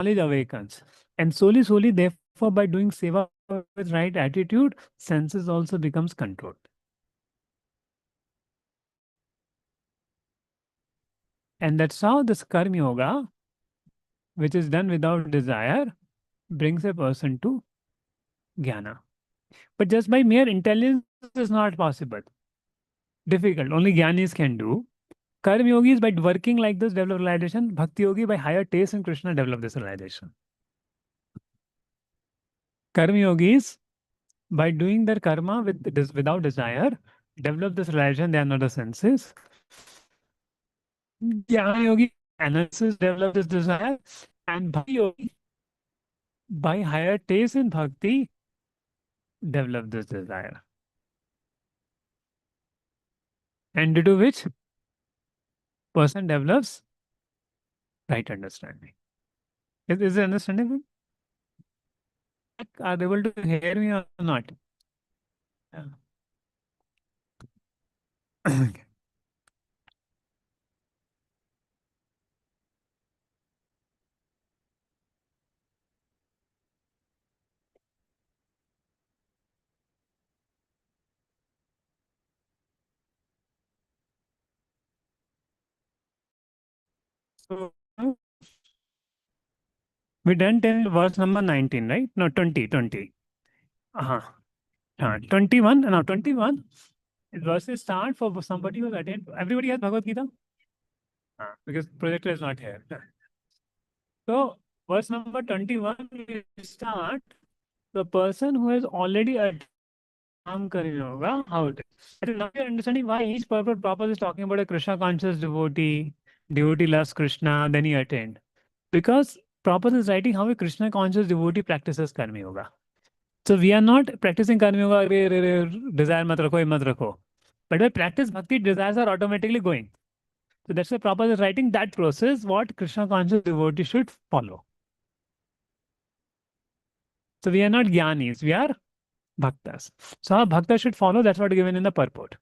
knowledge awakens. And slowly, therefore, by doing seva with right attitude, senses also becomes controlled. And that's how this karma yoga, which is done without desire, brings a person to jnana. But just by mere intelligence is not possible. Difficult. Only jnanis can do. Karma yogis by working like this develop realization. Bhakti yogi by higher taste in Krishna develop this realization. Karma yogis by doing their karma without desire develop this realization they are not the senses. Jnana yogi analysis develop this desire, and bhakti yogi by higher taste in bhakti develop this desire. And due to which person develops right understanding. Is it understandable? Are they able to hear me or not? Yeah. Okay. So we done till verse number 19, right? No, 20, 20. Uh-huh. 21, now 21. Verses start for somebody who attend. Everybody has Bhagavad Gita? Because projector is not here. So, verse number 21, we start the person who has already attended Karma Yoga, how it is. And now you're understanding why each purpose is talking about a Krishna conscious devotee. Devotee loves Krishna, then he attend. Because Prabhupada is writing how a Krishna conscious devotee practices Karma Yoga. So we are not practicing Karma Yoga, desire mat rakho, mat rakho. But when practice bhakti, desires are automatically going. So that's why Prabhupada is writing that process, what Krishna conscious devotee should follow. So we are not jnanis, we are bhaktas. So our bhaktas should follow, that's what given in the purport.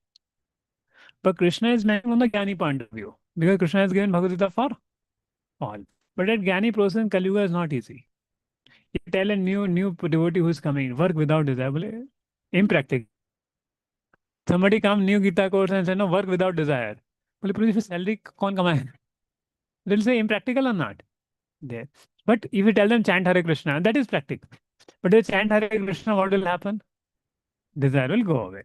But Krishna is meant from the jnani point of view. Because Krishna has given Bhagavad Gita for all. But that jnani process in Kali Yuga is not easy. You tell a new devotee who is coming, work without desire, impractical. Somebody come new Gita course and say, no, work without desire. Well, फिर salary कौन कमाए? They'll say impractical or not. There. But if you tell them chant Hare Krishna, that is practical. But if they chant Hare Krishna, what will happen? Desire will go away.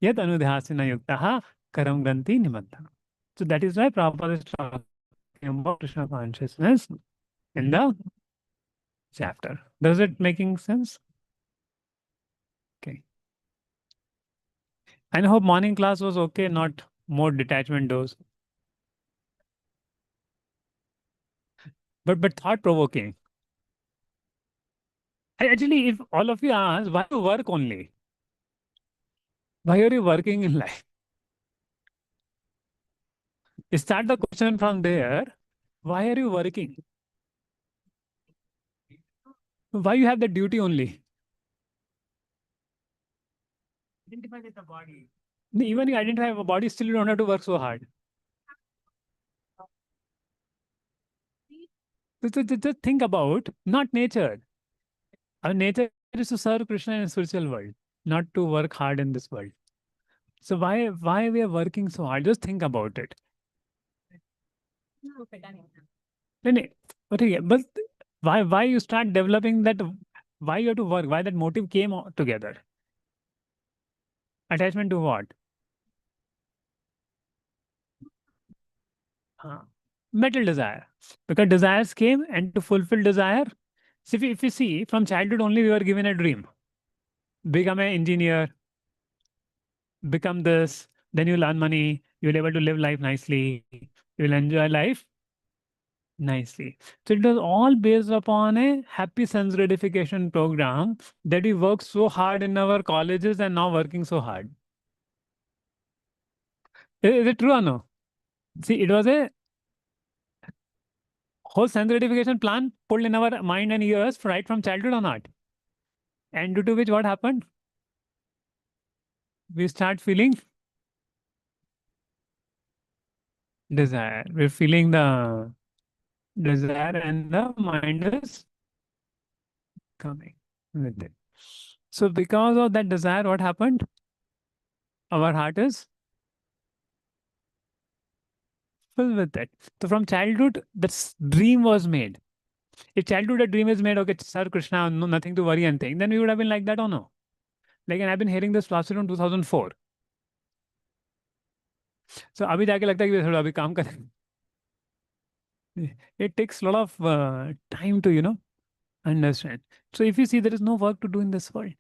Yet anudhyasina yuktaha karam granti nimanthana. So that is why Prabhupada is talking about Krishna consciousness in the chapter. Does it making sense? Okay. I hope morning class was okay, not more detachment dose. But thought provoking. Actually, if all of you ask, why you work only? Why are you working in life? Start the question from there. Why are you working? Why you have the duty only? Identify with the body. Even you identify a body, still you don't have to work so hard. Just think about not nature. Our nature is to serve Krishna in the spiritual world, not to work hard in this world. So why we are working so hard? Just think about it. No, no, okay, but why you start developing that? Why you have to work? Why that motive came together? Attachment to what? Uh, Metal desire. Because desires came, and to fulfill desire, so if you see from childhood only, we were given a dream: become an engineer, become this. Then you'll earn money. You'll able to live life nicely. You'll enjoy life nicely. So it was all based upon a happy sense gratification program that we worked so hard in our colleges and now working so hard. Is it true or no? See, it was a whole sense gratification plan pulled in our mind and ears right from childhood or not. And due to which what happened? We start feeling desire. We're feeling the desire and the mind is coming with it. So because of that desire, what happened? Our heart is filled with it. So from childhood, this dream was made. If childhood a dream is made, okay, Sir Krishna, no, nothing to worry and think, then we would have been like that or no? Like, and I've been hearing this philosophy from 2004. So अभी जाके लगता है कि थोड़ा अभी काम करें. It takes a lot of time to, understand. So if you see, there is no work to do in this world.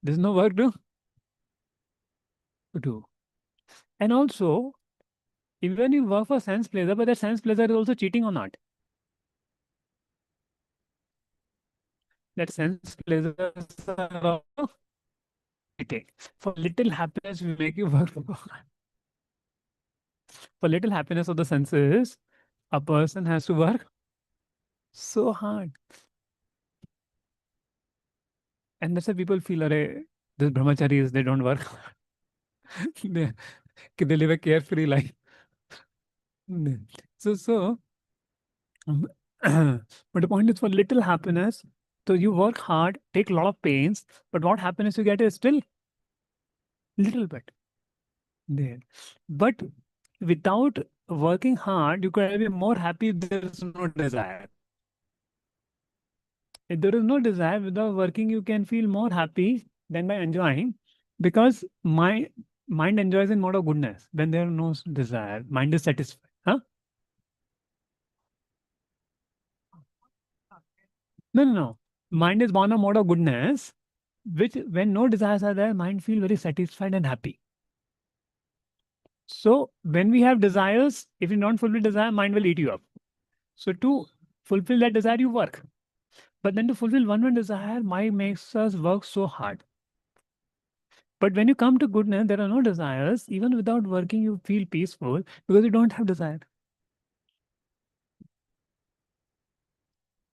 There's no work to do. And also, even you work for sense pleasure, but that sense pleasure is also cheating or not. That sense pleasure is also cheating. For little happiness, we make you work for little happiness of the senses, a person has to work so hard. And that's why people feel, array, this brahmacharis, they don't work. they, they live a carefree life. So, um, but the point is for little happiness, so you work hard, take a lot of pains, but what happiness you get is still little bit there. But without working hard, you can be more happy if there is no desire. If there is no desire, without working, you can feel more happy than by enjoying, because my mind enjoys in mode of goodness when there is no desire. Mind is satisfied. Huh? No, no, no. Mind is born of mode of goodness, which when no desires are there, mind feel very satisfied and happy. So when we have desires, if you don't fulfill desire, mind will eat you up. So to fulfill that desire, you work. But then to fulfill one desire, mind makes us work so hard. But when you come to goodness, there are no desires. Even without working, you feel peaceful because you don't have desire.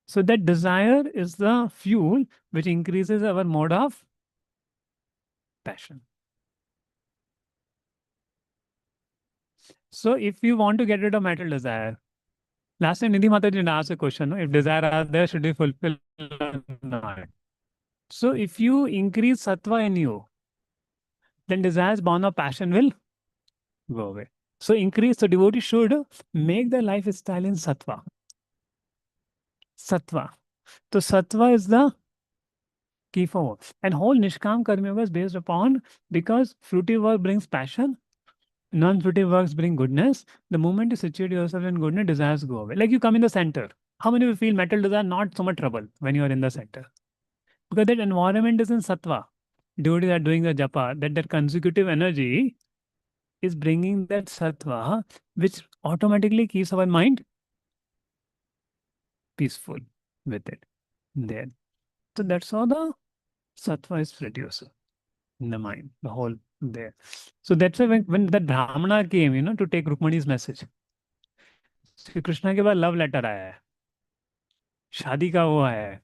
So that desire is the fuel which increases our mode of passion. So if you want to get rid of material desire, last time Nidhi Mataji asked a question, no? If desire are there, should we fulfill or not? So if you increase sattva in you, then desires born of passion will go away. So increase, so devotee should make their lifestyle in sattva. Sattva. So sattva is the key for work. And whole Nishkam Karma Yoga is based upon, because fruitive work brings passion, non-fruitive works bring goodness. The moment you situate yourself in goodness, desires go away. Like you come in the center. How many of you feel metal desire not so much trouble when you are in the center? Because that environment is in sattva. Devotees are doing the japa, that consecutive energy is bringing that sattva, which automatically keeps our mind peaceful with it. There. So that's how the sattva is produced in the mind, the whole there. So that's why when that Brahmana came, to take Rukmani's message, Shri Krishna के बाद love letter आया है, शादी का वो आया है,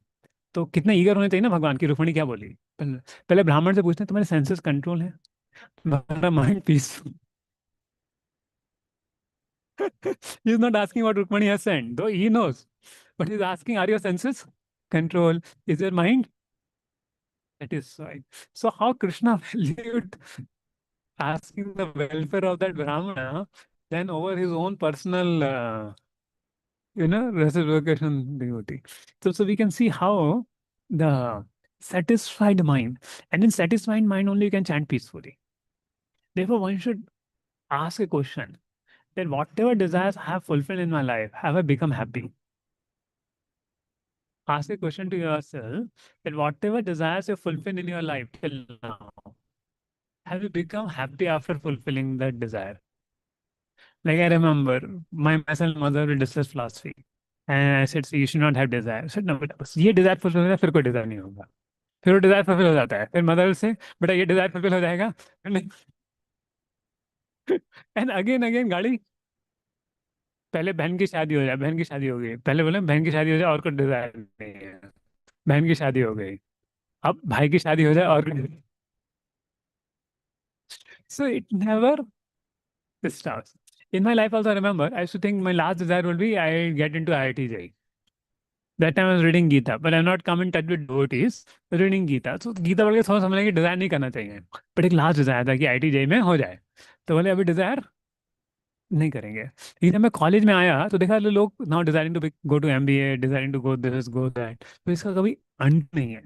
तो कितना ईगर होने चाहिए ना भगवान की. रुक्मणी क्या बोली? पहले ब्राह्मण से पूछते हैं तुम्हारे सेंसेस कंट्रोल है, तुम्हारा mind peaceful. He is not asking what Rukmani has sent, though he knows. But he's asking, are your senses control? Is your mind satisfied? So how Krishna valued asking the welfare of that Brahmana than over his own personal, reciprocation devotee. So we can see how the satisfied mind, and in satisfied mind only you can chant peacefully. Therefore, one should ask a question that whatever desires I have fulfilled in my life, have I become happy? Ask a question to yourself that whatever desires you fulfilled in your life till now, have you become happy after fulfilling that desire? Like I remember, my myself mother will discuss philosophy. And I said, see, you should not have desire. I said, no, बेटा बस ये desire fulfill हो जाए फिर कोई desire नहीं होगा. फिर वो desire fulfill हो जाता है. फिर mother will say, बेटा ये desire fulfill हो जाएगा. फिर नहीं. And again गाड़ी. पहले बहन की शादी हो जाए, बहन की शादी हो गई, पहले बोले बहन की शादी हो जाए और कुछ डिजायर नहीं है, बहन की शादी हो गई, अब भाई की शादी हो जाए और कुछ. So it never stops. In my life also, I remember, I used to think my last desire will be I get into IIT JEE. That time I was reading Gita, but I'm not come in touch with devotees, reading Gita. So Gita पढ़ के थोड़ा समझ लगे कि Dzire नहीं करना चाहिए, but एक लास्ट डिजायर था कि आईटी जेई में हो जाए, तो बोले अभी डिजायर नहीं करेंगे। लेकिन जब मैं कॉलेज में आया तो देखा लोग now desiring to go to MBA, desiring to go this go that, तो इसका कभी अंत नहीं है।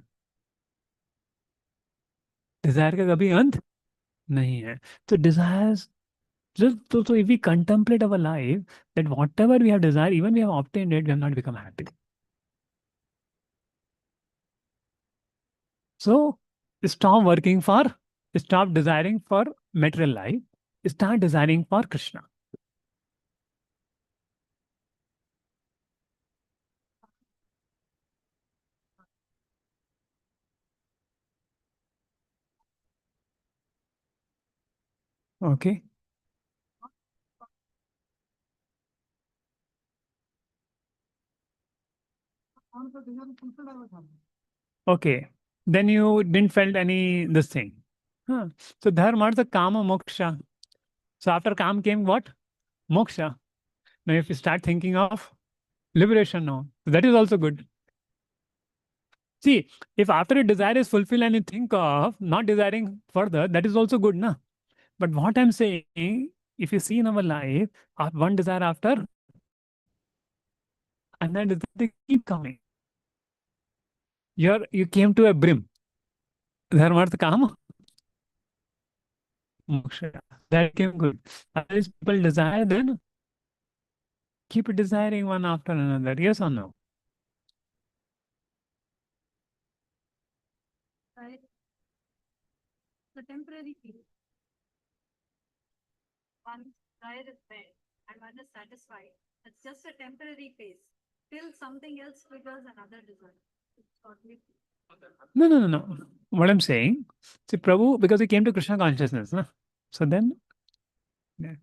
डिजायर का कभी अंत नहीं है। तो desires just so if we contemplate our life, that whatever we have desired, even we have obtained it, we have not become happy. So stop working for, stop desiring for material life, start desiring for Krishna. Okay. Okay. Then you didn't felt any this thing. Huh. So dharma, the kama moksha. So after kam came what? Moksha. Now if you start thinking of liberation now, that is also good. See, if after a desire is fulfilled and you think of not desiring further, that is also good, na? But what I'm saying, if you see in our life, one desire after, and then they keep coming. You came to a brim. Dharmarth kam, moksha. That came good. Otherwise, people desire, then keep desiring one after another. Yes or no? No, no, no, no. What I'm saying, see, Prabhu, because he came to Krishna consciousness, na? So then, yeah.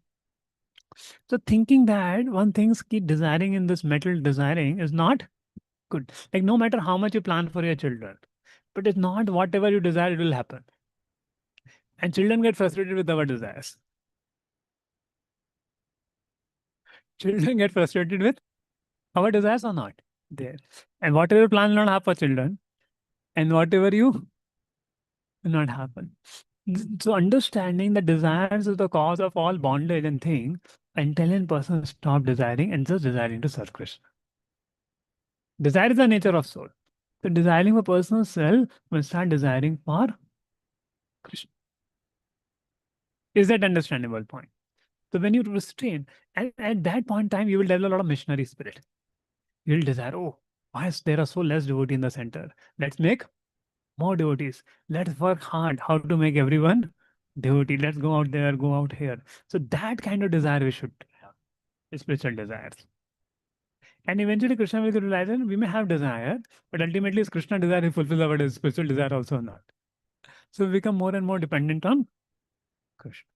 So thinking that one thing's keep desiring in this metal desiring is not good. Like no matter how much you plan for your children, but it's not whatever you desire, it will happen. And children get frustrated with our desires. Children get frustrated with our desires or not. There. And whatever you plan will not have for children, and whatever you will not happen. So understanding that desires is the cause of all bondage and thing, intelligent person stop desiring and just desiring to serve Krishna. Desire is the nature of soul. So desiring for personal self will start desiring for Krishna. Is that understandable point? So when you restrain, and at that point in time, you will develop a lot of missionary spirit. You will desire, oh, why is there are so less devotee in the center? Let's make more devotees. Let's work hard how to make everyone devotee. Let's go out there, go out here. So that kind of desire we should have, spiritual desires. And eventually Krishna will realize that we may have desire, but ultimately it's Krishna desire who fulfills our spiritual desire also not. So we become more and more dependent on Krishna.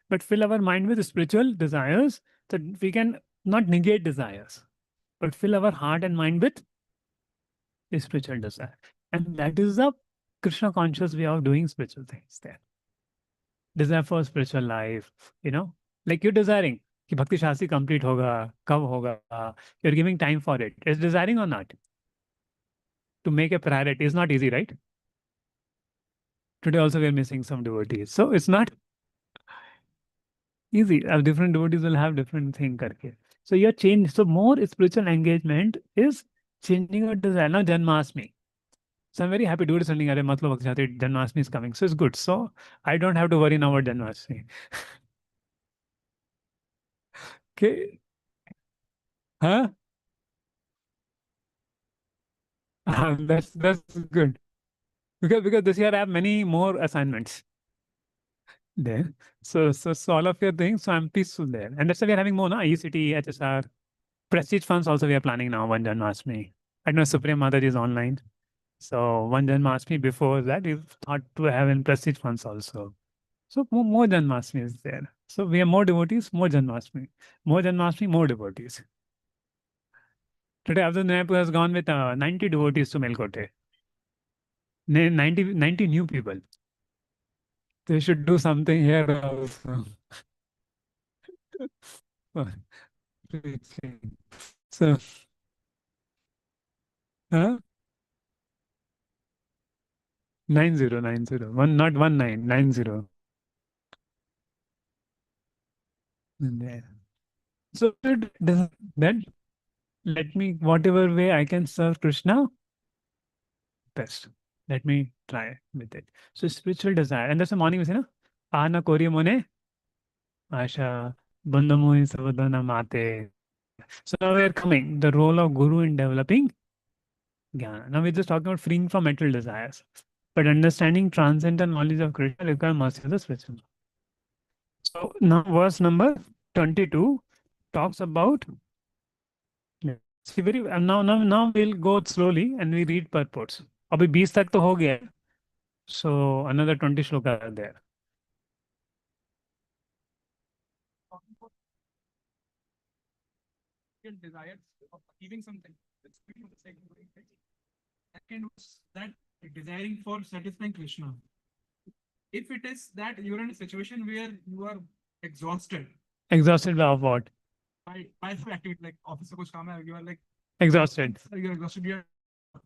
But fill our mind with spiritual desires so we can not negate desires, but fill our heart and mind with spiritual desire. And that is the Krishna conscious way of doing spiritual things there. Desire for spiritual life, like you're desiring कि भक्ति Shastri complete होगा, कब होगा, you're giving time for it. Is desiring or not? To make a priority is not easy, right? Today also we're missing some devotees. So it's not easy. Different devotees will have different thing karke. So you're changed. So more spiritual engagement is changing your desire. Now Janmashtami. So I'm very happy devotees sending Are Matlo Bhakti Shastri, Janmashtami is coming. So it's good. So I don't have to worry now about Janmashtami. Okay. Huh? That's good. Because this year I have many more assignments there. So all of your things, so I'm peaceful there. And that's why we're having more, na? ECT, HSR. Prestige funds also we are planning now, one Janmashtami. I know Supreme Mataji is online. So one Janmashtami before that, we thought to have in Prestige funds also. So more Janmashtami is there. So we have more devotees, more Janmashtami. More Janmashtami, more devotees. Today, Abdul Naipur has gone with 90 devotees to Melkote. 90 new people. They should do something here also. So, huh? 9090. One, not 19, 90. Yeah. So then let me, whatever way I can serve Krishna best. Let me try with it. So spiritual desire. And that's the morning we say, no? Ana kori mone asha bandhamoi savadana mate. So now we are coming. The role of guru in developing jnana. Now we're just talking about freeing from mental desires. But understanding transcendental knowledge of Krishna requires mastery of the spiritual. So now verse number 22 talks about. Yeah. See, very now we'll go slowly and we read purports. अभी 20 तक तो हो गया है. So another 20 shlokas are there. Desires of achieving something. That's pretty much the second way, right? Second was that desiring for satisfying Krishna. If it is that you're in a situation where you are exhausted. Exhausted by what? By some activity like office से कुछ काम है, you are like exhausted. You're exhausted. You're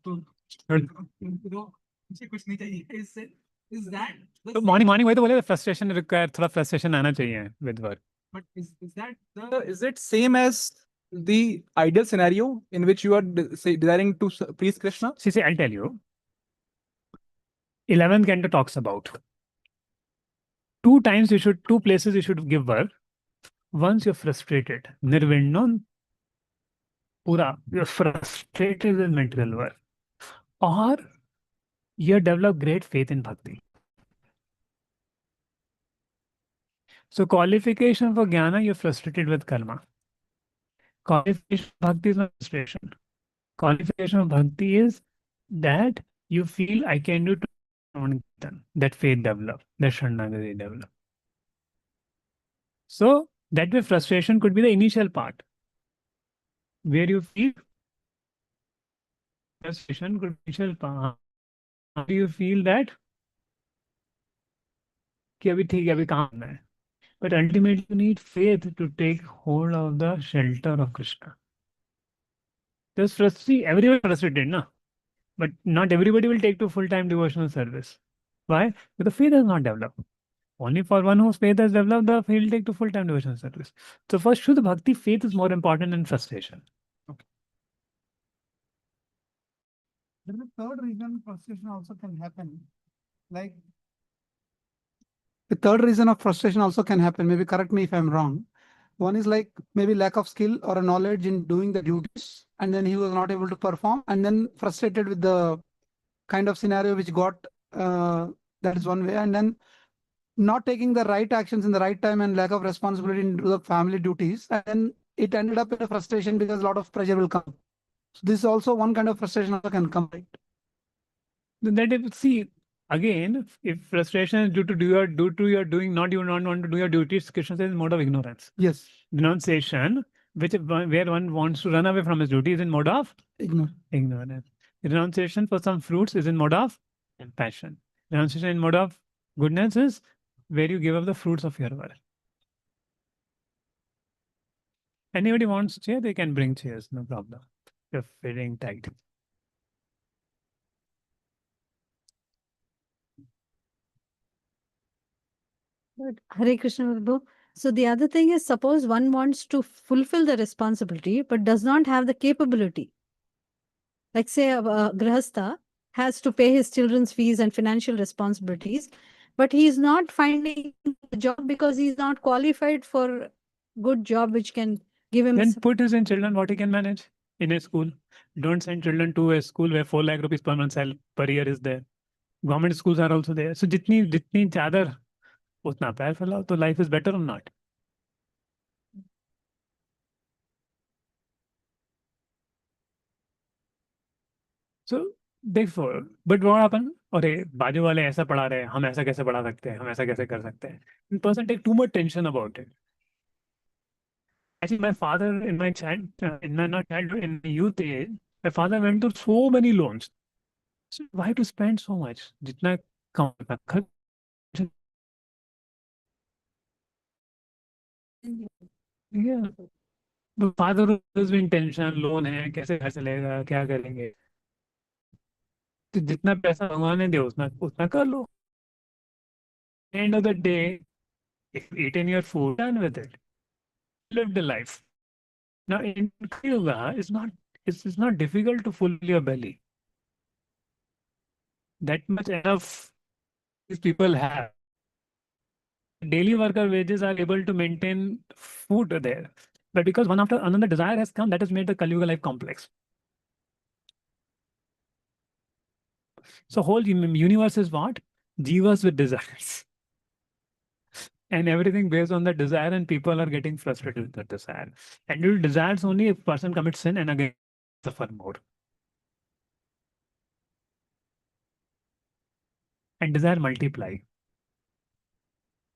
तो मुझे कुछ नहीं चाहिए इससे. Is that तो morning वही तो बोले frustration require थोड़ा frustration आना चाहिए with work. But is that the Is it same as the ideal scenario in which you are desiring to please Krishna? See, I'll tell you. 11th canto talks about two places you should give work. Once you're frustrated, nirvinnon, pura, you're frustrated with material work, or you develop great faith in bhakti. So qualification for jnana, you're frustrated with karma. Qualification of bhakti is not frustration. Qualification of bhakti is that you feel I can do that faith develop, that Sharanagati develop. So that way frustration could be the initial part where you feel frustration could be initial part. How do you feel that कि अभी ठीक है अभी काम करना है. But ultimately you need faith to take hold of the shelter of Krishna. There's frustration, everyone frustrated, no? But not everybody will take to full-time devotional service. Why? Because the faith has not developed. Only for one whose faith has developed, the faith will take to full-time devotional service. So for Shuddha Bhakti, faith is more important than frustration. Okay. There is a third reason frustration also can happen. Like the third reason of frustration also can happen. Maybe correct me if I'm wrong. One is like maybe lack of skill or a knowledge in doing the duties, and then he was not able to perform, and then frustrated with the kind of scenario which got. That is one way, and then not taking the right actions in the right time and lack of responsibility into the family duties, and then it ended up in a frustration because a lot of pressure will come. So this is also one kind of frustration also can come, right? That if, see, again, if frustration is due to your doing not you not want to do your duties, Krishna says mode of ignorance. Yes. Renunciation, where one wants to run away from his duty, is in mode of ignorance. Renunciation for some fruits is in mode of passion. Renunciation in mode of goodness is where you give up the fruits of your work. Anybody wants chair, they can bring chairs, no problem. You're feeling tight. But Hare Krishna Prabhu. So the other thing is, suppose one wants to fulfill the responsibility but does not have the capability. Like say a grahastha has to pay his children's fees and financial responsibilities, but he is not finding a job because he is not qualified for good job which can give him. Then put his children what he can manage in a school. Don't send children to a school where 4 lakh rupees per month salary per year is there. Government schools are also there. So jitni zyada utna pair philao, so life is better or not? So therefore, but what happened? अरे बाजू वाले ऐसा पढ़ा रहे हैं, हम ऐसा कैसे पढ़ा सकते हैं, हम ऐसा कैसे कर सकते हैं? And person take too much tension about it. Actually, my father in my not childhood, in my youth age, my father went through so many loans. So why to spend so much? जितना कम Yeah. The father has been tension, loan है, कैसे घर चलेगा, क्या करेंगे? तो जितना पैसा भगवान ने दिया उतना उतना कर लो. End of the day, if you've eaten your food, done with it. Live the life. Now in Kali Yuga, it's not difficult to fill your belly. That much enough these people have. Daily worker wages are able to maintain food there. But because one after another desire has come, that has made the Kali Yuga life complex. So whole universe is what? Jivas with desires. And everything based on the desire, and people are getting frustrated with the desire. And due to desires only, a person commits sin and again suffer more. And desire multiply.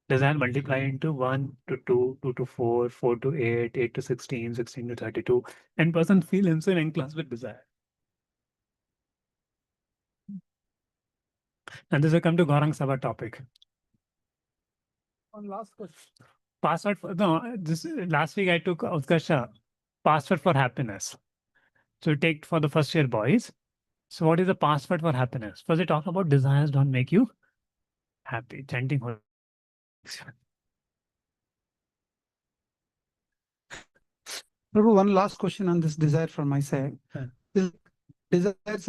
Desire multiply into 1 to 2, 2 to 4, 4 to 8, 8 to 16, 16 to 32, and person feel himself enclosed with desire. And this will come to Gaurang Sabha topic. One last question. Password for, no, this last week I took Utkasha, password for happiness. So take for the first year boys. So what is the password for happiness? First they talk about desires don't make you happy. Chanting. Prabhu, one last question on this desire from my side. Yeah. This desires,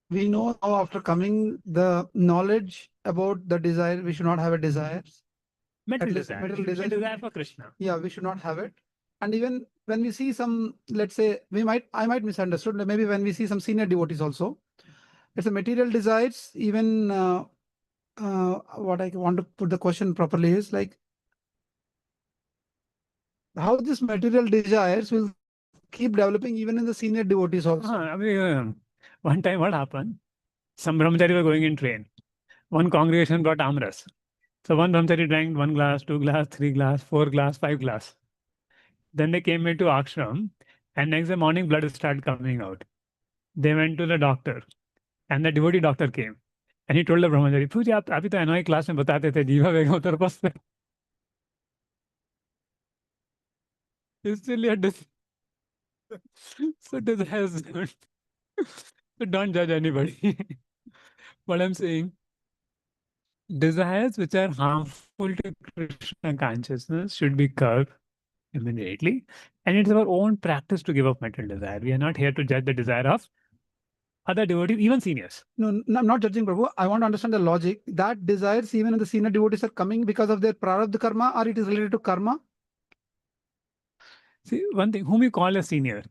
we know now after coming the knowledge about the desire, we should not have a desire. Material At least desire. material A desire. desire for Krishna. Yeah, we should not have it. And even when we see some, let's say, I might misunderstood. Maybe when we see some senior devotees also, it's a material desires. Even what I want to put the question properly is like, how this material desires will keep developing even in the senior devotees also. I mean, one time what happened? Some brahmachari were going in train. One congregation brought amras. So one brahmachari drank 1 glass, 2 glass, 3 glass, 4 glass, 5 glass. Then they came into ashram, and next day morning blood started coming out. They went to the doctor, and the devotee doctor came, and he told the brahmachari, "पूजी आप अभी तो NOI class में बताते थे जीवा वेगा उत्तर पस पे." इसलिए so this has so don't judge anybody. What I'm saying, desires which are harmful to Krishna consciousness should be curbed immediately. And it's our own practice to give up material desire. We are not here to judge the desire of other devotees, even seniors. No, I'm not judging, Prabhu. I want to understand the logic. That desires even in the senior devotees are coming because of their prarabdha karma, or it is related to karma? See, one thing, whom you call a senior?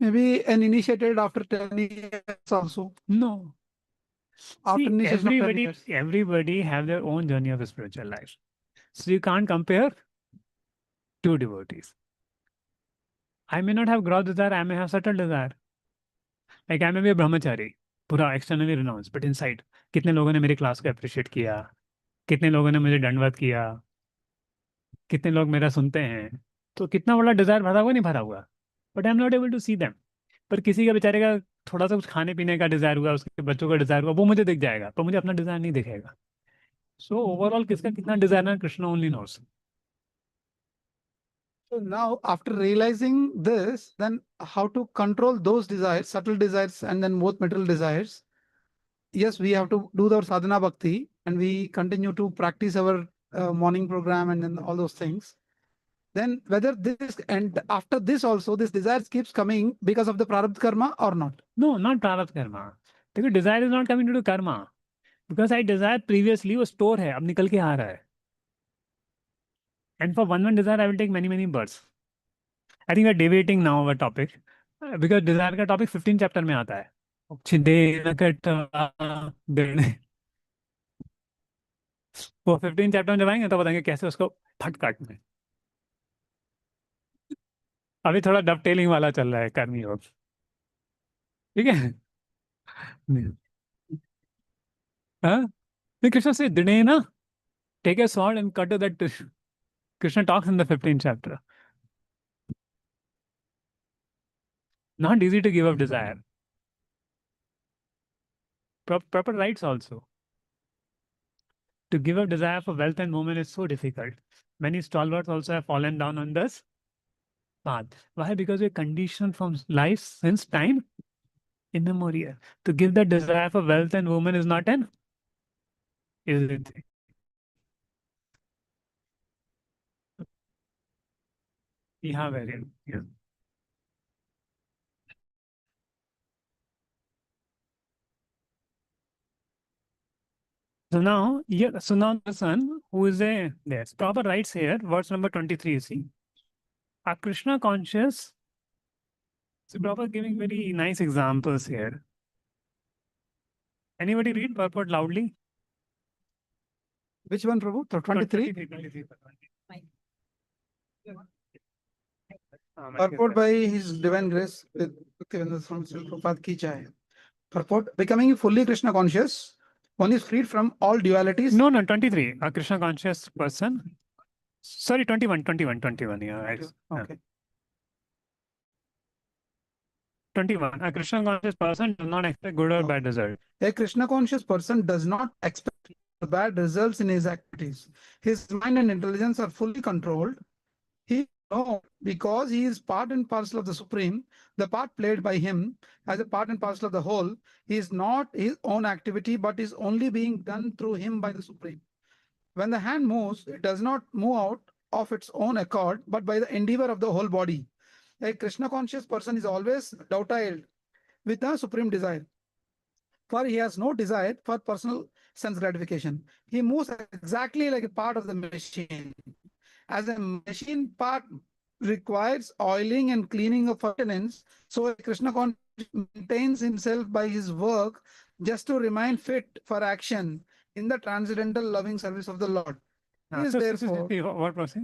Maybe an initiated after 10 years also. No. After See, initiation of 10 years. everybody have their own journey of spiritual life. So you can't compare two devotees. I may not have gross desire, I may have subtle desire. Like I may be a brahmachari, पूरा externally renounced, but inside, कितने लोगों ने मेरी class को appreciate किया, कितने लोगों ने मुझे दंडवत किया, कितने लोग मेरा सुनते हैं, तो कितना बड़ा डिजायर भरा हुआ नहीं भरा हुआ, but I am not able to see them. पर किसी का बेचारे का थोड़ा सा कुछ खाने पीने का डिजायर हुआ, उसके बच्चों का डिजायर हुआ, वो मुझे दिख जाएगा, पर मुझे अपना डिजायर नहीं दिखेगा. सो ओवरऑल किसका कितना डिजायर है, Krishna only knows. So now, after realizing this, then how to control those desires, subtle desires, and then both material desires? Yes, we have to do our sadhana bhakti, and we continue to practice our morning program and then all those things. Then whether this and after this also, this desires keeps coming because of the prarabdha karma or not? No, not प्रारब्ध कर्मा. देखो desire is not coming to karma, because I desire previously वो store है, अब निकल के आ रहा है. And for one desire I will take many many births. I think we are debating now our topic, because desire का टॉपिक 15 चैप्टर में आता है. वो 15 चैप्टर में जब आएंगे तो बताएंगे कैसे उसको फट काटना है. अभी थोड़ा डबटेलिंग वाला चल रहा है कर्मी योग. ठीक है. हाँ, कृष्ण से दिने ना, take a sword and cut to that. Krishna talks in the 15th chapter. Not easy to give up desire. Proper rights also. To give up desire for wealth and woman is so difficult. Many stalwarts also have fallen down on this path. Why? Because we're conditioned from life since time immemorial. To give the desire for wealth and woman is not an easy thing. Yeah, very. Yeah. So now, yeah, so now the son who is a there's proper rights here, verse number 23, you see. Are Krishna conscious? So proper giving very nice examples here. Anybody read purport loudly? Which one, Prabhu? 23? 23. Purport by His Divine Grace with Bhaktivedanta Swami Srila Prabhupada ki jai. Purport: becoming fully Krishna conscious, one is freed from all dualities. No, 23. A Krishna conscious person. Sorry, 21. Yeah, right. Okay. 21. A Krishna conscious person does not expect good or bad result. A Krishna conscious person does not expect bad results in his activities. His mind and intelligence are fully controlled. He knows because he is part and parcel of the Supreme, the part played by him as a part and parcel of the whole. He is not his own activity, but is only being done through him by the Supreme. When the hand moves, it does not move out of its own accord, but by the endeavor of the whole body. A Krishna conscious person is always dovetailed with a supreme desire, for he has no desire for personal sense gratification. He moves exactly like a part of the machine. As a machine part requires oiling and cleaning of maintenance, so a Krishna conscious maintains himself by his work just to remain fit for action in the transcendental loving service of the Lord. He is therefore, what process?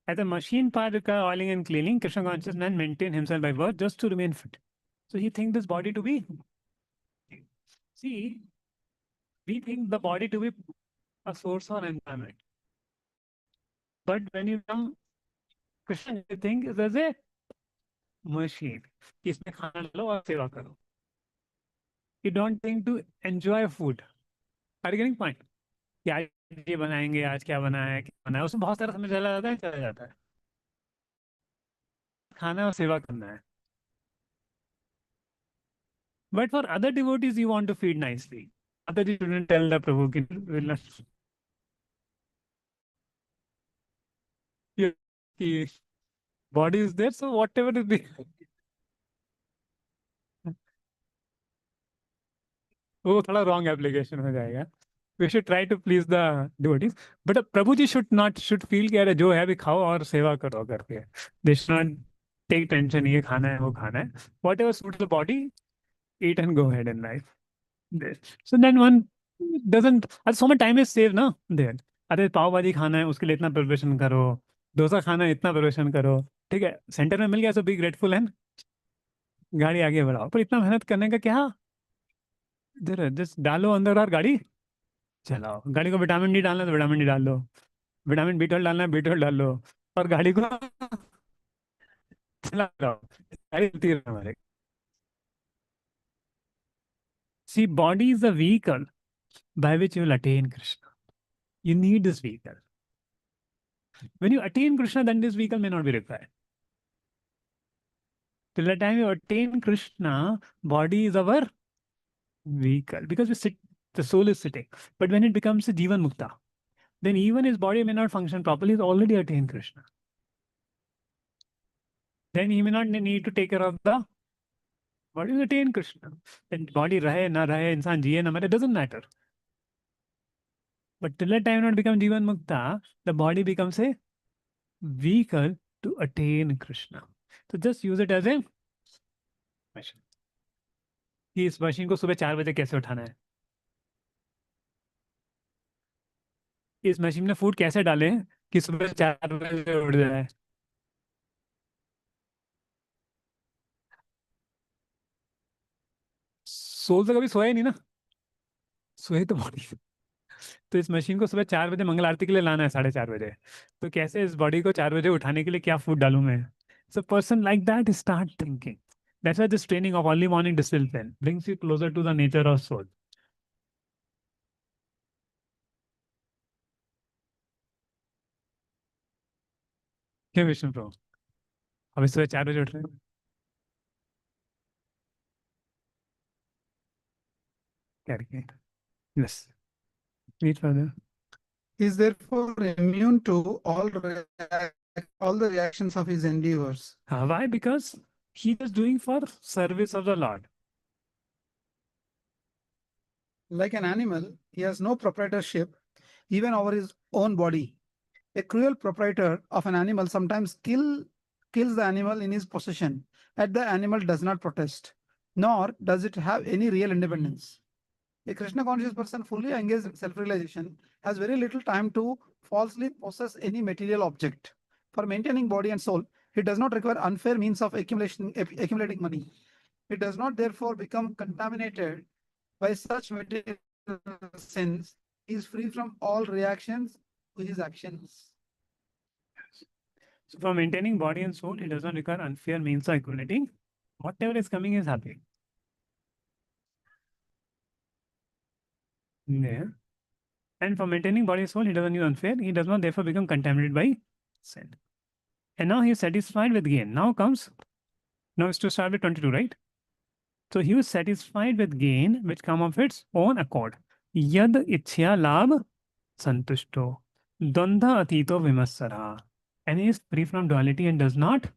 As a machine part require oiling and cleaning, Krishna conscious man maintain himself by work just to remain fit. So he thinks this body to be. See, we think the body to be a source or environment. But when you come Krishna, you think is as a machine. इसमें खाना लो और सेवा करो. You don't think to enjoy food. Are you getting point? कि आज ये बनाएंगे, आज क्या बनाया है, क्या बनाया, उसमें बहुत सारा समय चला जाता है, चला जाता है. खाना और सेवा करना है. But for other devotees, you want to feed nicely. Other you shouldn't tell the Prabhu ki will not. Your body is there, so whatever is the वो थोड़ा wrong application हो जाएगा. We should try to please the devotees, but Prabhu ji should feel कि अरे जो है भी खाओ और सेवा करो करके. They should not take tension. ये खाना है, वो खाना है. Whatever suits the body, eat and go ahead in life. There. So then one doesn't. So much time is saved, ना there. अरे पाव भाजी खाना है, उसके लिए इतना प्रिपरेशन करो. डोसा खाना है, इतना प्रिपरेशन करो. ठीक है, सेंटर में मिल गया, सो बी ग्रेटफुल है. गाड़ी आगे बढ़ाओ, पर इतना मेहनत करने का क्या? जस्ट डालो अंदर और गाड़ी चलाओ. गाड़ी को विटामिन डी डालना है तो विटामिन डी डाल लो, विटामिन B12 डालना है B12 डाल लो, और गाड़ी को चला रहो. गाड़ी चलती रहे हमारे. See, body is the vehicle by which you will attain Krishna. You need this vehicle. When you attain Krishna, then this vehicle may not be required. Till the time you attain Krishna, body is our vehicle because we sit, the soul is sitting. But when it becomes a Jivan Mukta, then even his body may not function properly. He's already attained Krishna. Then he may not need to take care of the body. He's attained Krishna. Then body rahe, na rahe, insan jiye, na mare, doesn't matter. But till the time not become Jivan Mukta, the body becomes a vehicle to attain Krishna. So just use it as a machine. कि इस machine को सुबह 4 बजे कैसे उठाना है, इस machine में फूड कैसे डालें कि सुबह 4 बजे उठ जाए. सोल तो कभी सोया ही नहीं ना, सोए तो बॉडी. तो इस मशीन को सुबह 4 बजे मंगल आरती के लिए लाना है 4:30 बजे, तो कैसे इस बॉडी को 4 बजे उठाने के लिए क्या फूड डालूं मैं? So person like that start thinking. That's why this training of early morning discipline brings you closer to the nature of soul. क्यों विष्णु प्रभु? अभी सुबह 4 बजे उठ रहे हैं? करके yes read further. He is therefore immune to all the reactions of his endeavors. Why? Because he is doing for service of the Lord. Like an animal, he has no proprietorship even over his own body. A cruel proprietor of an animal sometimes kills the animal in his possession, yet the animal does not protest, nor does it have any real independence. A Krishna conscious person fully engaged in self-realization has very little time to falsely possess any material object. For maintaining body and soul, he does not require unfair means of accumulating money. He does not therefore become contaminated by such material sins. He is free from all reactions to his actions. So for maintaining body and soul, it does not require unfair means of accumulating. Whatever is coming is happy. Yeah. And for maintaining body and soul, he doesn't use unfair. He does not therefore become contaminated by sin. And now he is satisfied with gain. Now it's to start with 22, right? So he was satisfied with gain which come of its own accord. Yad ichya labh santushto. Dvandha atito vimassara. And he is free from duality and does not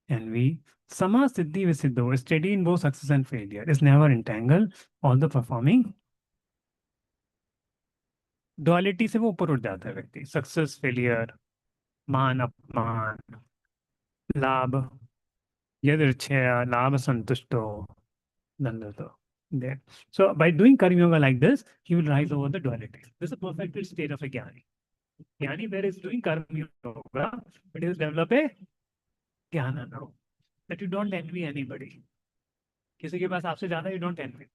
envy. Sama siddhi visiddho is steady in both success and failure, is never entangled, although performing. Duality से वो ऊपर उठ जाता है व्यक्ति. Success, failure, मान अपमान, लाभ, यदृच्छया, लाभ संतुष्टो, दंडतो. There. So by doing karma yoga like this, he will rise over the duality. This is a perfected state of a jnani. Jnani there is doing karma yoga, but he will develop a jnana now. That you don't envy anybody. किसी के पास आपसे ज्यादा you don't envy.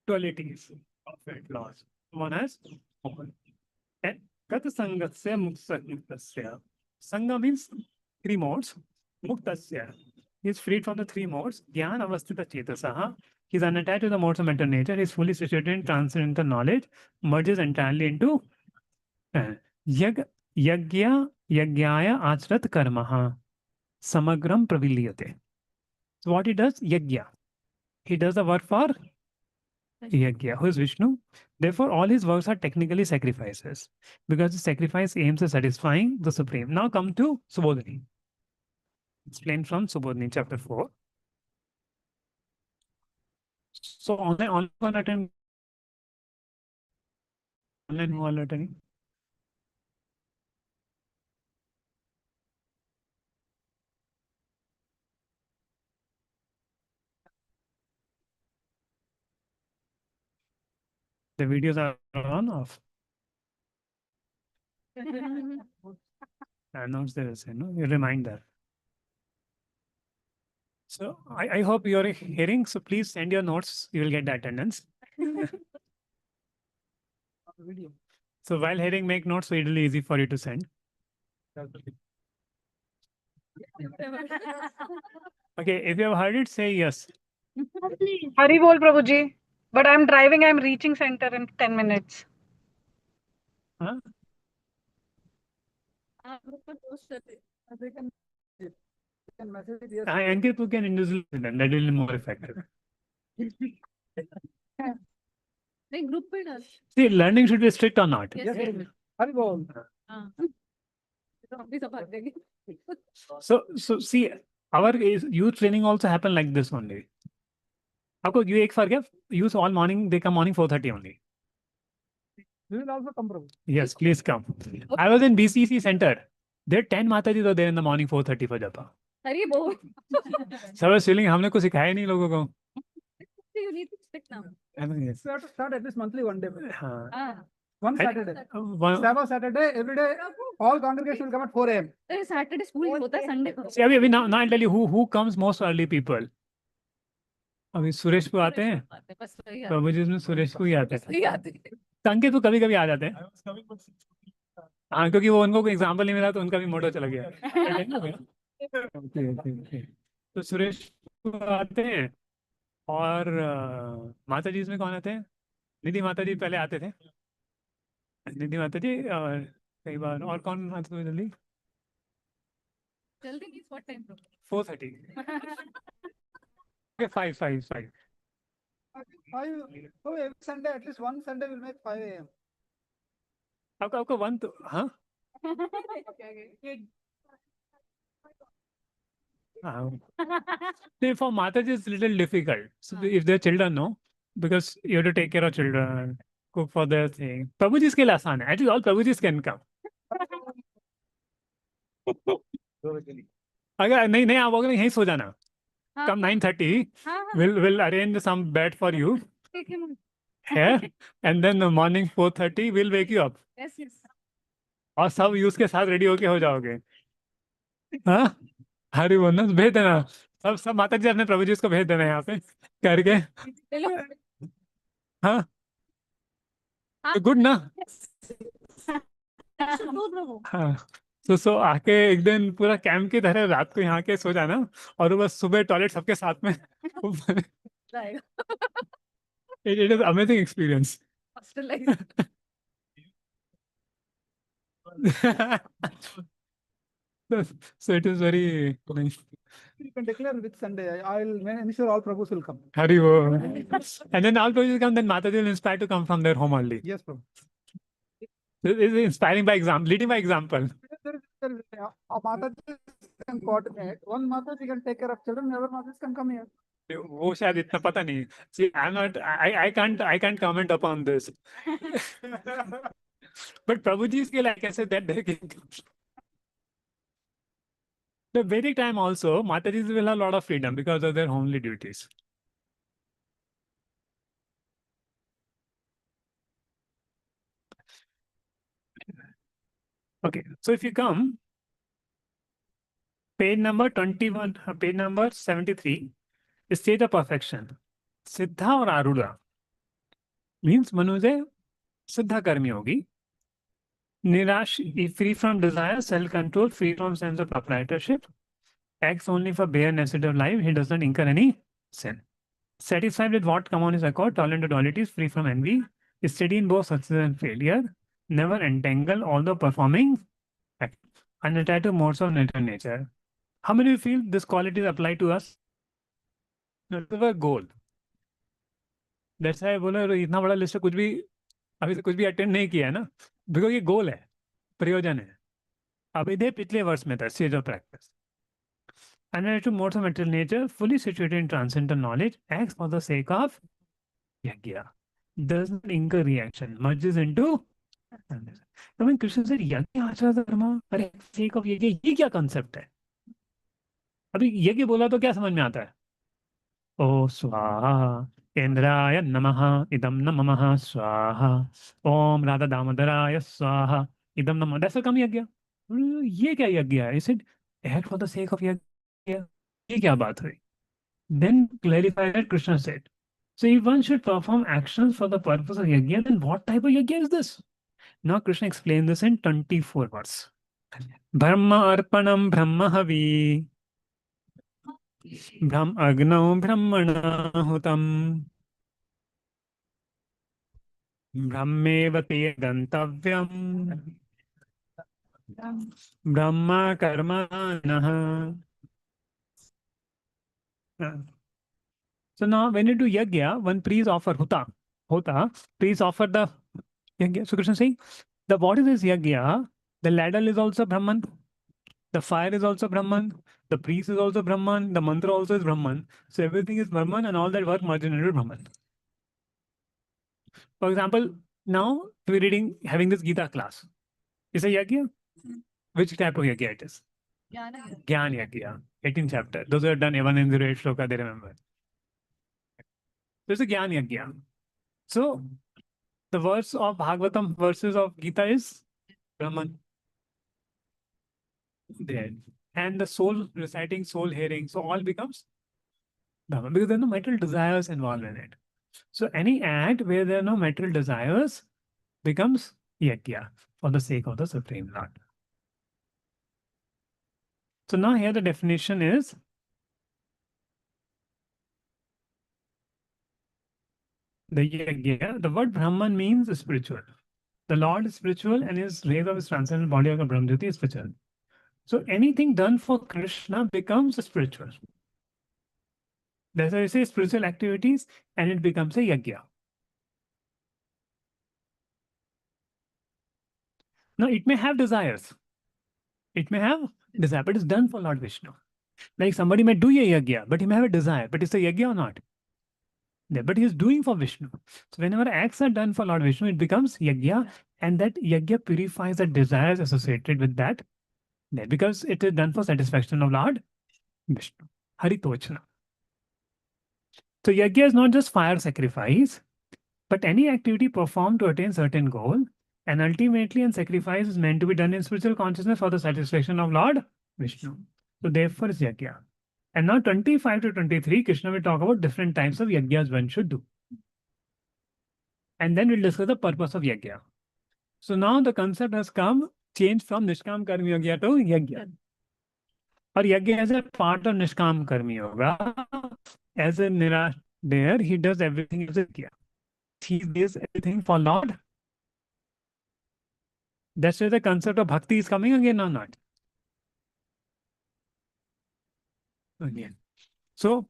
Duality is perfect loss. One has open. And kat sangasya muktasya. Sangha means 3 modes. Muktasya. He is freed from the 3 modes. Dhyan avastita chetasaha. He is unattached to the modes of mental nature. He is fully situated in transcendental knowledge. Merges entirely into yajna yajnaya achrat karmaha. Samagram praviliyate. So what he does? Yajna. He does the work for Yajna. Who is Vishnu? Therefore, all his works are technically sacrifices because the sacrifice aims at satisfying the Supreme. Now come to Subodhini. Explained from Subodhini, chapter 4. So online attend. Online who all attending? The videos are on off. Announce there is, you remind that. So I hope you are hearing. So please send your notes. You will get the attendance. So while hearing, make notes so it will be easy for you to send. Okay, if you have heard it, say yes. Hari bol, Prabhuji. But I'm driving, I'm reaching center in 10 minutes. Huh? Ankit, you can individually send. That will be more effective. group पे डाल. See, learning should be strict or not. Yes. Hari bol. So see, our youth training also happen like this only. आपको you एक फर्क है, youth all morning, they come morning 4:30 only. You will also come, Prabhu. Yes, please come. I was in BCC center. There 10 Mataji were there in the morning 4:30 for japa. Hari bol. Sarva feeling हमने कुछ सिखाया नहीं लोगों को. You need to stick now. Yes. We have to start at least monthly one day. हाँ. One Saturday. One- Sabbath Saturday, every day, all congregation will come at 4 a.m. Saturday school नहीं होता, Sunday को. See, अभी now I'll tell you who comes most early people. अभी सुरेश को आते हैं. बस वही आते प्रभु जी में सुरेश को ही आते हैं. वही आते. टंके तो कभी कभी आ जाते हैं. हाँ, क्योंकि वो उनको कोई एग्जाम्पल नहीं मिला तो उनका भी मोटो चला गया. तो सुरेश को आते हैं और माता जी इसमें कौन आते हैं? निधि माता जी पहले आते थे. निधि माता जी और कई बार और कौन आंसर में जल्दी Jल्दी means what time? 4:30 okay 5 Five. Oh, every Sunday, at least one Sunday will make 5 a.m. आपका वन तो हाँ for Mataji it's little difficult. So if their children no, because you have to take care of children, cook for their thing. Prabhuji's के लिए आसान है. Actually all Prabhuji's can come. अगर नहीं आप अगर यहीं सो जाना. Come 9:30. We'll arrange some bed for you. Here and then the morning 4:30 we'll wake you up. Yes. और सब यूज के साथ रेडी होके हो जाओगे. हाँ हरी बोनस भेज देना. सब माता जी अपने प्रभु जी उसको भेज देना यहाँ पे करके. हाँ गुड ना. हाँ सो आके एक दिन पूरा कैंप की तरह रात को यहाँ के सो जाना और बस सुबह टॉयलेट सबके साथ में. It is amazing experience. So it is very nice. You can declare which Sunday. I'll ensure all Prabhus will come. Hari wo. And then all Prabhus come, then Mataji will inspire to come from their home only. Yes, Prabhu. This is inspiring by example, leading by example. A Mataji can coordinate. One Mataji can take care of children. Other Mataji can come here. वो शायद इतना पता नहीं. See, I can't comment upon this. But Prabhuji's के like I said that they can come. The Vedic time also, Matajis will have a lot of freedom because of their homely duties. Okay, so if you come, page number 21, page number 73, stage of perfection. Siddha or Arudha means Manuje Siddha Karmi Yogi. Nirash, free from desire, self-control, free from sense of proprietorship, acts only for bare necessity of life, he does not incur any sin. Satisfied with what come on his accord, tolerant to dualities, free from envy, steady in both success and failure, never entangle, although performing, unattached to modes of nature. How many of you feel this qualities apply to us? No, this is a goal. That's why I बोला इतना बड़ा list कुछ भी अभी कुछ भी attend नहीं किया है ना, बिकॉज ये गोल है, प्रयोजन है. अब इधर पिछले वर्ष में था stage of practice. Unattached to modes of material nature, fully situated in transcendental knowledge, acts for the sake of yagya, does not incur reaction, merges into. I mean, Krishna said, yagya acharya dharma, अरे sake of yagya, ये क्या concept है? अभी यज्ञ बोला तो क्या समझ में आता है? ओ स्वाहा इंद्राय नमः इदम नमः स्वाहा ओम राधा दामोदराय स्वाहा इदम नमः. That's a come यज्ञ. ये क्या यज्ञ है? Is it act for the sake of yajna? ये क्या बात हुई? Then clarify that Krishna said. So if one should perform actions for the purpose of yajna, then what type of yajna is this? Now Krishna explains this in 24 verse. Brahma arpanam brahma havi. Brahm agnau brahmana hutam. Brahmevate gantavyam. Brahma karma. So now when you do yagya, one priest offer hota, priest offer the yagya. So Krishna is saying, the what is this yagya? The ladle is also Brahman, the fire is also Brahman, the priest is also Brahman, the mantra also is Brahman. So everything is Brahman and all that work merged into Brahman. For example, now we're reading, having this Gita class. Is a yagya? Which type of yagya it is? Jnana yagya, 18th chapter. Those who have done 108 shloka, they remember. There's a Gyan Yagya. So the verse of Bhagavatam, verses of Gita is Brahman. There. And the soul reciting, soul hearing, so all becomes Brahman because there are no material desires involved in it. So any act where there are no material desires becomes Yagya for the sake of the Supreme Lord. So now here the definition is the yagya. The word Brahman means spiritual. The Lord is spiritual and his rays of his transcendental body of the Brahmajyoti is spiritual. So anything done for Krishna becomes spiritual. That's why you say spiritual activities and it becomes a yajna. Now it may have desires. It may have desire, but it's done for Lord Vishnu. Like somebody may do a yajna, but he may have a desire, but it's a yajna or not? Yeah, but he is doing for Vishnu. So whenever acts are done for Lord Vishnu, it becomes yajna, and that yajna purifies the desires associated with that. Yeah, because it is done for satisfaction of Lord Vishnu. Haritochana. So yajna is not just fire sacrifice, but any activity performed to attain certain goal, and ultimately and sacrifice is meant to be done in spiritual consciousness for the satisfaction of Lord Vishnu. So therefore is yajna. And now 25 to 23, Krishna will talk about different types of yajnas one should do. And then we'll discuss the purpose of yajna. So now the concept has come, changed from Nishkam Karmi Yajna to Yajna. Or Yajna as a part of Nishkam Karmi Yoga. As a Nirash there, he does everything as a Yajna. He does everything for Lord. That's where the concept of bhakti is coming again or not? Again. So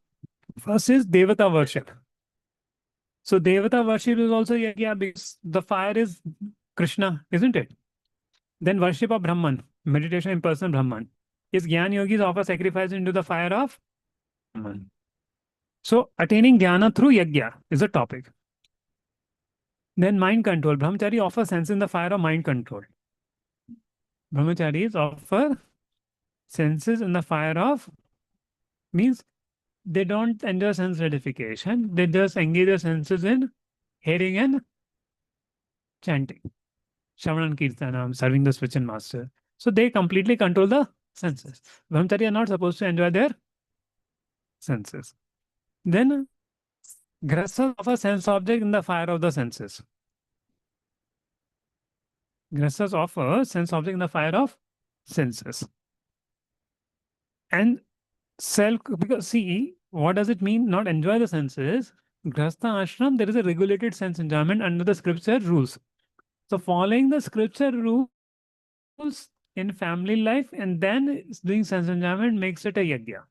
first is Devata worship. So Devata worship is also Yajna because the fire is Krishna, isn't it? Then worship of Brahman, meditation in person Brahman. Is Gyan yogis offer sacrifice into the fire of Brahman. So attaining jnana through yajna is a topic. Then mind control. Brahmachari offers sense in the fire of mind control. Brahmacharis offer senses in the fire of, means they don't enjoy sense gratification. They just engage their senses in hearing and chanting. Shravan Kirtanam, serving the spiritual master. So they completely control the senses. Brahmachari are not supposed to enjoy their senses. Then Grahasthas offer sense object in the fire of the senses. Grahasthas offer sense object in the fire of senses. And self, because see, what does it mean not enjoy the senses? Grahastha ashram, there is a regulated sense enjoyment under the scripture rules. So following the scripture rules in family life and then doing sense enjoyment makes it a yajna.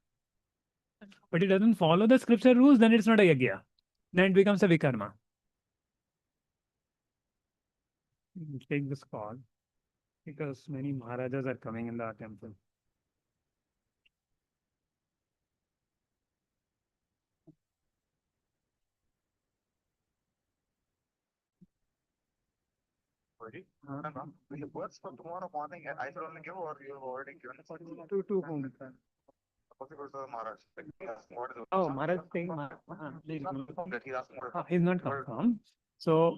But it doesn't follow the scripture rules, then it's not a yajna. Then it becomes a vikarma. Take this call because many Maharajas are coming in the temple. The words for tomorrow morning, I will only give or you have already given it To whom? possible to Maharaj. What is Oh, Maharaj saying please. that he's asking what He's not confirmed. So,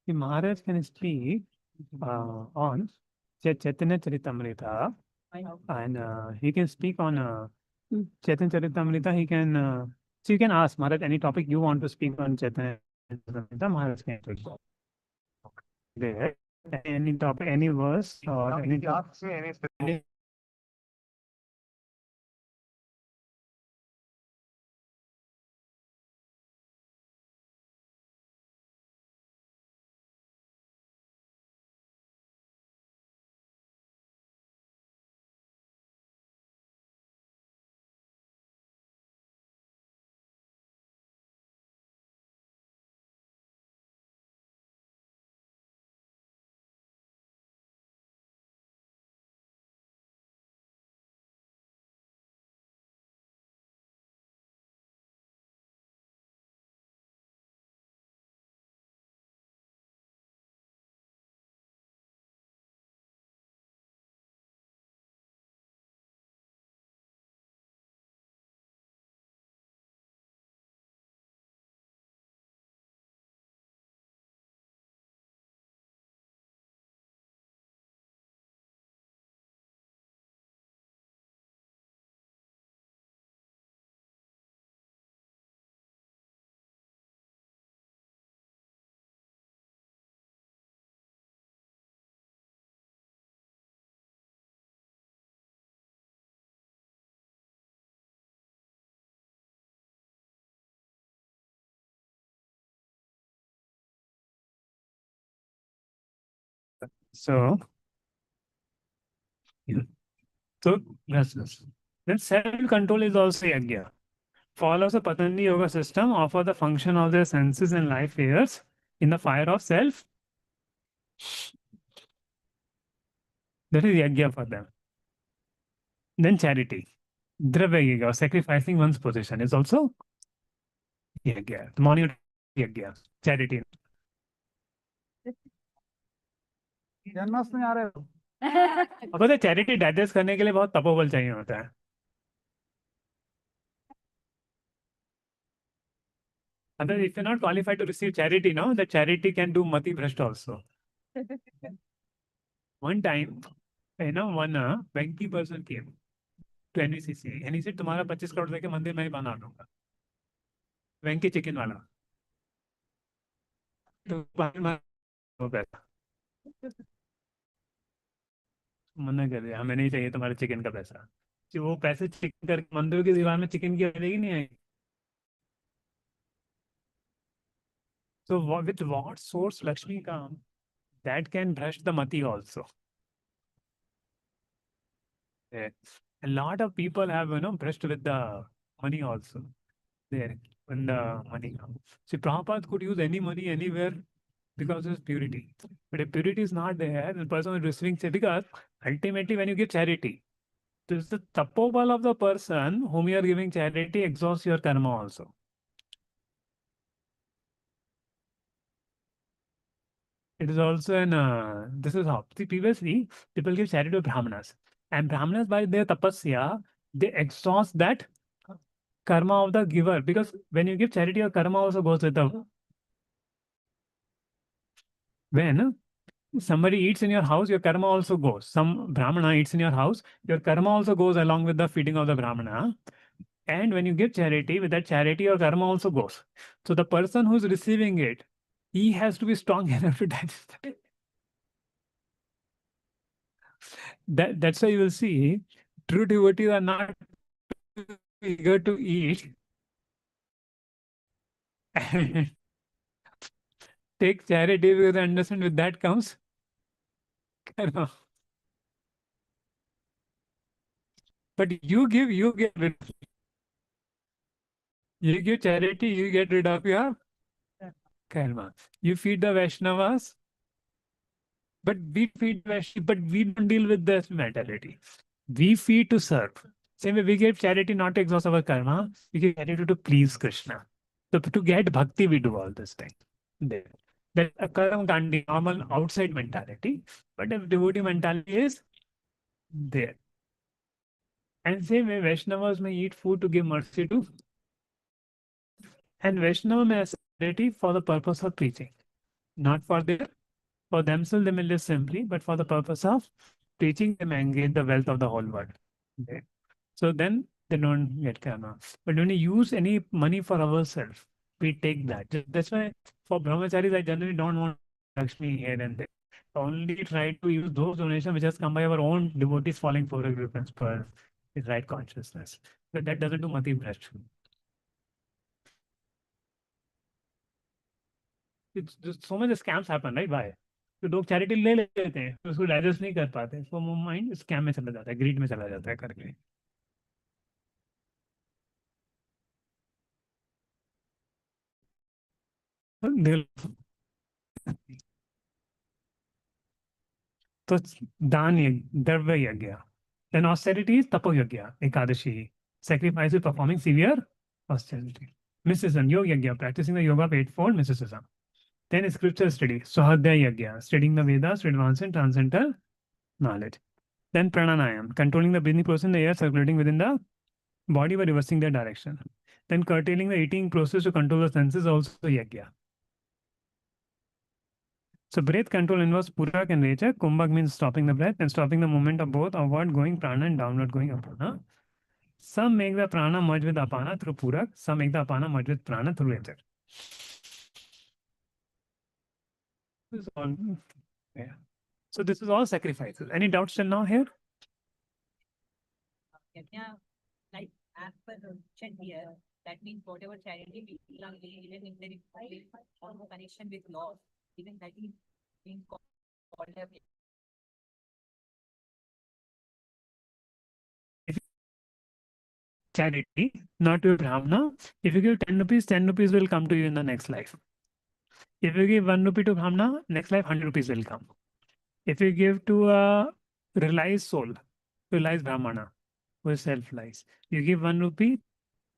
the Maharaj can speak on Chaitanya Charitamrita and he can speak on Chaitanya Charitamrita. He can, so you can ask Maharaj any topic you want to speak on Chaitanya Charitamrita, Maharaj can speak. There, any topic, any verse or any he asks me any So, yeah. So, yes. Then self-control is also yajna. Follows a Patanjali yoga system, offer the function of their senses and life layers in the fire of self. That is yajna for them. Then charity. Dravya yajna, sacrificing one's possession, is also yajna. The morning yajna, charity. Janmashtami आ रहे हो अब पता है charity digest करने के लिए बहुत तपोबल चाहिए होता है. And if you're not qualified to receive charity, no, the charity can do mati bhrashta also. One time, one banky person came to NVCC and he said, तुम्हारा 25 करोड़ देके मंदिर मैं ही बना दूंगा. वेंकी चिकन वाला. तो पैसा मना कर दिया, हमें नहीं चाहिए तुम्हारे चिकन का पैसा. कि वो पैसे चिकन करके मंदिर की दीवार में चिकन की आएगी नहीं आएगी. So with what source Lakshmi comes, that can brush the mati also. Yeah. A lot of people have brushed with the money also. There when the money comes. See, Prabhupada could use any money anywhere because of purity. But if purity is not there, the person is receiving because ultimately when you give charity, this is the tapobal of the person whom you are giving charity exhausts your karma also. It is also this is how. See, previously people give charity to Brahmanas. And Brahmanas by their tapasya, they exhaust that karma of the giver. Because when you give charity, your karma also goes with the. When somebody eats in your house, your karma also goes. Some Brahmana eats in your house, your karma also goes along with the feeding of the Brahmana. And when you give charity, with that charity, your karma also goes. So the person who's receiving it, he has to be strong enough to digest it. That's why you will see true devotees are not eager to eat and take charity because they understand with that comes karma. But you give rid. You give charity, you get rid of your karma. You feed the Vaishnavas, but we don't deal with this mentality. We feed to serve. Same way we give charity not to exhaust our karma, we give charity to please Krishna. So to get bhakti, we do all this thing. There. That's a karma gandhi, normal outside mentality. But if devotee mentality is there. And same way Vaishnavas may eat food to give mercy to. And Vaishnava may accept charity for the purpose of preaching. Not for themselves they may live simply, but for the purpose of preaching they may engage the wealth of the whole world. Okay. So then they don't get karma. But when we use any money for ourselves, we take that. That's why for brahmacharis, I generally don't want Lakshmi here and there. Only try to use those donations which has come by our own devotees falling for a principle, is right consciousness. But that doesn't do mati bhrash. It's just so many scams happen, right? Why? तो लोग charity ले लेते हैं उसको digest नहीं कर पाते, तो माइंड स्कैम में चला जाता है, ग्रीड में चला जाता है करके. तो दान यज्ञ, द्रव्य यज्ञ. Then austerity is tapo yajna, ekadashi. Sacrifice is performing severe austerity. Mysticism, yoga yajna, practicing the yoga of eightfold mysticism. Then scripture study, Swahadhyaya yajna, studying the Vedas to advance in transcendental knowledge. Then pranayam, controlling the breathing process in the air circulating within the body by reversing their direction. Then curtailing the eating process to control the senses, also yajna. So breath control involves purak and recha. Kumbhak means stopping the breath and stopping the movement of both upward going prana and downward going apana. Some make the prana merge with apana through purak. Some make the apana merge with prana through recha. This is all, yeah. So this is all sacrifices. Any doubts till now here? Yeah, like as per the mention here, that means whatever charity people are doing, even if there is no connection with law, even that is being called all have charity, not to a Brahmana. If you give 10 rupees will come to you in the next life. If you give 1 rupee to Brahmana, next life 100 rupees will come. If you give to a realized soul, realized Brahmana, who is self-realized, you give 1 rupee,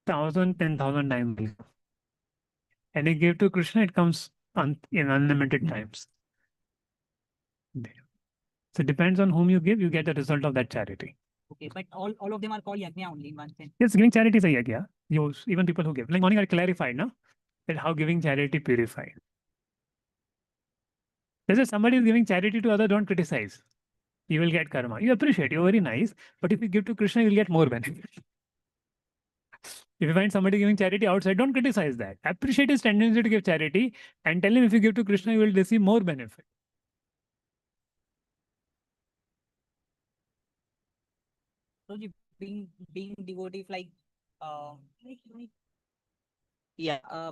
1,000, 10,000 times will come. And you give to Krishna, it comes in unlimited times. So it depends on whom you give, you get the result of that charity. okay, but all of them are called yajna only in one sense. Yes, giving charity is a yajna. Even people who give. Like morning I clarified, no? That how giving charity purified. There's somebody is giving charity to other, don't criticize. You will get karma. You appreciate, you're very nice. But if you give to Krishna, you'll get more benefit. If you find somebody giving charity outside, don't criticize that. Appreciate his tendency to give charity and tell him if you give to Krishna, you will receive more benefit. So being devotive, like yeah,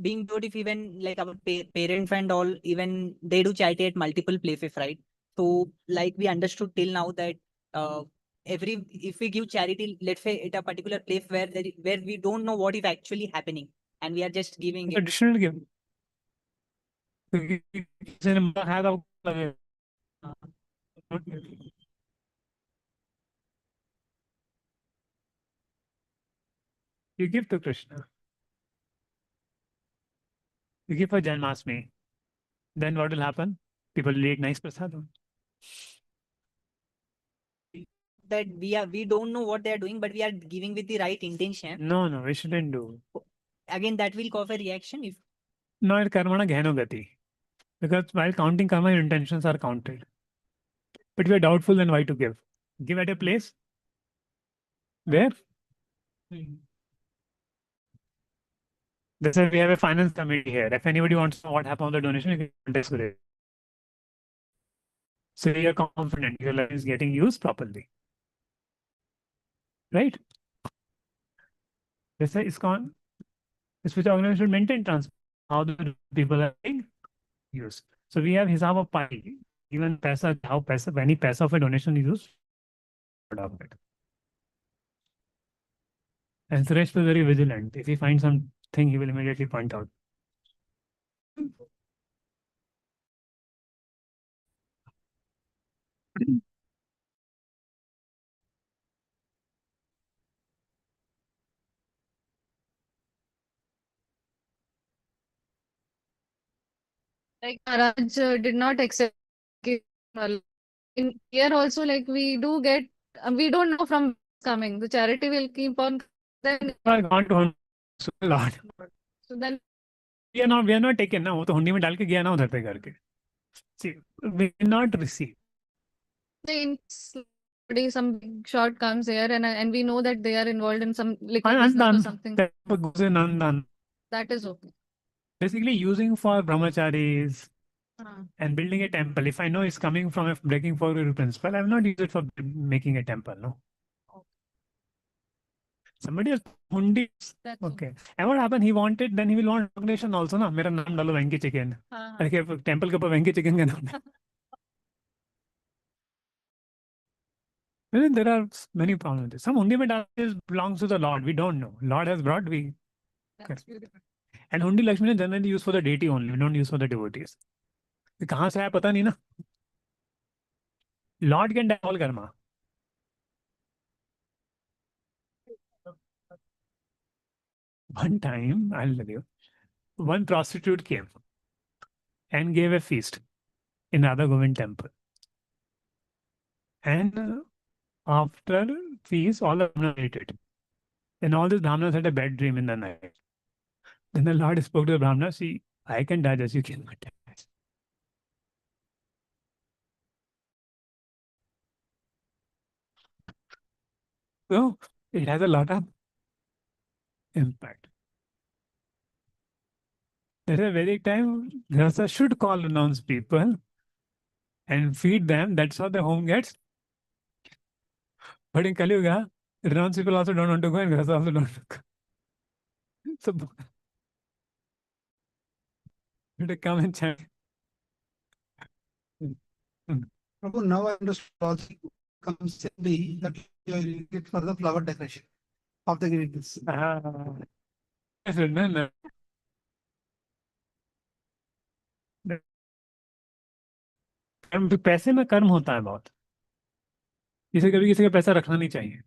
being devotive, even like our parents and all, even they do charity at multiple places, right? So like we understood till now that if we give charity, let's say at a particular place where we don't know what is actually happening, and we are just giving It's it. additional give. किसी ने मरा खाया था, वो लगे। You give to Krishna. You give for Janmashtami. Then what will happen? People will eat nice prasadam. That we don't know what they are doing, but we are giving with the right intention. No, we shouldn't do. Again, that will cause a reaction if No, it's karmana gheno gati. Because while counting karma, your intentions are counted. But we are doubtful, then why to give? Give at a place where? This is we have a finance committee here. If anybody wants to know what happened on the donation, you can contact Suresh. So you are confident your life is getting used properly. Right? This is ISKCON. This which organization should maintain transparency. How the people are being used. So we have hisab of pi. Even paisa, how paisa, any paisa of a donation is used. Of it. And Suresh was very vigilant. If he finds something, he will immediately point out. Like Maharaj did not accept gift. In here also, like we do get, we don't know from where it's coming. The charity will keep on. Then I gone to Lord. so then We are not taken ना वो तो हुंडी में डाल के गया ना उधर पे करके. See, we will not receive. in some big shot comes here and we know that they are involved in some liquor business or Undone. something. Goes in undone. That is okay. Basically using for brahmacharis and building a temple. If I know it's coming from a breaking four guru principle, I will not use it for making a temple. No. Somebody else hundi. That's Okay. And what happened? He wanted, then he will want donation also. Na, मेरा नाम डालो वेंकी chicken. Okay, temple के ऊपर वेंकी chicken का नाम. There are many problems. Some hundi mein belongs to the Lord. We don't know. Lord has brought. That's beautiful. And hundi Lakshmi is generally used for the deity only. We don't use for the devotees. कहाँ से आया पता नहीं ना. Lord can die all karma. One time, I'll tell you, one prostitute came and gave a feast in Radha Govind temple. And after feast, all the Brahmanas ate it. Then all these Brahmanas had a bad dream in the night. Then the Lord spoke to the Brahmanas, see, I can die as you cannot die. So it has a lot of impact. At a very time, Grasa should call announce people and feed them. That's how the home gets. But in Kali Yuga, renounce people also don't want to go and Grasa also don't want to go. So to come and chant. Prabhu, now I understood also comes simply that you are using it for the flower decoration of the greetings. Yes, no. पैसे में कर्म होता है बहुत, इसे कभी किसी का पैसा रखना नहीं चाहिए.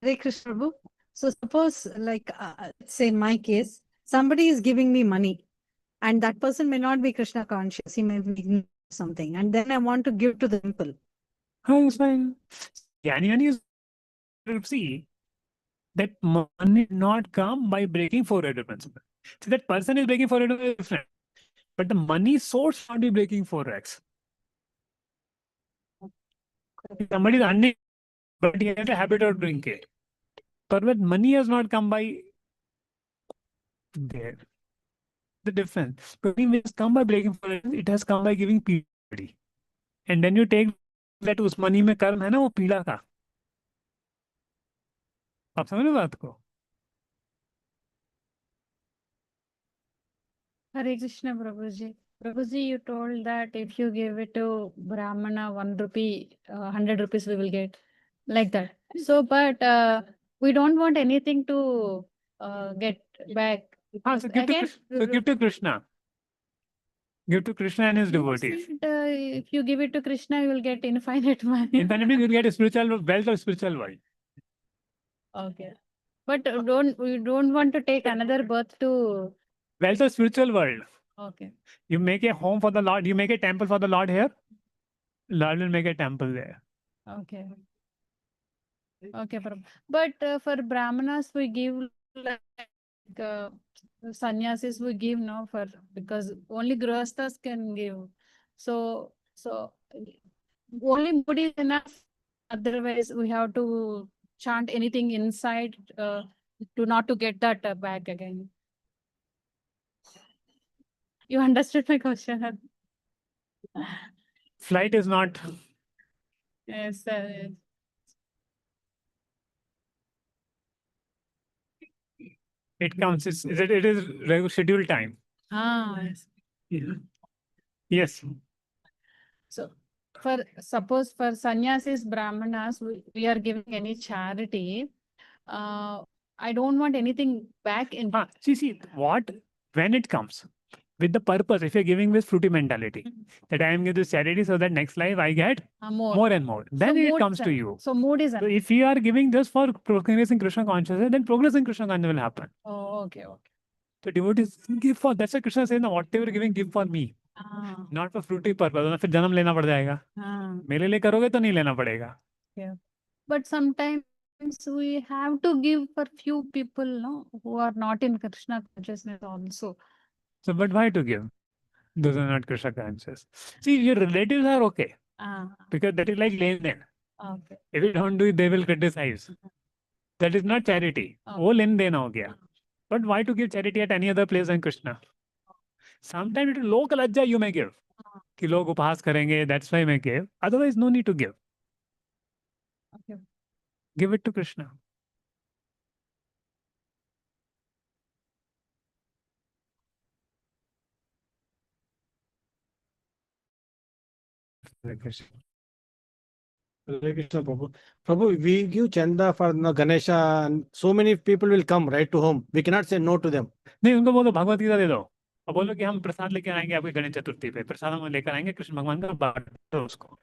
Hare Krishna Prabhu. So suppose like say in my case, somebody is giving me money and that person may not be Krishna conscious. He may be something and then I want to give to the temple. हाँ, it's fine. Jnani is to see that money not come by breaking four-headed principle. See, that person is breaking four-headed is different, but the money source not be breaking 4x. Somebody is earning, but he has a habit of doing it. But when money has not come by there, the difference. Money which has come by breaking four-headed, it has come by giving pity. And then you take that उस money में कर्म है ना वो पीड़ा का. आप समझ रहे हो बात को? Hare Krishna, Prabhuji. Prabhuji, you told that if you give it to Brahmana 1 rupee, 100 rupees we will get, like that. So, but we don't want anything to get back. हाँ, so give to Again, Krishna. So give to Krishna. Give to Krishna and his you devotees. said, if you give it to Krishna, you will get infinite money. Infinitely, you will get a spiritual wealth of spiritual world. Okay. But we don't want to take another birth to. Wealth of spiritual world. Okay. You make a home for the Lord. You make a temple for the Lord here. Lord will make a temple there. Okay. Okay, but for Brahmanas we give like sannyasis we give no for because only grihasthas can give. So only mood is enough. Otherwise we have to chant anything inside to not to get that back again. You understood my question? Flight is not. Yes. It counts. It is regular scheduled time. Yes. Yeah. Yes. So suppose for sannyasis, brahmanas, we are giving any charity. I don't want anything back in. See, what when it comes with the purpose, if you're giving with fruity mentality, that I am giving this charity so that next life I get more and more, then So it mood comes is to an- you. So mood is So an- if you are giving this for progressing Krishna consciousness, then progressing Krishna consciousness will happen. Oh, okay. So devotees give for, that's why Krishna says, whatever you're giving, give for me. Ah, Not for fruity purpose. वरना फिर जन्म लेना पड़ जाएगा. ah. मेरे लिए करोगे तो नहीं लेना पड़ेगा. But sometimes we have to give for few people, no, who are not in Krishna consciousness also. So, but why to give? Those are not Krishna conscious. See, your relatives are okay Ah, because that is like len den. okay. If you don't do it, they will criticize. That is not charity. Okay. वो लेन then हो गया. But why to give charity at any other place than Krishna? Sometimes it is low लज्जा you may give. कि लोग उपहास करेंगे, that's why may give. Otherwise, no need to give. Okay. Give it to Krishna. Hare Krishna. Hare Krishna, Prabhu. Prabhu, we give chanda for Ganesha, and so many people will come right to home. We cannot say no to them. नहीं उनको बोलो भगवत गीता दे दो और बोलो कि हम प्रसाद लेकर आएंगे आपके गणेश चतुर्थी पे प्रसाद हम लेकर आएंगे कृष्ण भगवान का बांटो उसको.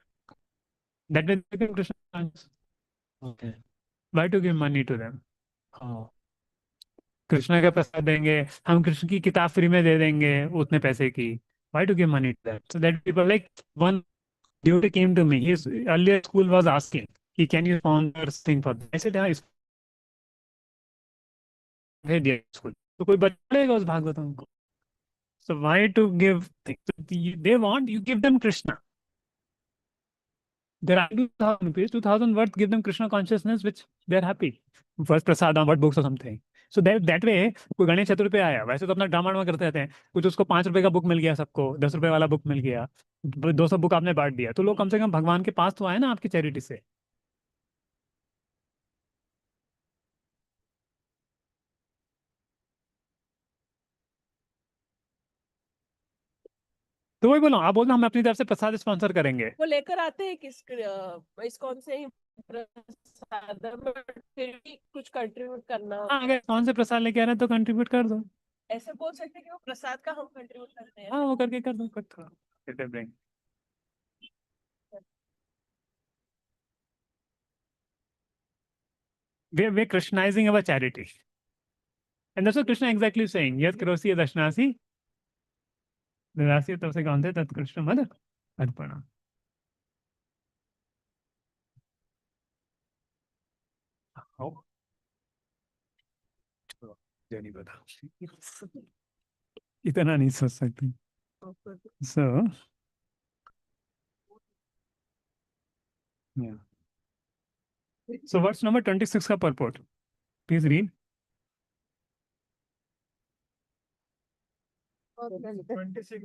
That will become Krishna conscious. Okay. Why to give money to them? Oh. Krishna का प्रसाद देंगे हम कृष्ण की किताब फ्री में दे देंगे उतने पैसे की. Why to give money to that? So that people like one devotee came to me. His earlier school was asking, he can you sponsor thing for them? I said, हाँ भेज दिया स्कूल तो कोई बचेगा उस भागवतम को. So why to give things? They want you give them Krishna. There are 2,000 rupees, 2,000 worth, give them Krishna consciousness, which they're happy. First prasad on what books or something. So that way, कोई गणेश चतुर्थी पे आया वैसे तो अपना drama वामा करते रहते हैं. कुछ उसको 5 रुपए का बुक मिल गया, सबको 10 रुपए वाला बुक मिल गया, 200 बुक आपने बांट दिया, तो लोग कम से कम भगवान के पास तो आए ना आपकी चैरिटी से. तो वही बोलो, आप बोल दो हम अपनी तरफ से प्रसाद स्पॉन्सर करेंगे। वो लेकर आते हैं इस्कॉन से ही प्रसाद, बट फिर भी कुछ कंट्रीब्यूट करना हाँ, अगर कौन से प्रसाद लेके आ रहे हैं तो कंट्रीब्यूट कर दो। ऐसे बोल सकते हैं कि वो प्रसाद का हम कंट्रीब्यूट करते हैं। हाँ, वो करके कर दो, कुछ थोड़ा Let it bring. We're Krishnizing our charity. And that's what Krishna exactly is saying. Yes, Karosi Dashnasi. Dasya Tapse Gandhe Tat Krishna Mad Arpana. Oh. नहीं पता, इतना नहीं सोच सकती. So, yeah. So what's number 26 का purport? Please read. 26.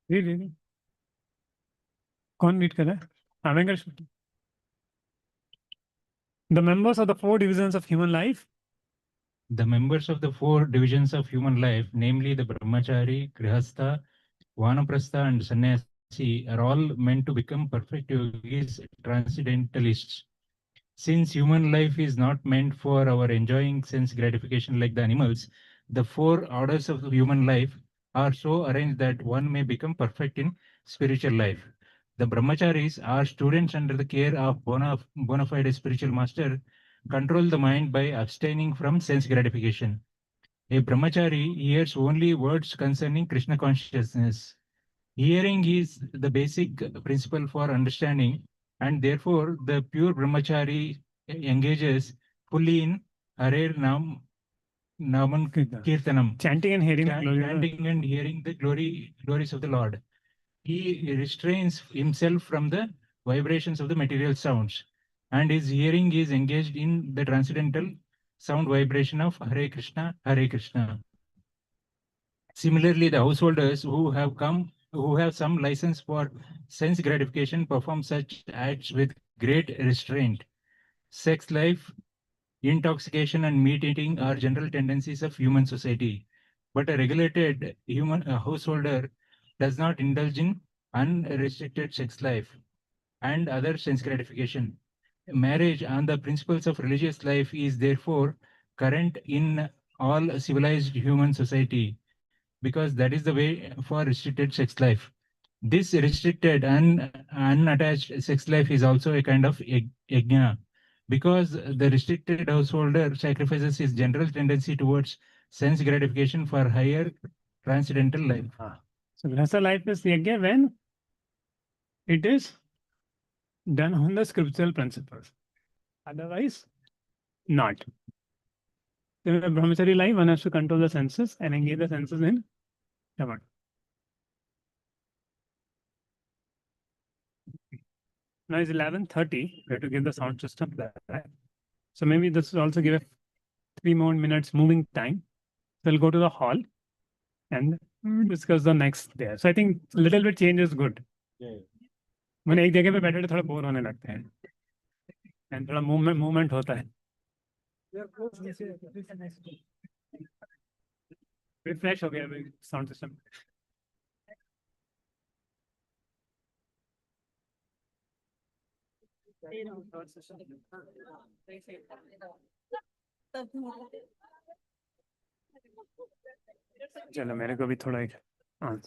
Read. कौन read कर रहा है? हाँ, Venkatesh. The members of the 4 divisions of human life. The members of the 4 divisions of human life, namely the brahmachari, grihastha, vanaprastha, and sannyasi, are all meant to become perfect yogis, transcendentalists. Since human life is not meant for our enjoying sense gratification like the animals, the 4 orders of human life are so arranged that one may become perfect in spiritual life. The brahmacharis are students under the care of bona fide spiritual master, control the mind by abstaining from sense gratification. A brahmachari hears only words concerning Krishna consciousness. Hearing is the basic principle for understanding, and therefore the pure brahmachari engages fully in Hare Naman Kirtanam, Chanting and hearing. chanting and hearing the glories of the Lord. He restrains himself from the vibrations of the material sounds, and his hearing is engaged in the transcendental sound vibration of Hare Krishna, Hare Krishna. Similarly, the householders who have some license for sense gratification perform such acts with great restraint. Sex life, intoxication, and meat eating are general tendencies of human society. But a regulated human householder does not indulge in unrestricted sex life and other sense gratification. Marriage on the principles of religious life is therefore current in all civilized human society, because that is the way for restricted sex life. This restricted and unattached sex life is also a kind of yajna, because the restricted householder sacrifices his general tendency towards sense gratification for higher transcendental life. So Grihastha life is yajna when it is done on the scriptural principles. Otherwise, not. In the brahmachari life, one has to control the senses and engage the senses in Shravan. Now it's 11:30. We have to give the sound system that. So maybe this will also give a 3 more minutes moving time. So we'll go to the hall and discuss the next there. So I think a little bit change is good. मैंने एक जगह पे बैठे थोड़ा bore होने लगते हैं and थोड़ा मूवमेंट होता है. रिफ्रेश हो गया साउंड सिस्टम. चलो मेरे को भी थोड़ा एक हाँ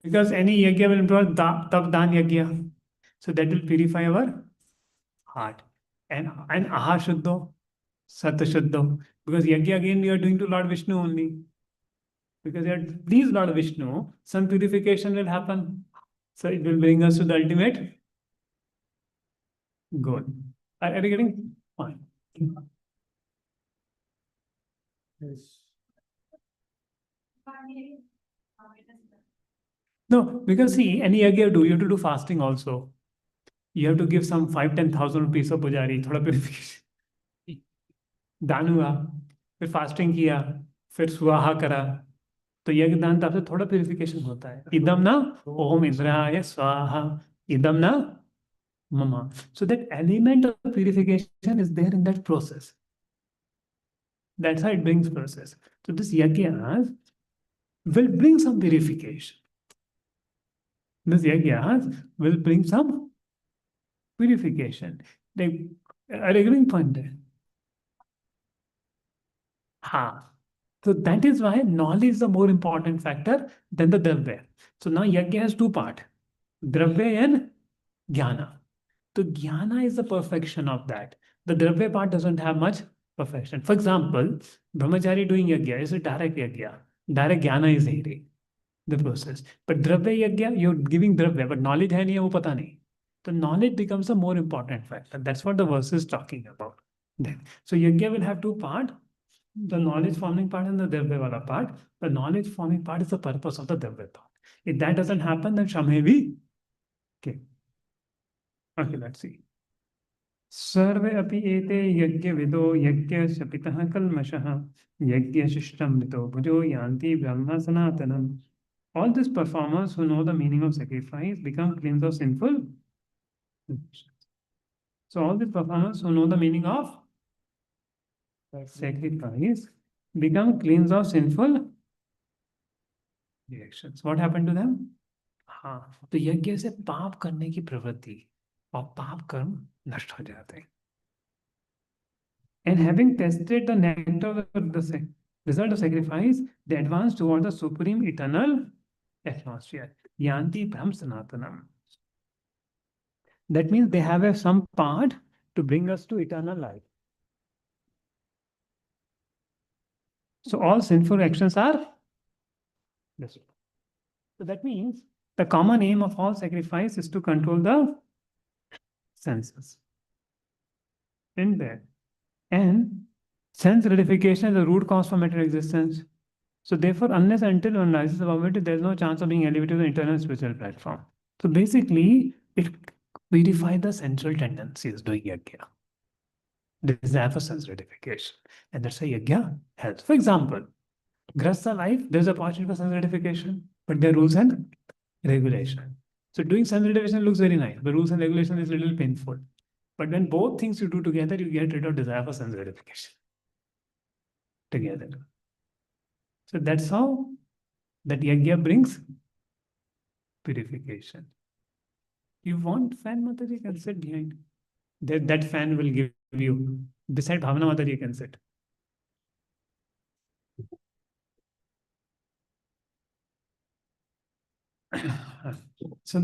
Because any yajna will involve tap dan yajna. So that will purify our heart. And aha shuddho, sat shuddho. Because yajna again we are doing to Lord Vishnu only. Because you are pleased Lord Vishnu, some purification will happen. So it will bring us to the ultimate goal. Are you getting? Fine. Yes. No, because see, any yajna you do, you have to do fasting also. You have to give some 5-10,000 rupees of pujari, थोड़ा purification. दान हुआ, फिर fasting किया, फिर स्वाहा करा, तो यज्ञ दान तब से थोड़ा प्यूरिफिकेशन होता है. इदम ना ओम इंद्राय स्वाहा, idam na mama. So that element of purification is there in that process. That's how it brings process. So this yajna will bring some purification. This yajna will bring some purification. They are agreeing point there. Ha. So that is why knowledge is the more important factor than the dravya. So now yajna has two parts, dravya and jnana. So jnana is the perfection of that. The dravya part doesn't have much perfection. For example, brahmachari doing yajna is a direct yajna. Direct jnana is here, the process. But dravya yajna, you're giving dravya, but knowledge hai nahi, wo pata nahi. So knowledge becomes a more important factor. That's what the verse is talking about. Then, so yajna will have two parts. The knowledge forming part and the dravya wala part. The knowledge forming part is the purpose of the dravya part. If that doesn't happen, then Shamhevi. Okay. Okay, let's see. सर्वे अपि एते यज्ञविदो यज्ञस्य पितः कल्मषः यज्ञशिष्टमृतो भुजो यान्ति ब्रह्म सनातनम्. All these performers who know the meaning of sacrifice become cleansed of sinful. So all these performers who know the meaning of sacrifice become cleansed of sinful reactions. What happened to them? हाँ, तो यज्ञ से पाप करने की प्रवृत्ति और पाप कर्म नष्ट हो जाते हैं. And having tested the nectar of the result of sacrifice, they advance toward the supreme eternal atmosphere. Yanti Brahm Sanatanam. That means they have some part to bring us to eternal life. So all sinful actions are destroyed. So that means the common aim of all sacrifice is to control the senses. In there. And sense gratification is the root cause for material existence. So therefore, unless until one rises above it, there is no chance of being elevated to the internal spiritual platform. So basically, it purifies the sensual tendencies doing yajna. Desire for sense gratification. And that's why yajna helps. For example, grahastha life, there's a opportunity for sense gratification, but there are rules and regulation. So doing sense gratification looks very nice, but rules and regulation is a little painful. But when both things you do together, you get rid of desire for sense gratification. Together. So that's how that yajna brings purification. You want fan, Mataji, you can sit behind. That fan will give you. Beside Bhavana Mataji, you can sit. So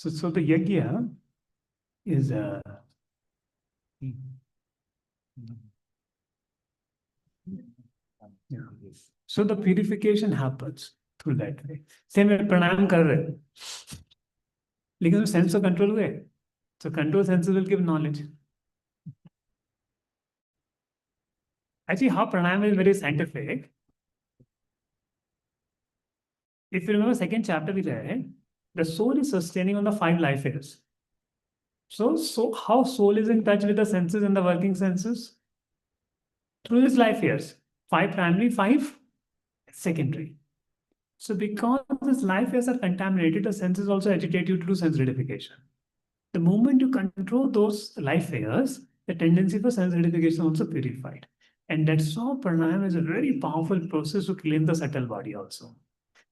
so the yajna is so the purification happens through that way. Same way pranayam kar rahe, लेकिन sense of control हुए. So control senses will give knowledge. Actually, how pranayam is very scientific. If you remember second chapter we read, the soul is sustaining on the 5 life airs. So how soul is in touch with the senses and the working senses? Through these life airs. 5 primary, 5 secondary. So because these life airs are contaminated, the senses also agitate you to do sense gratification. The moment you control those life airs, the tendency for sense gratification is also purified. And that's how pranayam is a very powerful process to clean the subtle body also.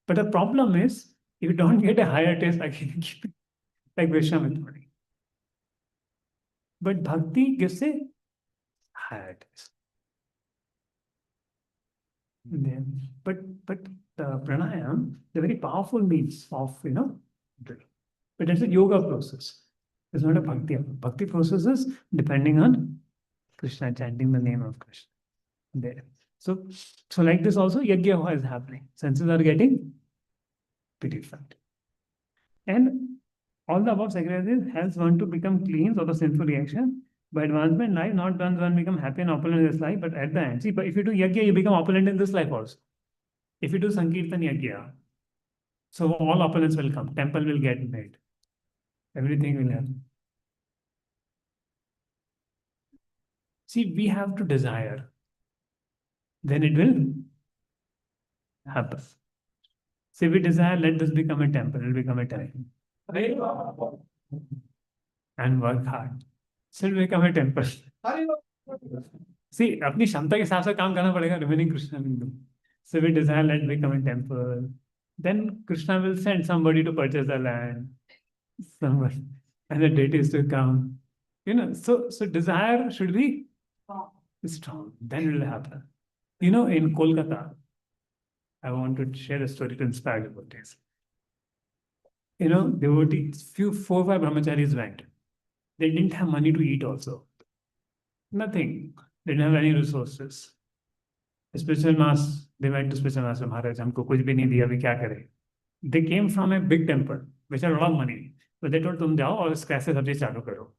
But the problem is, if you don't get a higher taste, like Vishwamitra. But bhakti gives a higher taste. But pranayam, the very powerful means of but it's a yoga process. It's not a bhakti. Bhakti process is depending on Krishna, chanting the name of Krishna. There. So like this also, yajna is happening. Senses are getting purified. And all the above sacrifices helps one to become clean of the sinful reaction. By advancement in life, not one become happy and opulent in this life, but at the end. See, but if you do yajna, you become opulent in this life also. If you do Sankirtan yajna, so all opulence will come. Temple will get made. Everything will happen. See, we have to desire. Then it will happen. See, we desire, let this become a temple, it will become a temple. And work hard. So it will become a temple. See, अपनी क्षमता के हिसाब से काम करना पड़ेगा, remaining Krishna will do. So we desire, let it become a temple. Then Krishna will send somebody to purchase the land. Somebody. And the deities to come. So desire should be strong. Then it will happen. In Kolkata, I want to share a story to inspire devotees. Devotees, 4 or 5 brahmacharis went. They didn't have money to eat also. Nothing. They didn't have any resources. Special mass, they went to special master, Maharaj, हमको कुछ भी नहीं दिया, अभी क्या करें? They came from a big temple, which had a lot of money. But they told, तुम जाओ और scratch से सब्जी चालू करो.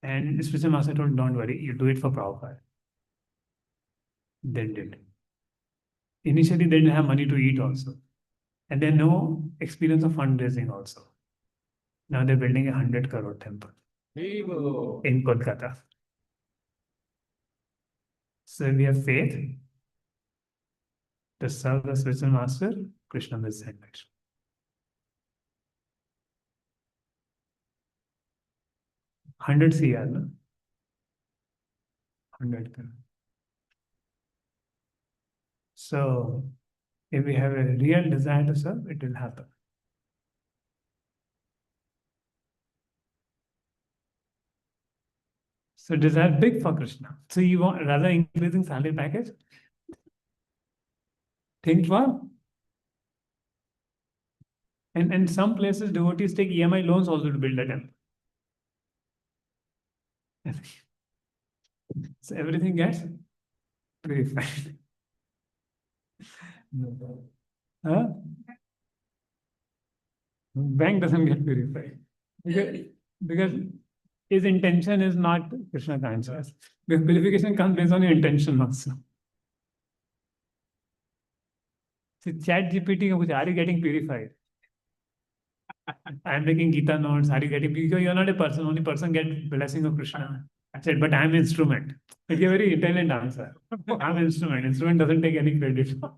And special master told, don't worry, you do it for Prabhupada. They did. Initially, they didn't have money to eat also. And they had no experience of fundraising also. Now they're building a 100 crore temple in Kolkata. So we have faith to serve the spiritual master, Krishna will send it. $100 CR, no? 100 crore. So if we have a real desire to serve, it will happen. So desire big for Krishna. So you want rather increasing salary package? Think well. And in some places, devotees take EMI loans also to build a temple. So everything gets purified. Huh? Bank doesn't get purified. Because his intention is not Krishna conscious. The purification comes based on your intention also. See, Chat GPT, are you getting purified? I am taking Gita notes. Are you getting? Because you're not a person. Only person get blessing of Krishna. I said, but I'm instrument. It's a very intelligent answer. I'm instrument. Instrument doesn't take any credit. So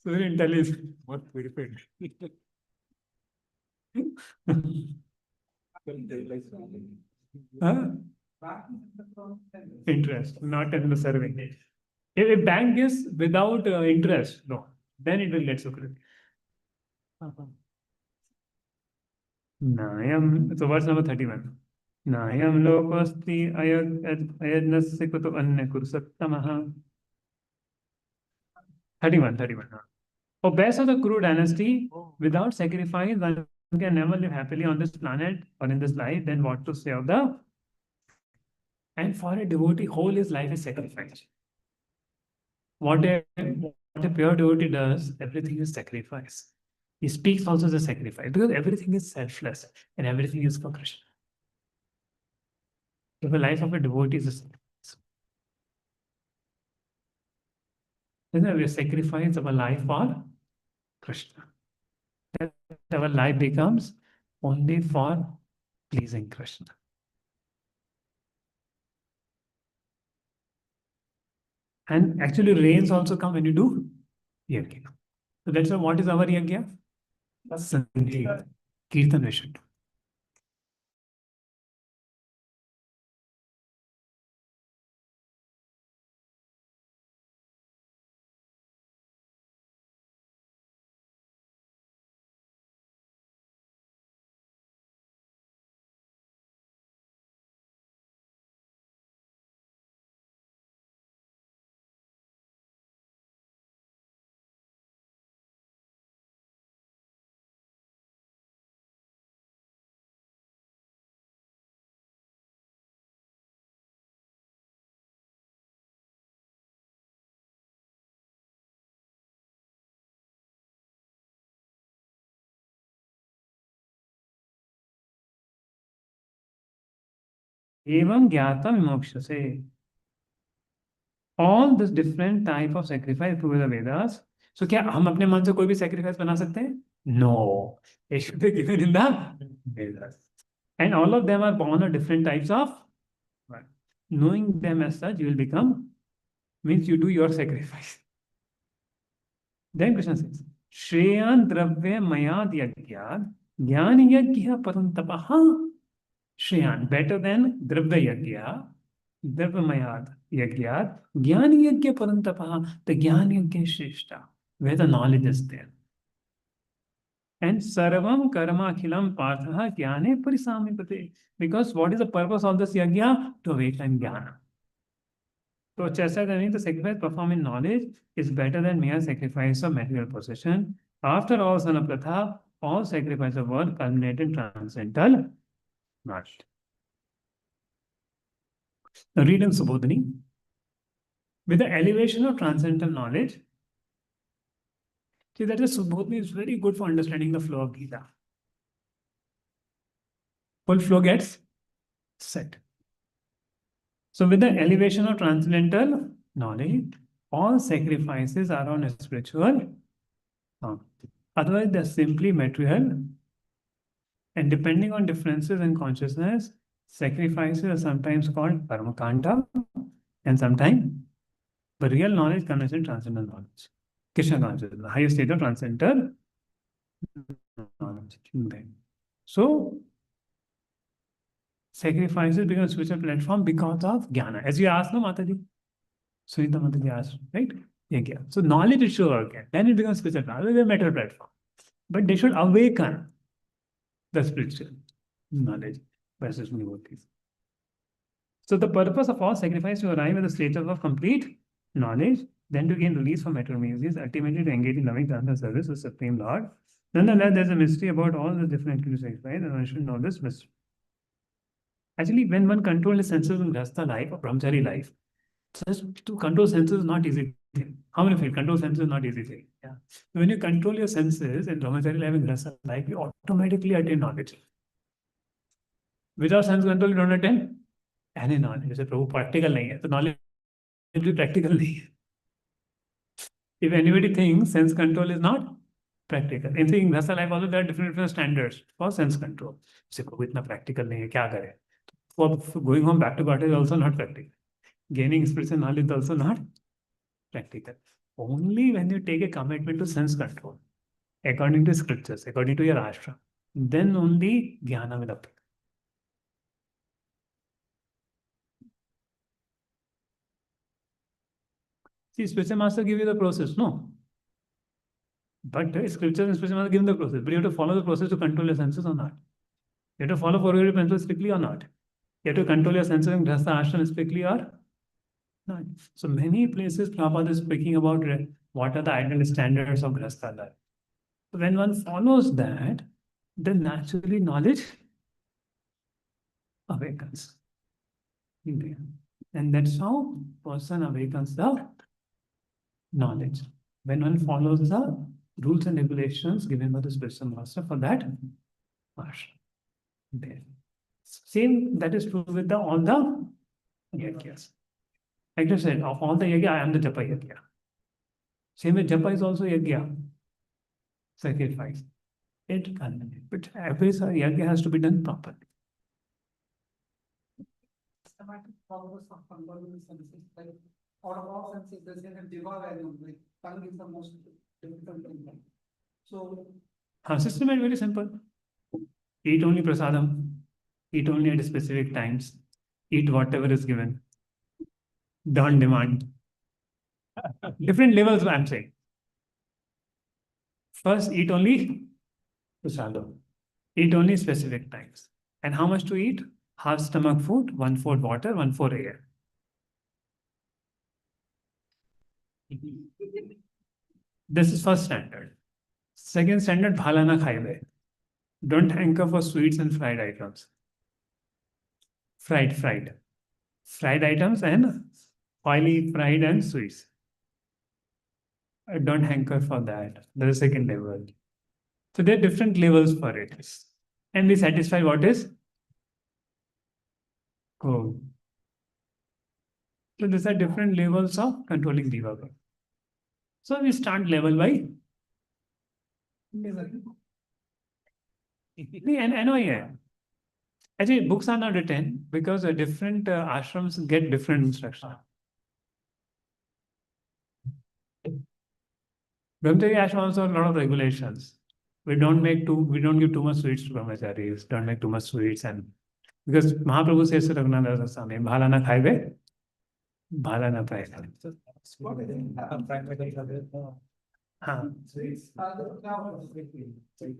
very intelligent. What purified? Huh? Interest, not in the serving. If a bank is without interest, no, then it will get Sukrit. So verse number 31. Nayam lokasti ayadnasya kutu anna kursattamah. 31. O best of the Kuru dynasty, without sacrifice, one can never live happily on this planet or in this life, then what to say of the... And for a devotee, whole his life is sacrifice. What a pure devotee does, everything is sacrifice. He speaks also as a sacrifice because everything is selfless and everything is for Krishna. So the life of a devotee is a sacrifice. Then we sacrifice our life for Krishna. Our life becomes only for pleasing Krishna. And actually rains also come when you do yajna. So that's why what is our yajna? Sankirtan. Kirtan we should do. evam gyata vimokshase. All this different type of sacrifice through the Vedas. So क्या हम अपने मन से कोई भी sacrifice बना सकते हैं? No. It should be given in the Vedas. And all of them are born of different types of. Knowing them as such, you will become, means you do your sacrifice. Then Krishna says, Shreyan dravya mayad yagyad jnani yagya parantapaha. Shreyan, better than dravya yagya, dravya mayad yagyad jnani yagya parantapaha. The jnani yagya is shrestha, where the knowledge is there. And sarvam karma akhilam partha jnane parisamipate. Because what is the purpose of this yagya? To awaken jnana. So Chester the sacrifice performed in knowledge is better than mere sacrifice of material possession. After all, son of Pratha, all sacrifice of worth culminate in transcendental knowledge. Now read in Subodhini. With the elevation of transcendental knowledge, see that the Subodhini is very good for understanding the flow of Gita. Full flow gets set. So with the elevation of transcendental knowledge, all sacrifices are on a spiritual. Otherwise, they're simply material. And depending on differences in consciousness, sacrifices are sometimes called karmakanda, and sometimes the real knowledge comes in transcendental knowledge. Krishna consciousness, the highest state of transcendental knowledge. So, sacrifices become a spiritual platform because of jnana. As you asked, no, Mataji? Sunita Mataji asked, right? Yeah. So, knowledge is sure, okay. Then it becomes spiritual platform. It's a metal platform. But they should awaken the spiritual knowledge by such many devotees. So the purpose of all sacrifice to arrive at the state of complete knowledge, then to gain release from material miseries, ultimately to engage in loving transcendental service with Supreme Lord. Nonetheless, there's a mystery about all the different activities sacrifice, and one should know this mystery. Actually, when one controls his senses in Grasta life or Brahmachari life, just to control senses is not easy thing. How many feel control senses is not easy thing? Yeah. When you control your senses in Brahmachari life and Grasta life, you automatically attain knowledge. Without sense control, you don't attain any knowledge. जैसे प्रभु practical नहीं है, तो knowledge भी practical नहीं है. If anybody thinks sense control is not practical, in thinking Grasta life also there are different standards for sense control. जैसे प्रभु इतना practical नहीं है, क्या करे? For going home back to God is also not practical. Gaining spiritual knowledge is also not practical. Only when you take a commitment to sense control, according to scriptures, according to your ashram, then only jnana will appear. See, spiritual master give you the process, no? But scriptures and spiritual master give the process. But you have to follow the process to control your senses or not. You have to follow four-way principles strictly or not. You have to control your senses and grasta ashram strictly or not. So many places Prabhupada is speaking about what are the ideal standards of grasta life. So when one follows that, then naturally knowledge awakens. And that's how person awakens the knowledge. When one follows the rules and regulations given by the spiritual master for that ashram. There. Same that is true with all the yagyas. Like I said, of all the yagya, I am the japa yagya. Same with japa is also yagya. Sacrifice. It can, but every yagya has to be done properly. Out of all senses, there's a diva value, like tongue is the most difficult thing. So, system is very simple. Eat only prasadam. Eat only at specific times. Eat whatever is given. Don't demand. Different levels, I'm saying. First, eat only prasadam. Eat only specific times. And how much to eat? Half stomach food, 1/4 water, 1/4 air. This is first standard. Second standard, bhalana khaibe. Don't hanker for sweets and fried items. Fried items and oily, fried and sweets. Don't hanker for that. There's a second level. So there are different levels for it. And we satisfy what is Cool. So these are different levels of controlling Divagar. So we start level by and NOA. Actually, books are not written because different ashrams get different instructions. Brahmacharya ashram also a lot of regulations. We don't give too much sweets to brahmacharis. Don't make too much sweets, and because Mahaprabhu says to Raghunath Swami, "Bhala na khaibe, bhala na paise."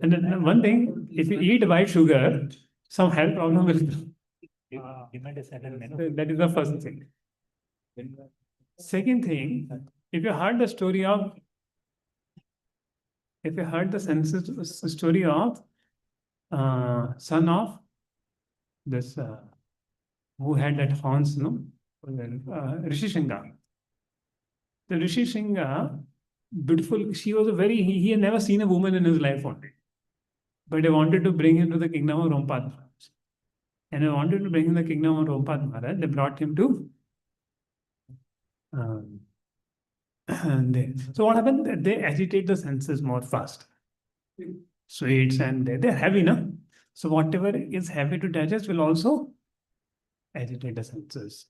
And then one thing, if you eat white sugar, some health problem will. That is the first thing. Second thing, if you heard the story of, if you heard the story of son of this who had that horns, no, Rishi Shinga. The Rishi Shinga, beautiful. She was a very. He had never seen a woman in his life only, but they wanted to bring him to the kingdom of Rompad Maharaj. And they wanted to bring him to the kingdom of Rompad Maharaj. They brought him to. So what happened? They agitate the senses more fast. Sweets and they're heavy, no? So whatever is heavy to digest will also agitate the senses.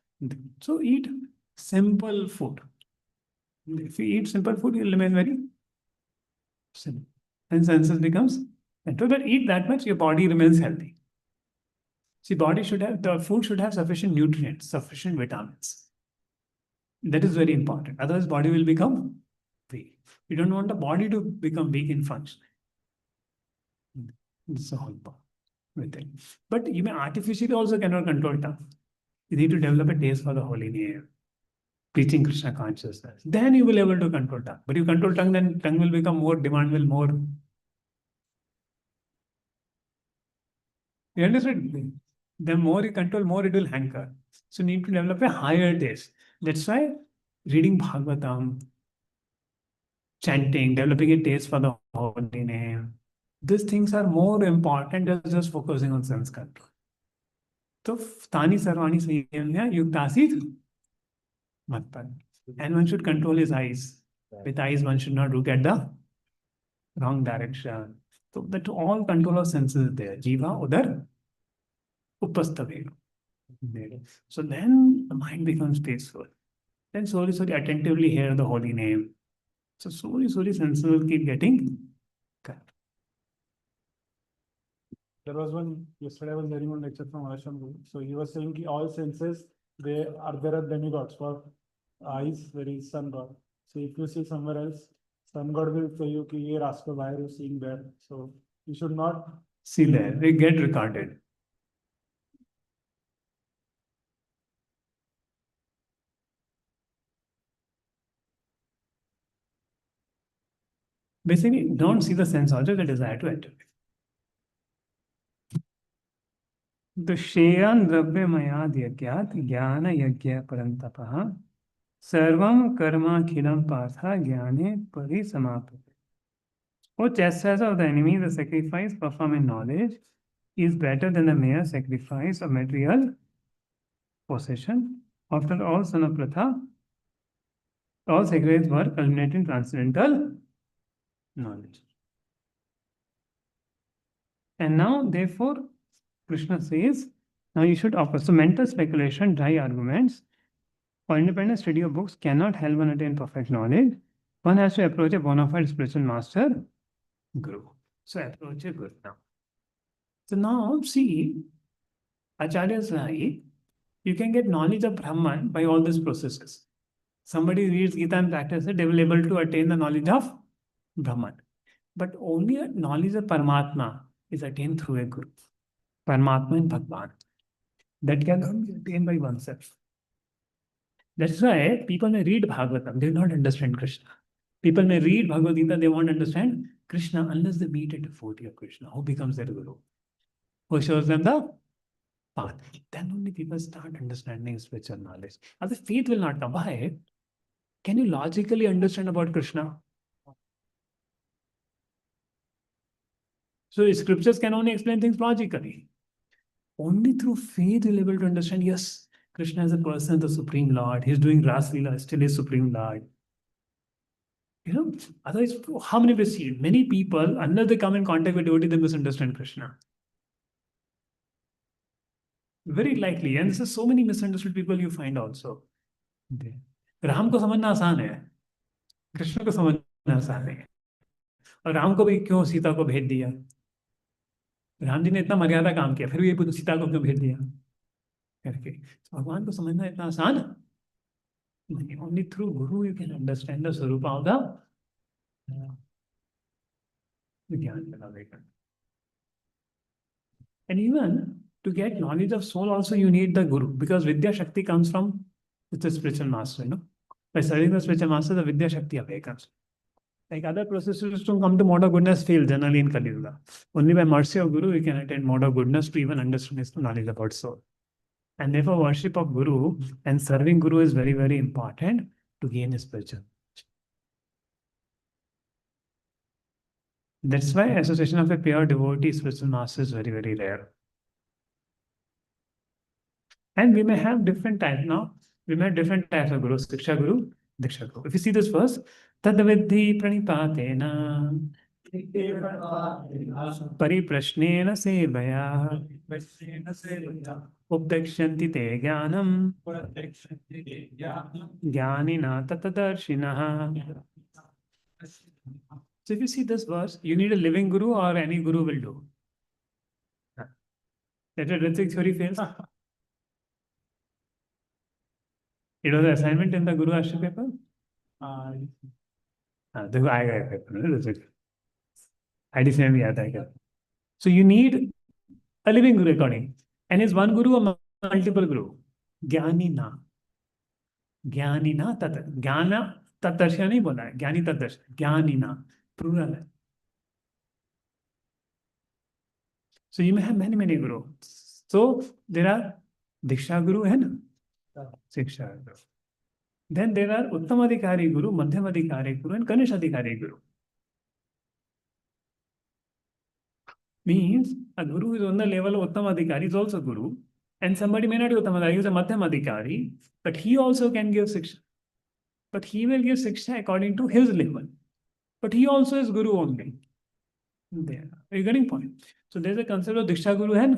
So eat simple food. If you eat simple food, you'll remain very simple. And senses becomes control. But eat that much, your body remains healthy. See, the food should have sufficient nutrients, sufficient vitamins. That is very important. Otherwise, body will become weak. You don't want the body to become weak in function. This is the whole part with it. But you may artificially also cannot control tongue. You need to develop a taste for the holy name, preaching Krishna consciousness. Then you will be able to control tongue. But you control tongue, then tongue will become more, demand will more. You understand? The more you control, more it will hanker. So you need to develop a higher taste. That's why reading Bhagavatam, chanting, developing a taste for the holy name, these things are more important than just focusing on sense control. So, Tani Sarvani Sanyamya Yuktasit Matpan. And one should control his eyes. With eyes, one should not look at the wrong direction. So, that all control of senses is there. Jiva, Udar, Upastavelu. So then the mind becomes peaceful. Then slowly, attentively hear the holy name. So slowly, senses will keep getting cut. There was one yesterday. I was hearing one lecture from Ashram Guru. So he was saying that all senses there are demigods. For eyes, there is sun god. So if you see somewhere else, sun god will say you ki ye rasta why are you seeing there? So you should not see there. They get recorded. Basically, don't see the sense object, the desire to enter. The Sheyan Dravya Mayad Yagyat Jnana Yagya Parantapaha Sarvam Karma Khilam Partha Jnane Parisamapati. O chastisers of the enemy, the sacrifice performed in knowledge is better than the mere sacrifice of material possession. After all, son of Pratha, all sacrifices were culminated in transcendental knowledge. And now, therefore, Krishna says, now you should offer. So mental speculation, dry arguments, or independent study of books cannot help one attain perfect knowledge. One has to approach a bona fide spiritual master, Guru. So approach a Guru now. So now see, Acharya's right, you can get knowledge of Brahman by all these processes. Somebody reads Gita and practices it, they will be able to attain the knowledge of Brahman. But only a knowledge of Paramatma is attained through a Guru. Paramatma and Bhagwan. That cannot be attained by oneself. That is why people may read Bhagavatam, they will not understand Krishna. People may read Bhagavad Gita, they won't understand Krishna unless they meet a devotee of Krishna, who becomes their Guru, who shows them the path. Then only people start understanding spiritual knowledge. Otherwise, faith will not come. Why? Can you logically understand about Krishna? So scriptures can only explain things logically. Only through faith you'll be able to understand, yes, Krishna is a person, the Supreme Lord. He's doing Ras Leela, still is Supreme Lord. You know, otherwise, how many we see? Many people, unless they come in contact with devotee, they misunderstand Krishna. Very likely. And this is so many misunderstood people you find also. Ram को समझना आसान है, कृष्ण को समझना आसान है। और राम को भी क्यों सीता को भेज दिया? राम जी ने इतना मर्यादा काम किया, फिर भी सीता को क्यों भेज दिया करके? भगवान को समझना इतना आसान नहीं। Only through Guru you can understand the स्वरूप ऑफ द ज्ञान। And even to get knowledge of soul also you need the guru, because Vidya Shakti comes from the spiritual master, you know. By serving the spiritual master, the Vidya Shakti awakens. Like other processes to come to mode of goodness fail generally in Kali Yuga. Only by mercy of Guru we can attain mode of goodness to even understand his knowledge about soul. And therefore worship of Guru and serving Guru is very, very important to gain his spiritual. That's why association of a pure devotee spiritual master is very, very rare. And we may have different types now. We may have different types of gurus, Siksha Guru, Diksha Guru. If you see this verse, Tadvidhi Pranipatena Pariprashnena Sevaya Updakshanti Te Jnanam Jnanina Tatadarshinaha. So if you see this verse, you need a living guru or any guru will do. That a Ritik theory fails. It was an assignment in the Guru Ashram paper? देखो आएगा ये paper ना result IDC में भी आता है क्या? So you need a living guru according, and is one guru or multiple guru? ज्ञानी ना तत् ज्ञाना तत्दर्शन नहीं बोला है, ज्ञानी तत्दर्शन, ज्ञानी ना plural है. So you may have many guru. So there are Diksha Guru है ना, Siksha Guru. Then there are Uttamadhikari Guru, Madhyamadhikari Guru, and Kanishadhikari Guru. Means a guru who is on the level of Uttamadhikari is also Guru, and somebody may not be Uttamadhikari, he is a Madhyamadhikari, but he also can give Siksha. But he will give Siksha according to his level. But he also is Guru only. There. Are you getting point? So there is a concept of Diksha Guru. Hai na?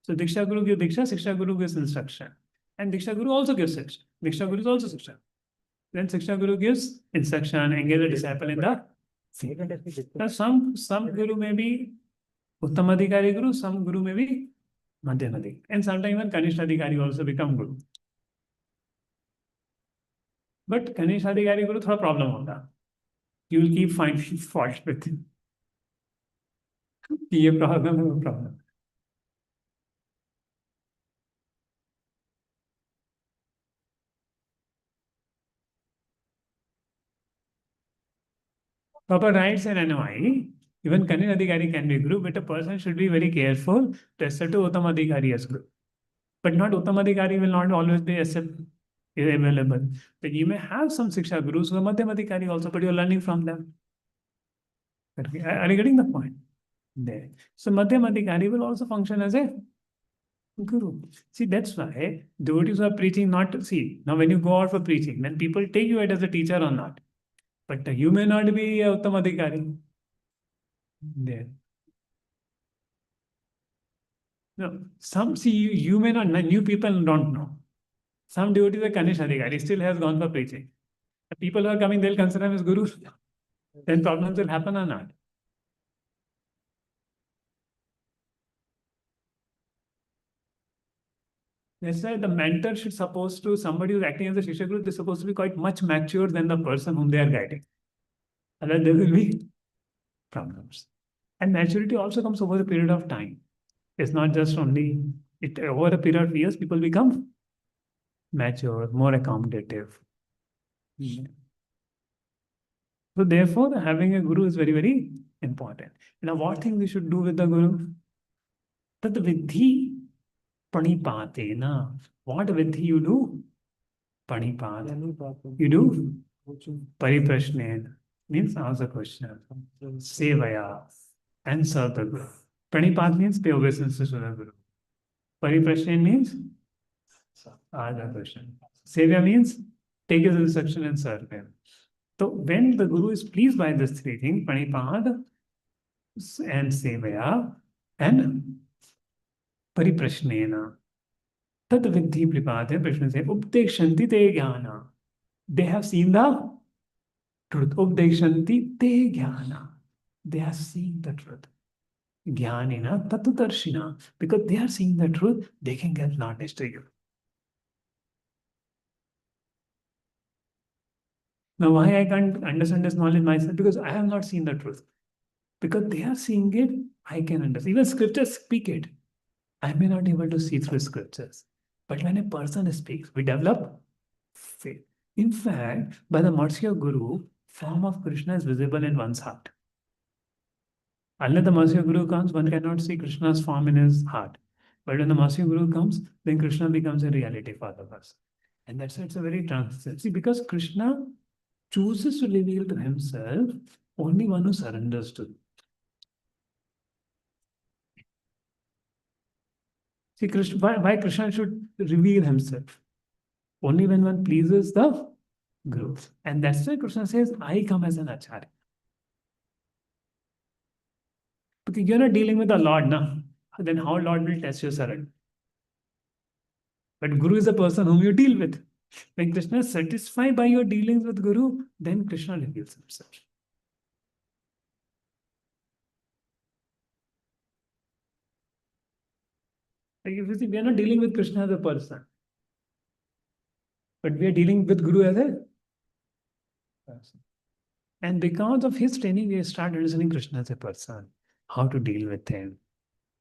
So Diksha Guru gives Diksha, Siksha Guru gives instruction. And Diksha Guru also gives Siksha. Diksha Guru is also Siksha. Then Siksha Guru gives instruction, engage the disciple in the faith. Now some Guru may be Uttamadhikari Guru, some Guru may be Madhyamadhikari. And sometimes even Kanishadhikari also become Guru. But Kanishadhikari Guru thoda problem होता. You will keep finding fault with him. ये problem है वो problem. Proper rights and NOI, even Kanin Adhikari can be Guru, but a person should be very careful to accept Uttam Adhikari as Guru. But not Uttam Adhikari will not always be available. But you may have some Siksha Gurus who are Madhyam Adhikari also, but you are learning from them. Are you getting the point? There. So Madhyam Adhikari will also function as a Guru. See, that's why devotees who are preaching not, see, now when you go out for preaching, then people take you as a teacher or not. But you may not be a Uttam Adhikari. There. No, some see you may not, new people don't know. Some devotees are Kanish Adhikari, still has gone for preaching. The people who are coming, they'll consider him as Guru. Then problems will happen or not. That's why the mentor should supposed to, somebody who's acting as a Shishya Guru, they're supposed to be quite much mature than the person whom they are guiding. Otherwise there will be problems. And maturity also comes over a period of time. It's not just only, over a period of years, people become mature, more accommodative. So therefore, having a Guru is very, very important. Now, what thing we should do with the Guru? Tat vidhi pranipatena. What vidhi you do? Pranipata. You do? Pariprashnena. Means answer question. Sevaya. Answer the Guru. Pranipat means pay obeisance to the Guru. Pariprashna means ask a question. Sevya means take his instruction and serve him. So when the Guru is pleased by these three things, Pranipad and Sevaya and Pariprashnena, Tat Vidhi Pripade, Prashna says, Updekshanti te jnana. They have seen the truth. Updekshanti te jnana. They are seeing the truth. Jnanina tatudarshina. Because they are seeing the truth, they can get knowledge to you. Now, why I can't understand this knowledge myself? Because I have not seen the truth. Because they are seeing it, I can understand. Even scriptures speak it. I may not be able to see through scriptures. But when a person speaks, we develop faith. In fact, by the mercy of Guru, form of Krishna is visible in one's heart. Unless the mercy of Guru comes, one cannot see Krishna's form in his heart. But when the mercy of Guru comes, then Krishna becomes a reality for the person. And that's why it's a very transition. See, because Krishna chooses to reveal to himself only one who surrenders to him. See, Krishna, why Krishna should reveal himself? Only when one pleases the Guru. And that's why Krishna says, I come as an Acharya. Because you're not dealing with the Lord, na? Then how Lord will test your surrender? But Guru is the person whom you deal with. When Krishna is satisfied by your dealings with Guru, then Krishna reveals himself. Like if you see, we are not dealing with Krishna as a person, but we are dealing with Guru as a person. And because of his training, we start understanding Krishna as a person, how to deal with him.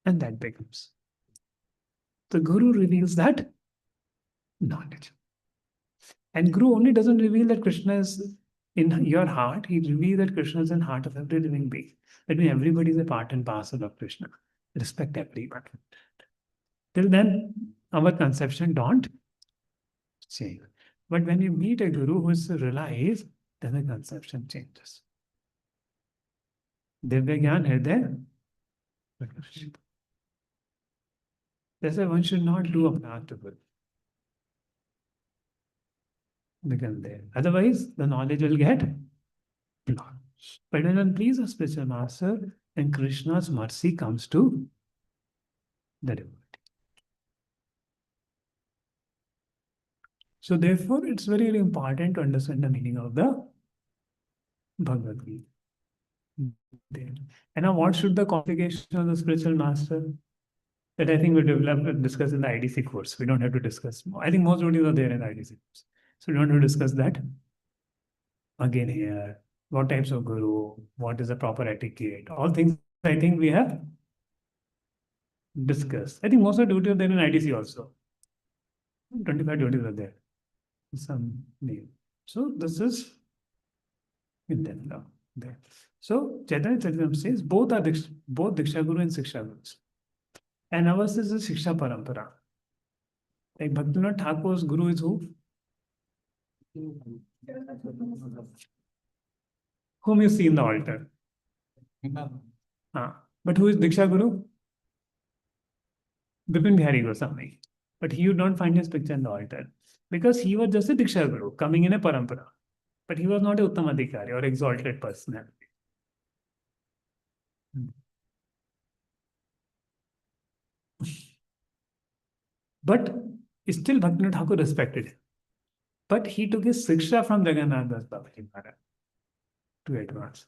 And that becomes. The Guru reveals that knowledge. And Guru only doesn't reveal that Krishna is in your heart, he reveals that Krishna is in the heart of every living being. That means everybody is a part and parcel of Krishna. Respect everyone. Till then, our conception don't change. But when you meet a Guru who is realized, then the conception changes. Divya Gyan Hriday. That's why one should not do a path to Guru. Become there. Otherwise, the knowledge will get lost. But when one pleases a spiritual master, then Krishna's mercy comes to the devotee. So therefore, it's very, very important to understand the meaning of the Bhagavad Gita. And now what should the qualification of the spiritual master? That I think we develop discuss in the IDC course. We don't have to discuss more. I think most devotees are there in the IDC course. So we don't have to discuss that again here. What types of guru, what is the proper etiquette, all things I think we have discussed. I think most of the devotees are there in IDC also. 25 devotees are there. Some name. So this is in them now. There. So Chaitanya Charitamrita says both are both Diksha Guru and Siksha Gurus. And ours is a Shiksha Parampara. Like Bhaktivinoda Thakur's Guru is who? Whom you see in the altar. But who is Diksha Guru? Bipin Bihari Goswami. But you don't find his picture in the altar. Because he was just a Diksha Guru coming in a parampara. But he was not a Uttam Adhikari or exalted personality. But still Bhaktivinoda Thakur respected him. But he took his Siksha from Jagannath Das Babaji Maharaj to advance.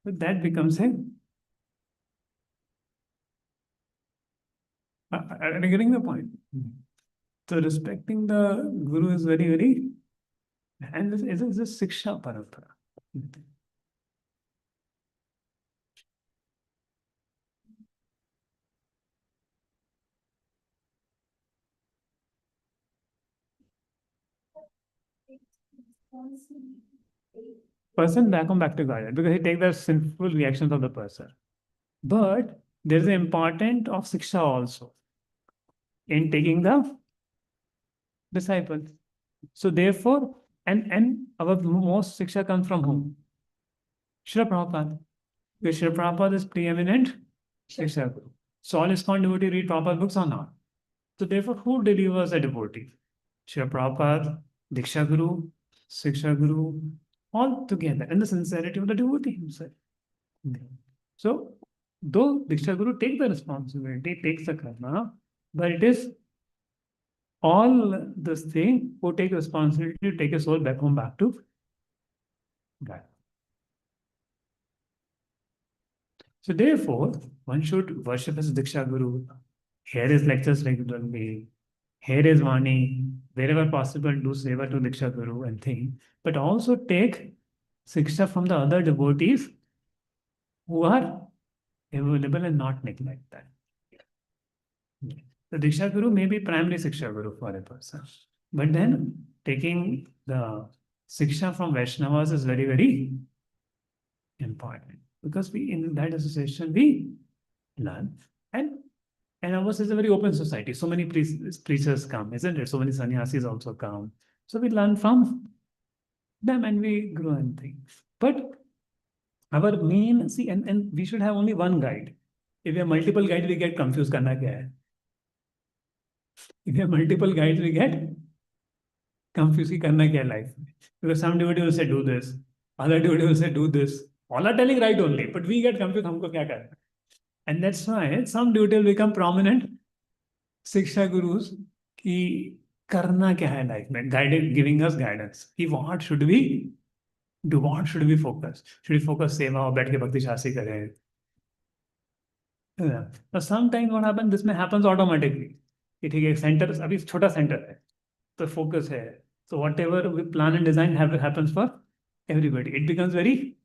So that becomes him. Are you getting the point? So respecting the Guru is very, very, and this is a Siksha Parampara. Person back to Godhead because he takes the sinful reactions of the person. But there is an important of Siksha also in taking the disciples. So therefore, and our most Siksha comes from whom? Srila Prabhupada. Because Srila Prabhupada is preeminent Siksha Guru. So all ISKCON devotee read Prabhupada books or not? So therefore, who delivers a devotee? Srila Prabhupada, Diksha Guru, Siksha Guru, all together, and the sincerity of the devotee himself. So, though Diksha Guru takes the responsibility, takes the karma, but it is all this thing who take responsibility to take a soul back home, back to God. So therefore, one should worship as Diksha Guru, hear his lectures regularly, hear his Vani, wherever possible, do seva to Diksha Guru and thing, but also take Siksha from the other devotees who are available and not neglect that. The Diksha Guru may be primary Siksha Guru for a person, but then taking the Siksha from Vaishnavas is very, very important because we, in that association, we learn. And ours is a very open society. So many preachers come, isn't it? So many sannyasis also come. So we learn from them and we grow and things. But our main, see, and we should have only one guide. If we have multiple guides, we get confused. Karna kya hai? If you have multiple guides, we get confused. Ki karna kya life? Because some devotee will say, do this. Other devotee will say, do this. All are telling right only, but we get confused. Humko kya karna? And that's why some devotee will become prominent Siksha Gurus. Ki karna kya hai life? Guided, giving us guidance. Ki what should we do? What should we focus? Should we focus seva or बैठ के भक्ति शास्त्री करें? Yeah. Now sometimes what happens, this may happens automatically. ठीक है centre अभी छोटा centre है तो फोकस है so whatever we plan and design happens for everybody, it becomes very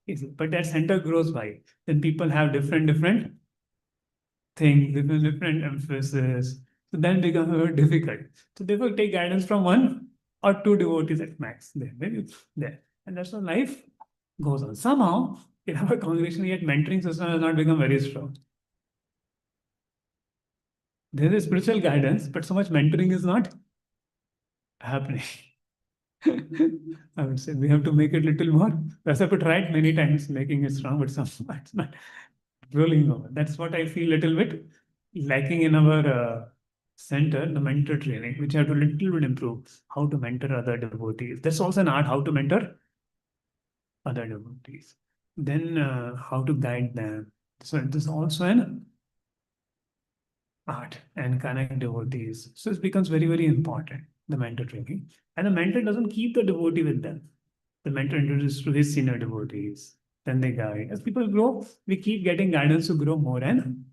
easy, but that center grows by then people have different things, different emphasis, so then becomes very difficult. So therefore take guidance from one or two devotees at max there, maybe there, and that's how life goes on. Somehow in our congregation yet mentoring system has not become very strong. There is spiritual guidance, but so much mentoring is not happening. I would say we have to make it a little more. That's why we tried many times making it strong, but somehow it's not rolling over. That's what I feel a little bit lacking in our center, the mentor training, which I have to little bit improve. How to mentor other devotees. That's also an art, how to mentor other devotees. Then how to guide them. So it is also an art and connect devotees. So it becomes very, very important, the mentor training. And the mentor doesn't keep the devotee with them. The mentor introduces to his senior devotees. Then they guide. As people grow, we keep getting guidance to grow more and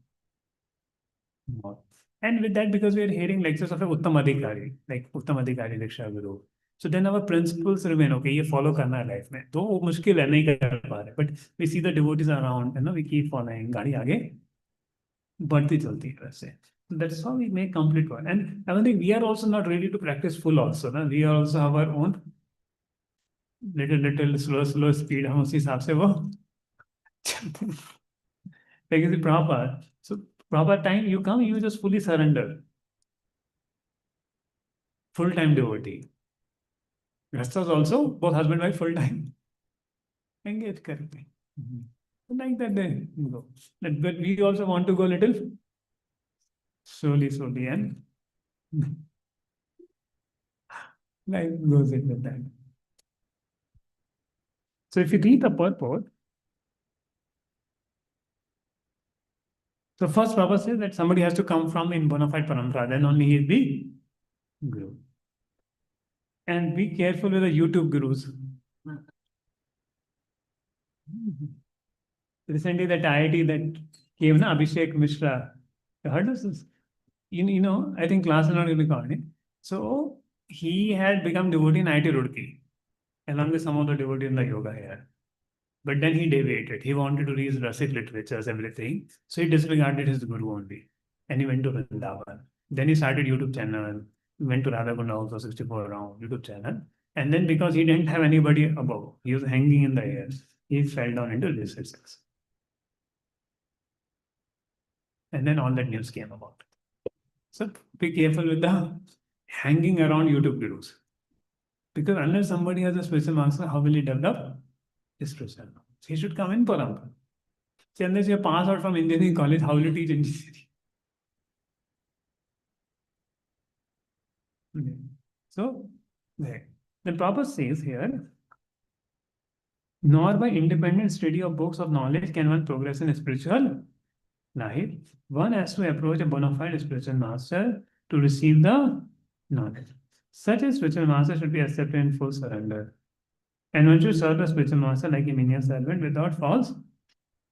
more. And with that, because we are hearing lectures of a Uttam Adhikari, like Uttam Adhikari Diksha Guru. So then our principles remain, okay, ये follow करना है life में. तो वो मुश्किल है, नहीं कर पा रहे. But we see the devotees around, we keep following. गाड़ी आगे बढ़ती चलती है वैसे. That's how we make complete one. And I think we are also not ready to practice full also. Na? We also have our own little slow speed. हम उसी हिसाब से वो चलते हैं. Like the Prabhupada. So Prabhupada time you come, you just fully surrender. Full-time devotee. Rastas also, both husband and wife full-time. Engage correctly. Like that they go. But we also want to go little slowly, and life goes into that. So if you read the purport, so first Prabhupada says that somebody has to come from in bona fide parampara, then only he'll be guru. And be careful with the YouTube gurus. Recently that IIT that came, na, Abhishek Mishra, you heard of this? I think class is not recording. So he had become devotee in IIT Roorkee, along with some of the devotees in the yoga here. But then he deviated. He wanted to read Rasit literatures, everything. So he disregarded his guru only. And he went to Vrindavan. Then he started YouTube channel. He went to Radhakunda also, 64 round YouTube channel. And then because he didn't have anybody above, he was hanging in the air. He fell down into listlessness. And then all that news came about. So be careful with the hanging around YouTube gurus. Because unless somebody has a special master, how will he develop his spiritual knowledge? He should come in parampara. See, unless you pass out from engineering college, how will you teach engineering? So, there. The Prabhupada says here, nor by independent study of books of knowledge can one progress in spiritual life. One has to approach a bona fide spiritual master to receive the knowledge. Such a spiritual master should be accepted in full surrender. And one should serve the spiritual master like a menial servant without false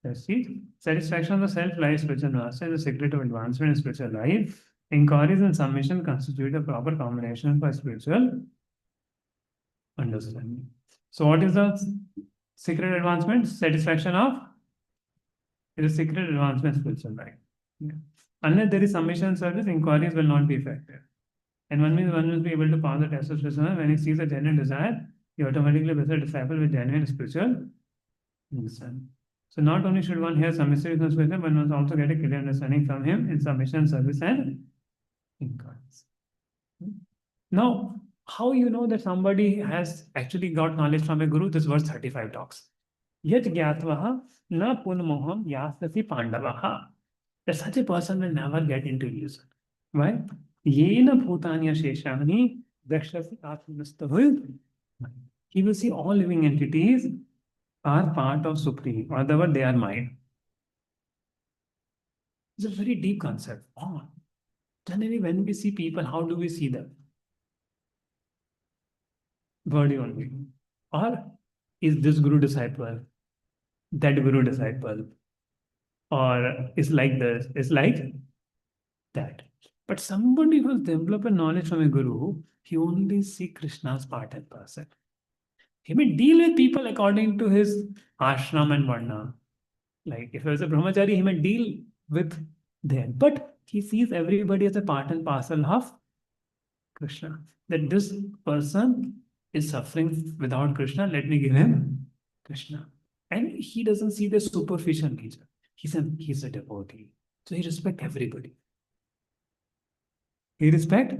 conceit. Satisfaction of the self-life spiritual master is the secret of advancement in spiritual life. Inquiries and submission constitute a proper combination for spiritual understanding. So, what is the secret advancement? Satisfaction of it is secret advancement spiritual life. Yeah. Unless there is submission and service, inquiries will not be effective. And one means one will be able to pass the test of spiritual when he sees a genuine desire, he automatically becomes a disciple with genuine spiritual understanding. So not only should one hear submissive from spiritual, but one must also get a clear understanding from him in submission, service, and inquiries. Now, how you know that somebody has actually got knowledge from a guru? This verse 35 talks. Yet gyatvaha na punmoham yasati pandavaha. That such a person will never get into illusion. Why? Yena bhutanya sheshani dakshasi atmanastahu. He will see all living entities are part of Supreme, or other word, they are mind. It's a very deep concept. Oh, generally, when we see people, how do we see them? Body only. Or is this guru disciple, that guru disciple, or is like this, is like that. But somebody who has developed a knowledge from a guru, he only see Krishna's part and parcel. He may deal with people according to his ashram and varna. Like if he was a brahmachari, he may deal with them. But he sees everybody as a part and parcel of Krishna. That this person is suffering without Krishna, let me give him Krishna. And he doesn't see the superficial nature. He's a devotee. So he respects everybody. He respects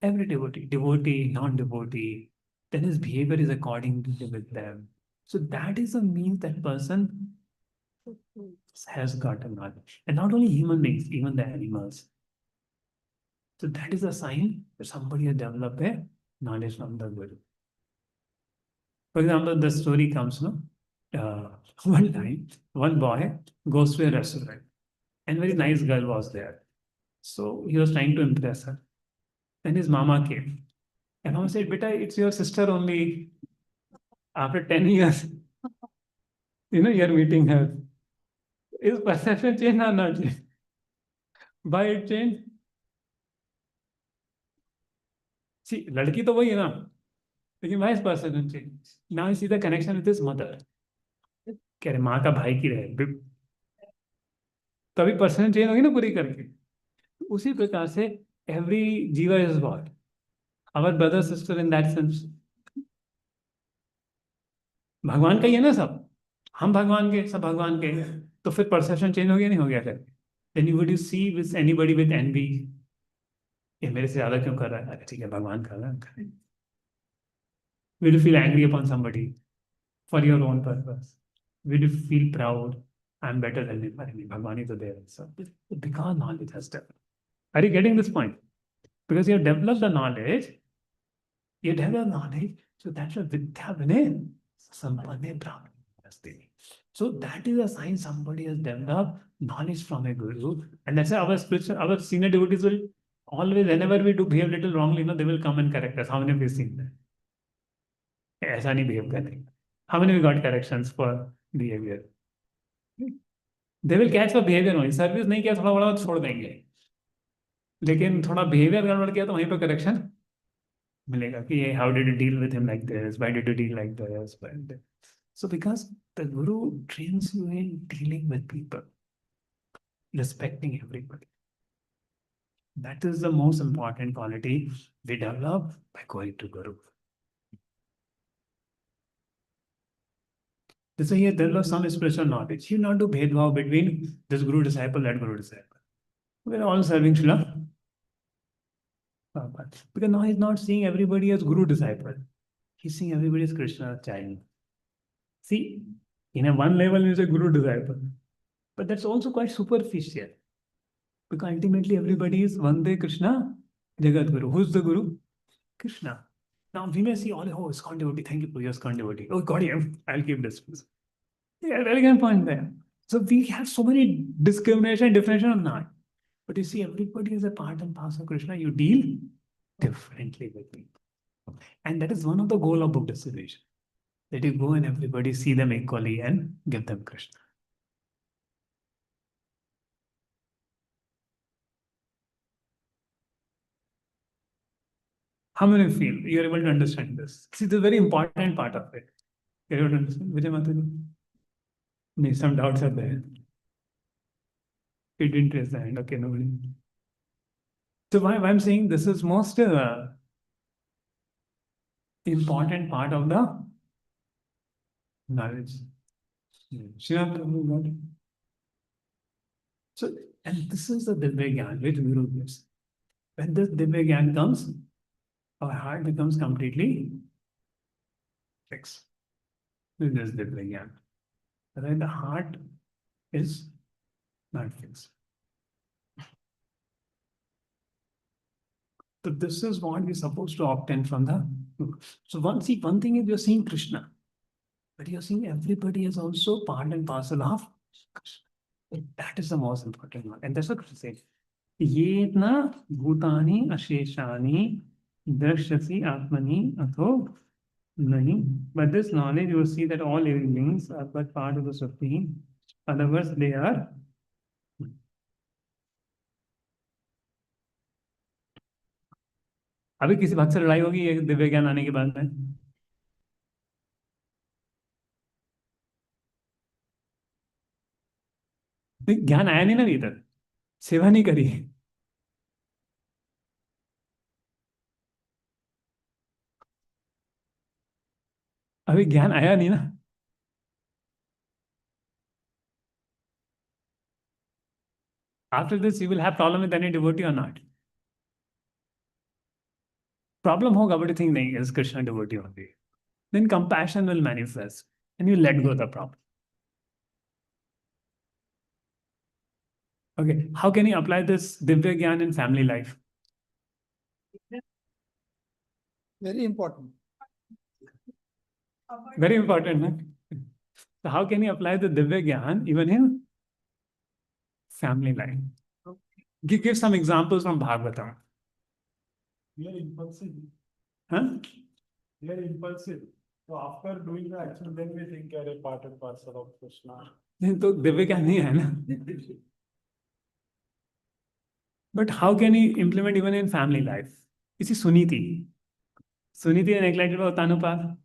every devotee, non-devotee. Then his behavior is accordingly with them. So that is a means that person has got a knowledge. And not only human beings, even the animals. So that is a sign that somebody has developed a knowledge from the Guru. For example, the story comes, one time, one boy goes to a restaurant and a very nice girl was there. So he was trying to impress her. Then his mama came. And mama said, Beta, it's your sister only. After 10 years, you're meeting her. Is perception change or not change? Why it change? See, ladki to wahi hai na. लेकिन why is perception change? Now you see the connection with his mother. कह रहे माँ का भाई की रहे तभी perception change होगी ना पूरी करके. उसी प्रकार से every jiva is what? Our brother sister in that sense. भगवान का ही है ना सब. हम भगवान के सब भगवान के तो फिर perception change हो गया नहीं हो गया फिर. Then would you see with anybody with envy? ये मेरे से ज्यादा क्यों कर रहा है? अरे ठीक है भगवान कर रहा है. Will you feel angry upon somebody for your own purpose? Will you feel proud? I'm better than him. Bhagwan is there. So because knowledge has developed. Are you getting this point? Because you have developed the knowledge. So that's a vidya vinay sampanne brahmane. So that is a sign somebody has developed knowledge from a guru. And that's why our senior devotees will always, whenever we do behave a little wrongly, they will come and correct us. How many of you have seen that? ऐसा नहीं behave करेंगे. How many of you got corrections for behavior? They will catch for behavior only. Service नहीं किया थोड़ा बड़ा छोड़ देंगे. लेकिन थोड़ा behavior गड़बड़ किया तो वहीं पे correction मिलेगा कि how did you deal with him like this? Why did you deal like this? So because the guru trains you in dealing with people, respecting everybody. That is the most important quality we develop by going to guru. So here there was some spiritual knowledge. He not do bhedbhav between this guru disciple, that guru disciple. We're all serving Srila Prabhupada. Because now he's not seeing everybody as guru disciple. He's seeing everybody as Krishna's child. See, in a one level he's a guru disciple. But that's also quite superficial. Because ultimately everybody is Vande Krishna Jagat Guru. Who's the guru? Krishna. Now we may see all, oh, ISKCON devotee, thank you for your ISKCON devotee. Oh, got him. I'll keep distance. Yeah, very good point there. So we have so many discrimination, differentiation or not. But you see, everybody is a part and parcel of Krishna. You deal differently with me. And that is one of the goal of book distribution. That you go and everybody see them equally and give them Krishna. How many feel you're able to understand this? See, the very important part of it. You're able to understand? Vijay Mataji? Maybe some doubts are there. You didn't raise the hand. Okay, nobody. So why I'm saying this is most important part of the knowledge. So, and this is the Divya Gyan which Guru gives. When this Divya Gyan comes, our heart becomes completely fixed with this Divya Gyan. Right? The heart is not fixed. So this is what we're supposed to obtain from the book. So one thing is you're seeing Krishna, but you're seeing everybody is also part and parcel of Krishna. That is the most important one. And that's what Krishna says. Yetna bhutani asheshani drashyasi atmani atho nahi. But this knowledge, you will see that all living beings are but part of the Supreme. In other words, they are. अभी किसी भक्त से लड़ाई होगी ये दिव्य ज्ञान आने के बाद में? ज्ञान आया नहीं ना अभी तक, सेवा नहीं करी. अभी ज्ञान आया नहीं ना. After this, you will have problem with any devotee or not? Problem hoga, but you think nahi is Krishna devotee only. Then compassion will manifest, and you let go of the problem. Okay, how can you apply this Divya Gyan in family life? Very important. Very important. Huh? So how can you apply the Divya Gyan even in family life? Give some examples from Bhagavatam. We are impulsive. Huh? We are impulsive. So after doing the action, then we think are a part and parcel of Krishna. Then तो दिव्य ज्ञान नहीं है ना. But how can you implement even in family life? You see Suniti ने neglected about Tanupa.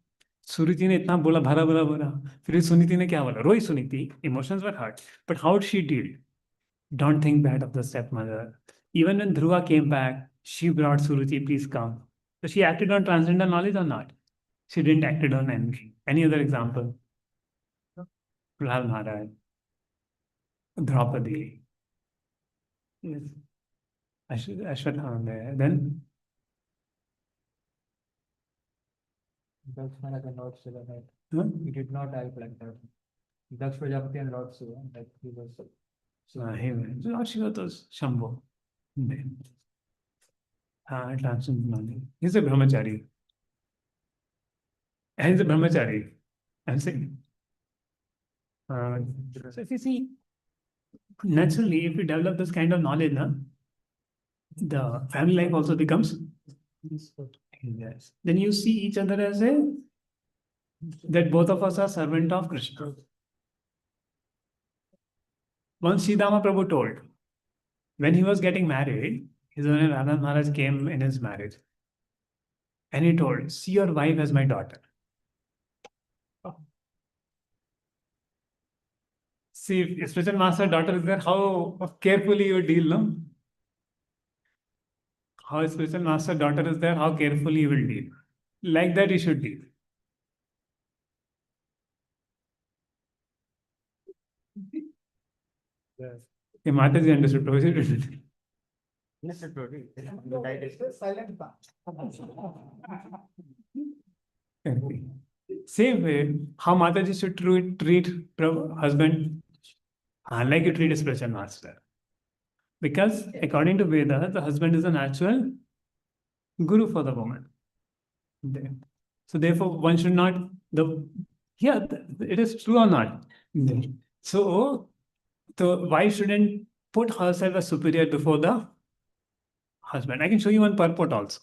Suriti ने इतना बोला भरा भरा भरा. फिर Suniti ने क्या बोला? रोई Suniti. Emotions were hurt. But how did she deal? Don't think bad of the stepmother. Even when Dhruva came back, she brought Suruchi, please come. So she acted on transcendental knowledge or not? She didn't act on anything. Any other example? Prahlad Maharaj, Draupadi, yes, Ashwatthama there. Then Dakshmana and Lord Shiva, right? huh? He did not act like that. Daksh Prajapati and Lord Shiva, like he was. He went. Lord Shiva was Shambhu. Then transcendental knowledge. He's a brahmachari. He's a brahmachari. I'm saying. So if you see, naturally, if you develop this kind of knowledge, na, the family life also becomes. Yes. Then you see each other as that both of us are servant of Krishna. Once Sridhama Prabhu told, when he was getting married, his owner Radha Maharaj came in his marriage. And he told, see your wife as my daughter. See, if spiritual master daughter is there, how carefully you deal, no? How spiritual master daughter is there, how carefully you will deal. Like that you should deal. Yes. Okay, Mataji understood. Silent. Same way, how Mataji should treat husband, like you treat a spiritual master. Because according to Veda, the husband is a natural guru for the woman. There. So therefore, one should not it is true or not. There. So the wife shouldn't put herself as superior before the husband. I can show you one purport also.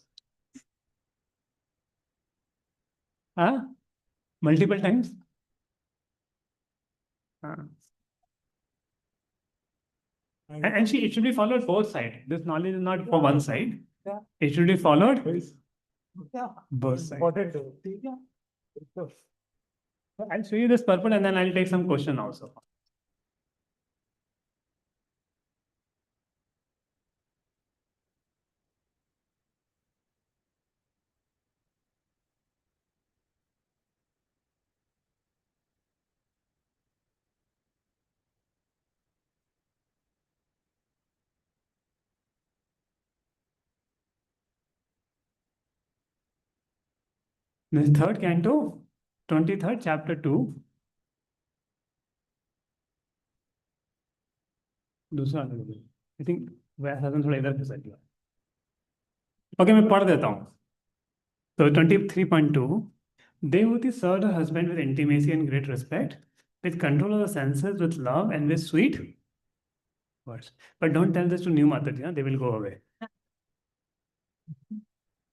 Huh? Multiple times. And she, it should be followed both sides. This knowledge is not for one side. Yeah. It should be followed Yeah. both sides. Important. Yeah. I'll show you this purport and then I'll take some question also. The third canto, 23rd chapter 2. दूसरा I think वैसा थोड़ा इधर फिसल गया. Okay, मैं पढ़ देता हूँ. So 23.2, Devhuti served her husband with intimacy and great respect, with control of the senses, with love and with sweet words. But don't tell this to new Mataji, huh? They will go away.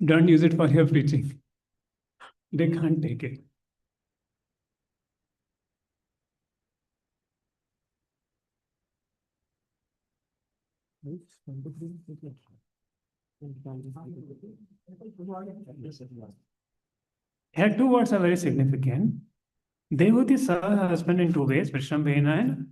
Don't use it for your preaching. They can't take it. Here, two words are very significant. Devhuti served her husband in two ways, Vishrambhena and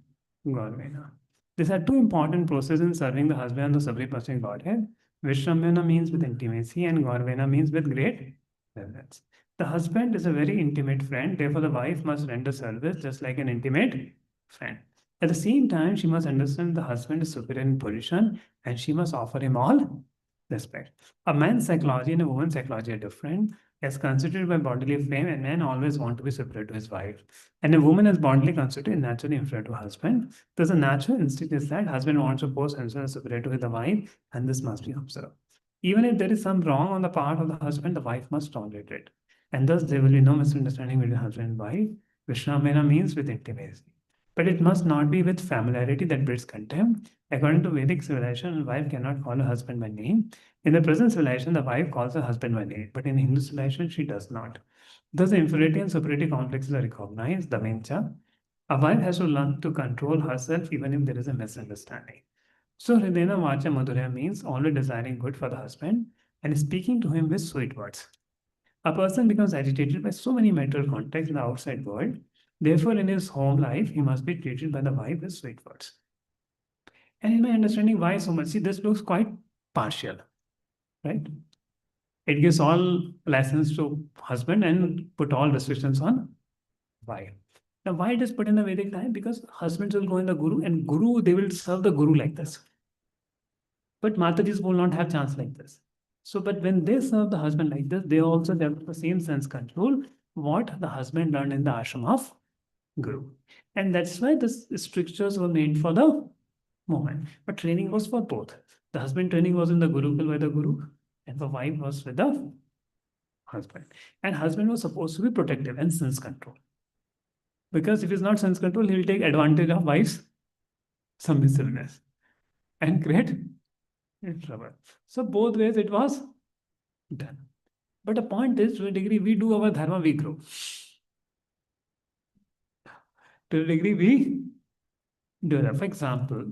Gaurvena. These are two important processes in serving the husband and the Supreme Personal Godhead. Vishrambhena means with intimacy and Gaurvena means with great reverence. The husband is a very intimate friend, therefore the wife must render service just like an intimate friend. At the same time, she must understand the husband is superior in position and she must offer him all respect. A man's psychology and a woman's psychology are different. As constituted by bodily frame, and men always want to be superior to his wife. And a woman as bodily constituted naturally inferior to husband. There's a natural instinct is that husband wants to pose himself as superior to the wife, and this must be observed. Even if there is some wrong on the part of the husband, the wife must tolerate it. And thus there will be no misunderstanding between husband and wife. Vishnamena means with intimacy. But it must not be with familiarity that breeds contempt. According to Vedic civilization, a wife cannot call her husband by name. In the present civilization, the wife calls her husband by name, but in Hindu civilization, she does not. Thus, the inferiority and superiority complexes are recognized, the venture. A wife has to learn to control herself even if there is a misunderstanding. So, Hridena Vacha Madhurya means always desiring good for the husband and speaking to him with sweet words. A person becomes agitated by so many material contacts in the outside world. Therefore, in his home life, he must be treated by the wife with sweet words. And in my understanding, why so much? See, this looks quite partial, right? It gives all license to husband and put all restrictions on wife. Now, why it is put in the Vedic time? Because husbands will go in the Guru, and Guru, they will serve the Guru like this. But Matajis will not have chance like this. So, but when they serve the husband like this, they also develop the same sense control what the husband learned in the ashram of Guru. And that's why the strictures were made for the moment. But training was for both. The husband training was in the Gurukul by the Guru, and the wife was with the husband. And husband was supposed to be protective and sense control. Because if he's not sense control, he will take advantage of wife's submissiveness and create trouble. So both ways it was done. But the point is, to a degree, we do our dharma, we grow. To a degree, we do that. For example,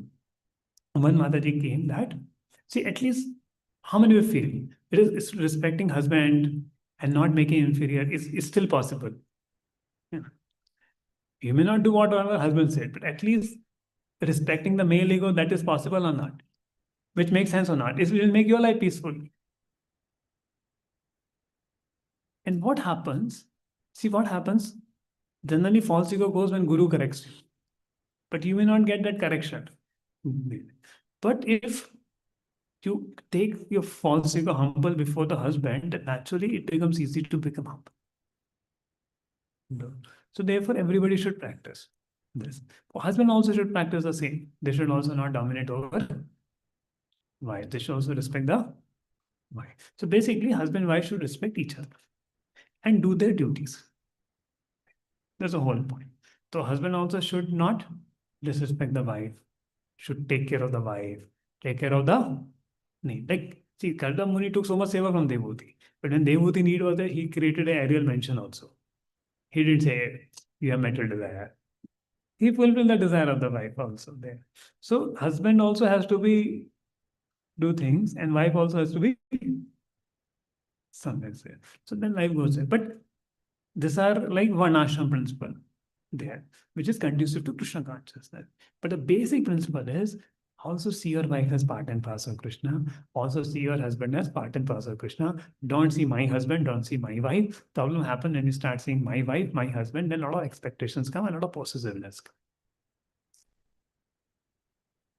one Mataji came that, see, at least how many we feel? It is respecting husband and not making inferior is still possible. Yeah. You may not do what our husband said, but at least respecting the male ego, that is possible or not, which makes sense or not. It will make your life peaceful. And what happens? See what happens? Generally, false ego goes when Guru corrects you. But you may not get that correction. But if you take your false ego humble before the husband, then naturally it becomes easy to become humble. So therefore, everybody should practice this. Husband also should practice the same. They should also not dominate over wife. They should also respect the wife. So basically, husband and wife should respect each other. and do their duties. That's the whole point. So husband also should not disrespect the wife, should take care of the wife, take care of the need. Like, see, Karda Muni took so much seva from Devuti. But when Devuti need was there, he created an aerial mention also. He didn't say, you have mental desire. He fulfilled the desire of the wife also there. So husband also has to be do things, and wife also has to be somewhere there. So then life goes there. But these are like one ashram principle there, which is conducive to Krishna consciousness. But the basic principle is also see your wife as part and parcel of Krishna. Also see your husband as part and parcel of Krishna. Don't see my husband, don't see my wife. Problem happen when you start seeing my wife, my husband, then a lot of expectations come, a lot of possessiveness come.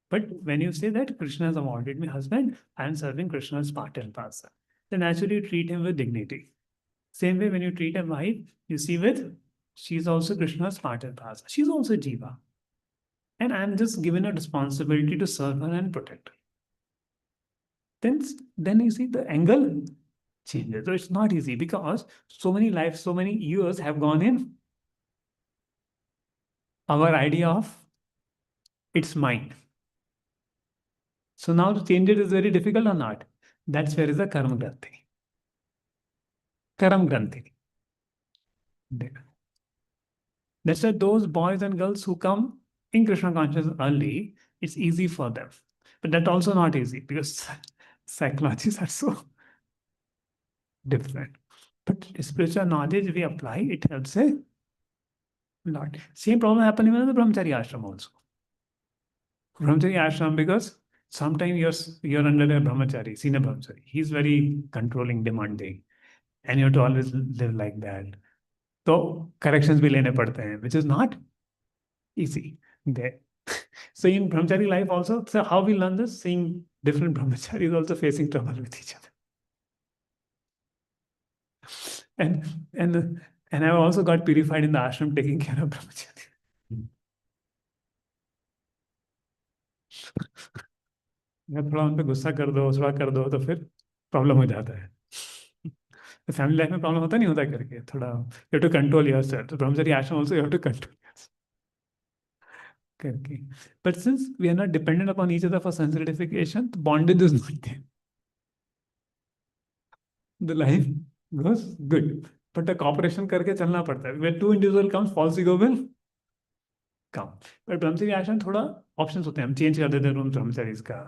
But when you say that Krishna has awarded me husband, I am serving Krishna as part and parcel, then naturally you treat him with dignity. Same way when you treat a wife, you see with, she's also Krishna's part and parcel. She's also Jiva. And I'm just given a responsibility to serve her and protect her. Then you see the angle changes. So it's not easy because so many lives, so many years have gone in our idea of it's mine. So now to change it is very difficult or not? That's where is the Karma Granthi. Karam Granthi. There. That's why those boys and girls who come in Krishna consciousness early, it's easy for them. But that's also not easy because psychologies are so different. But spiritual knowledge we apply, it helps a lot. Same problem happening in the Brahmachari ashram also. Brahmachari ashram, because sometimes you're under a Brahmachari, senior Brahmachari. He's very controlling, demanding. And you have to always live like that. So corrections bhi lene padte hain, which is not easy there. So in brahmachari life also, so how we learn this? Seeing different brahmacharis also facing trouble with each other. And I've also got purified in the ashram taking care of brahmachari. थोड़ा उन पे गुस्सा कर दो, थोड़ा कर दो तो फिर प्रॉब्लम हो जाता है. तो फैमिली लाइफ में प्रॉब्लम होता नहीं होता करके थोड़ा you have to control yourself. So brahmachari ashram also you have to control yourself. करके. But since we are not dependent upon each other for sense gratification, the bondage is not there. The life goes good. But the cooperation करके चलना पड़ता है. When two individual comes, false ego will come. But brahmachari ashram थोड़ा options होते हैं. हम change कर देते हैं रूम brahmacharis का.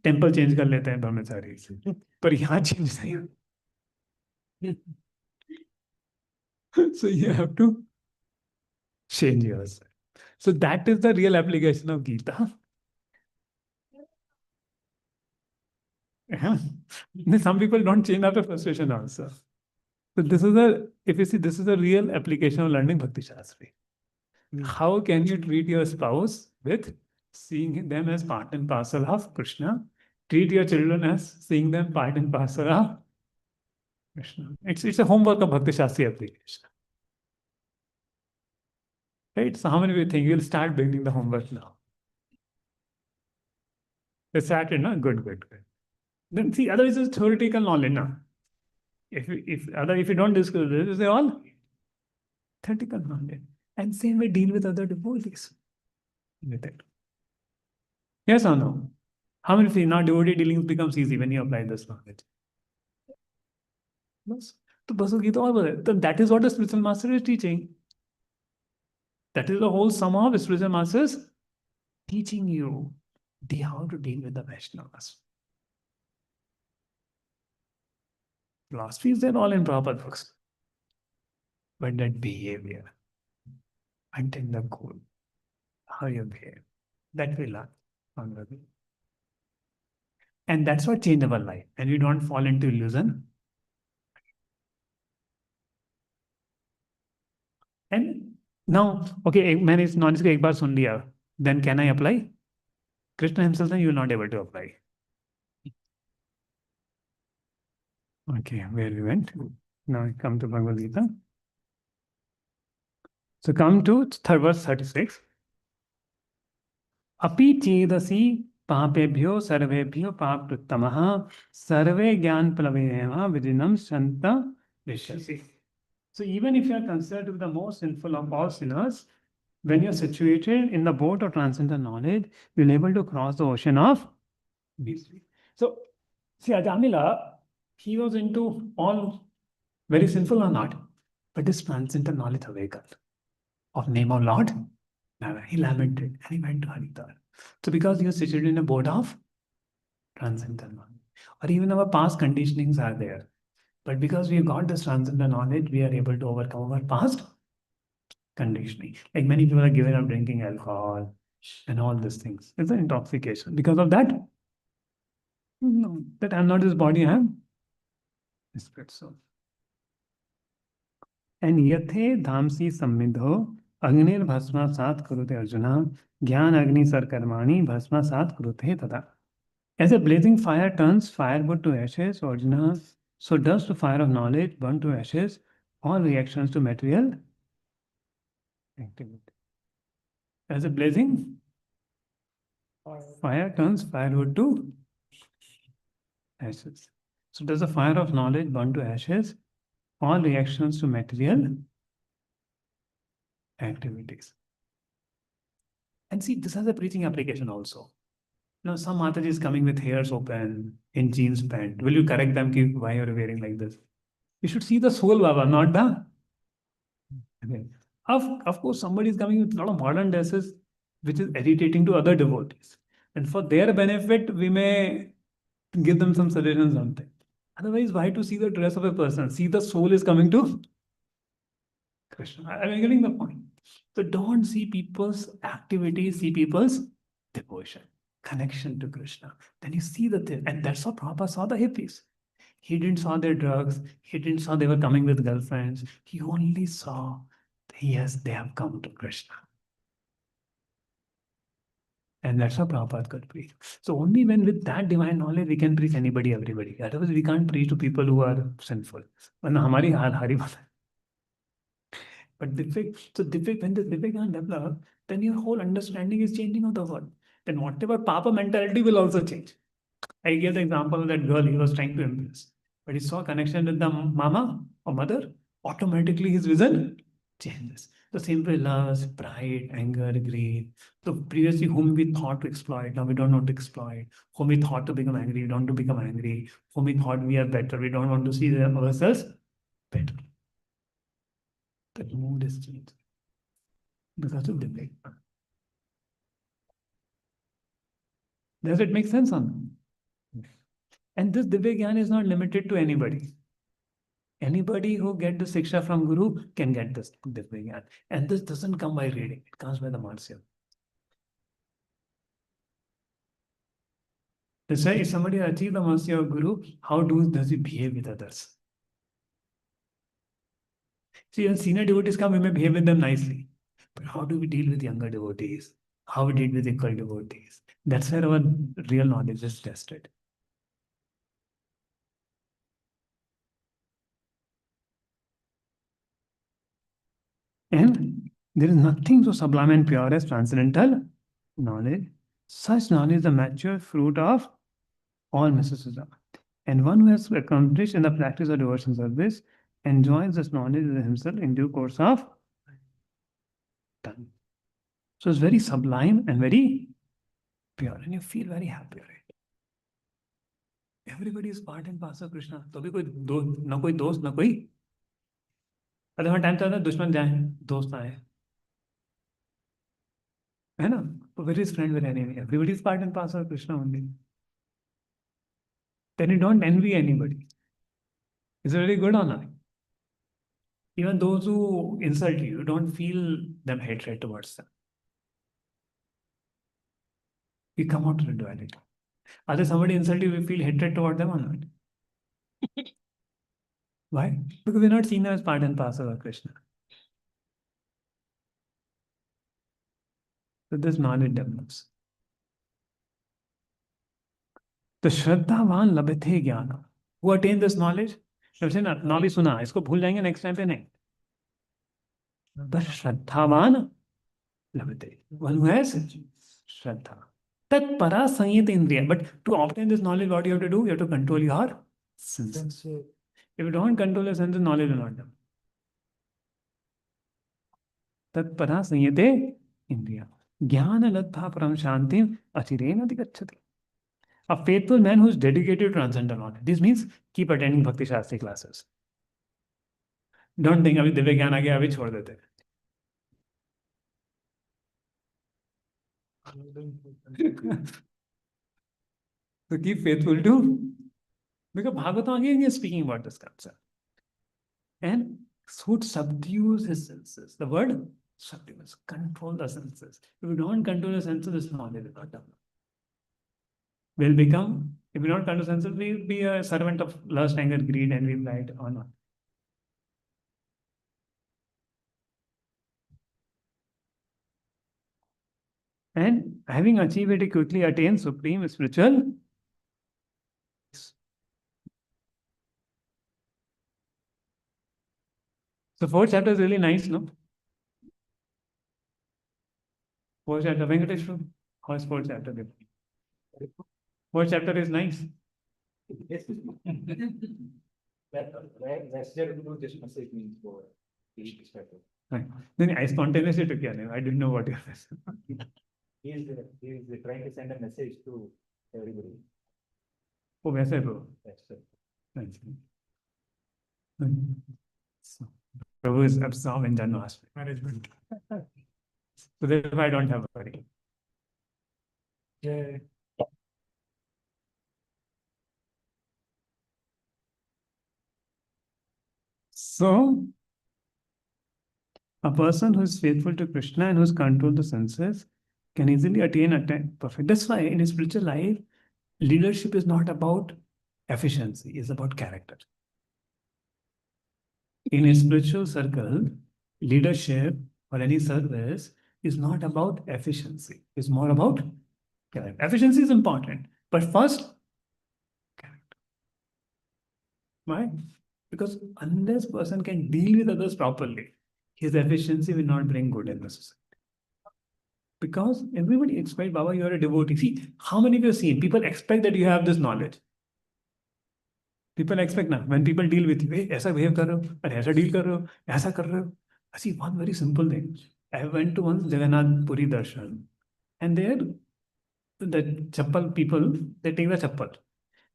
टेम्पल चेंज कर लेते हैं ब्रह्मचारी से. पर यहाँ चेंज नहीं होता. So you have to change yourself. So that is the real application of Gita. Some people don't change after frustration also. So this is if you see, this is a real application of learning Bhakti Shastri. How can you treat your spouse with seeing them as part and parcel of Krishna? Treat your children as seeing them part and parcel of Krishna. It's a homework of Bhakti Shastri application. Right? So how many of you think you'll start beginning the homework now? It's started, no? Good. Then see, otherwise it's theoretical knowledge, no? If you don't discuss this, they're all theoretical knowledge. And same way deal with other devotees with it. Yes or no? How many of you now devotee dealings becomes easy when you apply this knowledge? Yes. So that is what the spiritual master is teaching. That is the whole sum of spiritual masters teaching you how to deal with the Vaishnavas. Philosophies, they're all in proper books. But that behavior, until the goal, how you behave, that we learn on the way. And that's what changed our life. And we don't fall into illusion. And now, okay, मैंने इस knowledge को एक बार सुन लिया, then can I apply? Krishna himself said you will not able to apply. Okay, where we went? Now we come to Bhagavad Gita. So come to verse 36. Api chedasi papebhyo sarvebhyo paprittamah sarve gyan plavinema vidinam shanta vishyasi. So even if you are considered to be the most sinful of all sinners, when you're situated in the boat of transcendental knowledge, you're able to cross the ocean of misery. So, see, Ajamila, he was into all very sinful or not, but this transcendental knowledge awakened of name of Lord. He lamented and he went to Haridwar. So, because he was situated in a boat of transcendental knowledge, or even our past conditionings are there, but because we have got this transcendental knowledge, we are able to overcome our past conditioning. Like many people are given up drinking alcohol and all these things. It's an intoxication. Because of that, no, that I'm not this body, I am a spirit soul. And yathe dhamsi samvidho agnir bhasma sat kurute Arjuna gyan agni sarkarmani bhasma sat kurute tada. As a blazing fire turns firewood to ashes, Arjuna, so does the fire of knowledge burn to ashes all reactions to material activity. As a blazing fire turns firewood to ashes. So does the fire of knowledge burn to ashes all reactions to material activities? And see, this has a preaching application also. Now, some Mataji is coming with hairs open in jeans pant. Will you correct them? Why are you wearing like this? You should see the soul, Baba, not the. Okay. Of course, somebody is coming with a lot of modern dresses, which is irritating to other devotees. And for their benefit, we may give them some suggestions on things. Otherwise, why to see the dress of a person? See the soul is coming to Krishna. I'm getting the point. So don't see people's activities, see people's devotion, connection to Krishna. Then you see the thing. And that's how Prabhupada saw the hippies. He didn't saw their drugs. He didn't saw they were coming with girlfriends. He only saw, yes, they have come to Krishna. And that's how Prabhupada could preach. So only when with that divine knowledge we can preach anybody, everybody. Otherwise we can't preach to people who are sinful. But Divik, when the Divik can develop, then your whole understanding is changing of the world. Then whatever Papa mentality will also change. I gave the example of that girl he was trying to impress. But he saw connection with the mama or mother, automatically his vision changes. The same way lust, pride, anger, greed. So previously whom we thought to exploit, now we don't want to exploit. Whom we thought to become angry, we don't want to become angry. Whom we thought we are better, we don't want to see ourselves better. That mood is changed because of Divya. Does it make sense on? And this Divya Gyan is not limited to anybody. Anybody who get the Siksha from Guru can get this Divya Gyan. And this doesn't come by reading, it comes by the Marsya. That's why if somebody achieves the Marsya of Guru, how does he behave with others? See, when senior devotees come, we may behave with them nicely. But how do we deal with younger devotees? How we deal with equal devotees? That's where our real knowledge is tested. And there is nothing so sublime and pure as transcendental knowledge. Such knowledge is the mature fruit of all mysticism. And one who has accomplished in the practice of devotion service enjoys this knowledge himself in due course of time. So it's very sublime and very pure, and you feel very happy, right? Everybody is part and parcel of Krishna. तो भी कोई दोस्त ना कोई अरे हाँ time चलता है दुश्मन जाए दोस्त आए है ना where is friend with enemy? Everybody is part and parcel of Krishna only. Then you don't envy anybody. Is it very good or not? Even those who insult you, you don't feel them hatred towards them. You come out of the duality. Other somebody insult you, we feel hatred toward them or not? Why? Because we're not seeing them as part and parcel of Krishna. So this knowledge develops. The Shraddhavan labhate jnana. Who attain this knowledge? ना भी सुना इसको भूल जाएंगे next time पे नहीं. But Shraddhavan labhate. One who has Shraddha. Tat para sanyita indriya. But to obtain this knowledge, what you have to do? You have to control your senses. If you don't control your senses, knowledge will not come. तत्परा संयते इंद्रिया ज्ञान लब्धा परम शांतिम अचिरेण अधिगच्छति. A faithful man who is dedicated to transcendental knowledge. This means keep attending Bhakti Shastri classes. Don't think अभी दिव्य ज्ञान आ गया अभी छोड़ देते. So keep faithful too. Because Bhagavatam again is speaking about this concept. And who subdues his senses. The word subdues, control the senses. If you don't control the senses, this knowledge will not develop. We'll become, if we don't control senses, we'll be a servant of lust, anger, greed, envy, pride, or not. And having achieved it, he quickly attains supreme spiritual. So fourth chapter is really nice, no? Fourth chapter, Venkateshwar, how is fourth chapter? Fourth chapter is nice. Right. Then I spontaneously took your name. I didn't know what you were. He is trying to send a message to everybody. Oh, वैसे bro. That's it. Thanks. So, Prabhu is absorbed in Janmashtami management. So therefore I don't have a worry. Yeah. So, a person who is faithful to Krishna and who has controlled the senses can easily attain perfect. That's why in his spiritual life, leadership is not about efficiency, it's about character. In a spiritual circle, leadership or any service is not about efficiency, it's more about character. Efficiency is important, but first, character. Why? Because unless person can deal with others properly, his efficiency will not bring good in the society. Because everybody expects, Baba, you are a devotee. See, how many of you have seen? People expect that you have this knowledge. People expect now, when people deal with you, hey, ऐसा behave कर रहे हो, अरे ऐसा deal कर रहे हो, ऐसा कर रहे हो. I see one very simple thing. I went to one Jagannath Puri Darshan, and there, the chappal people, they take the chappal.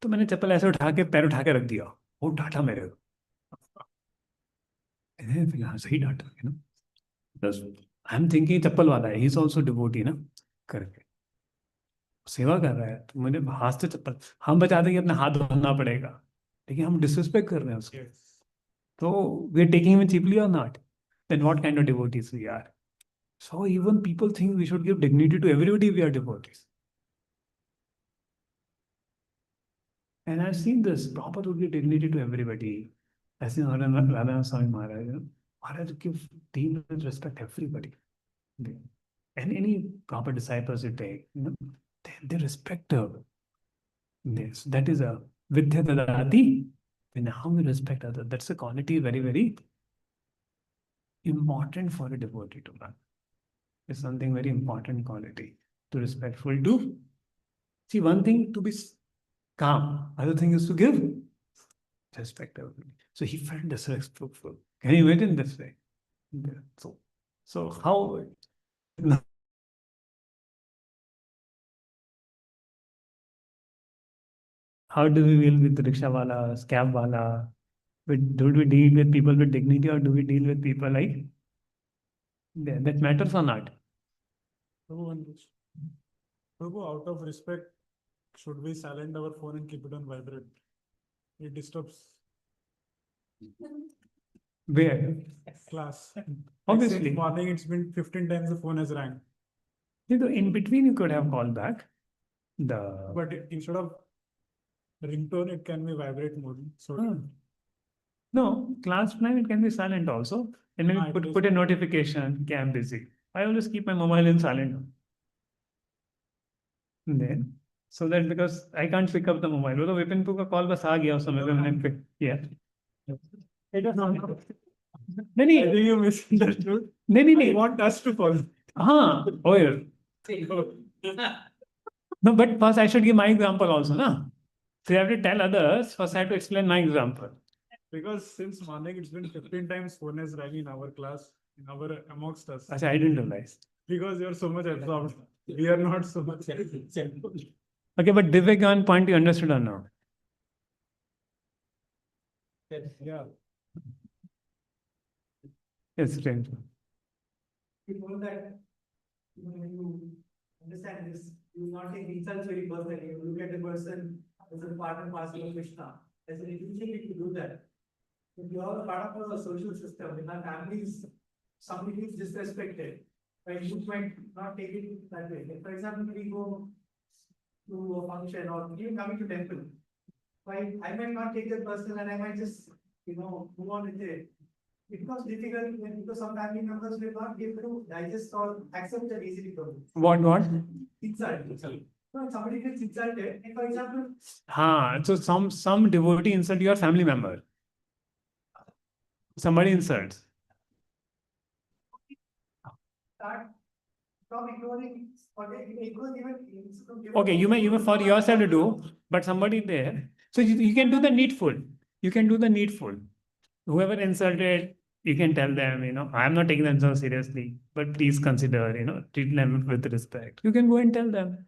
तो मैंने चप्पल ऐसे उठा के पैर उठा के रख दिया. वो डांटा मेरे को. हाँ सही डांटा, you know. Because I'm thinking चप्पल वाला है, he's also devotee ना, करके सेवा कर रहा है, तो मुझे हाथ से चप्पल हम बचा देंगे, अपना हाथ धोना पड़ेगा, लेकिन हम डिसरिस्पेक्ट कर रहे हैं उसके. तो we are taking him cheaply or not? Then what kind of devotees we are? So even people think we should give dignity to everybody. We are devotees. And I've seen this. Prabhupada would give dignity to everybody. I've seen Radha Swami Maharaj. Maharaj give deal with respect everybody. And any proper disciples you take, they respect her. Yes, that is a vidya dadati. When how we respect others, that's a quality very, very important for a devotee to learn. It's something very important quality to respectful to. See, one thing to be calm, other thing is to give respect everybody. So he felt disrespectful. Can you imagine this way? Yeah. So how? How do we deal with rickshaw wala, cab wala? Do we deal with people with dignity, or do we deal with people like that matters or not? Prabhu, out of respect, should we silent our phone and keep it on vibrate? It disturbs Where? class. Obviously. Since morning, it's been 15 times the phone has rang. In between, you could have called back. But instead of ringtone, it can be vibrate mode. So no, class time it can be silent also. And maybe put a notification, okay, I'm busy. I always keep my mobile in silent. Then, so that because I can't pick up the mobile. Although Vipin ka call bas aa gaya us samay pe maine pick. Yeah. It was not. I think you misunderstood. I want us to follow. Oh yeah. No, but first I should give my example also, na? So you have to tell others. First I have to explain my example. Because since morning it's been 15 times phone has rang in our class. amongst us. Achha, I didn't realize. Because you're so much absorbed. We are not so much. Okay, but Divya, one point you understood or no? Yeah. Yes, strange. You know that when you understand this, you will not take insults very personally. You look at the person as a part and parcel of Krishna. As an individual, you do that. If you are a part of a social system, in our families, somebody is disrespected, but you might not take it that way. Like, for example, when we go to a function or even coming to temple, I might not take that person and I might just, move on with it. It becomes difficult because some family members will not be able to digest or accept that easily from you. What? Insult. So if somebody gets insulted, and for example, So some devotee insult your family member. Somebody insults. start from ignoring or ignore even Okay, you may for yourself to do, but somebody there. So you can do the needful. You can do the needful. Whoever insulted, you can tell them, I'm not taking them so seriously, but please consider, treat them with respect. You can go and tell them.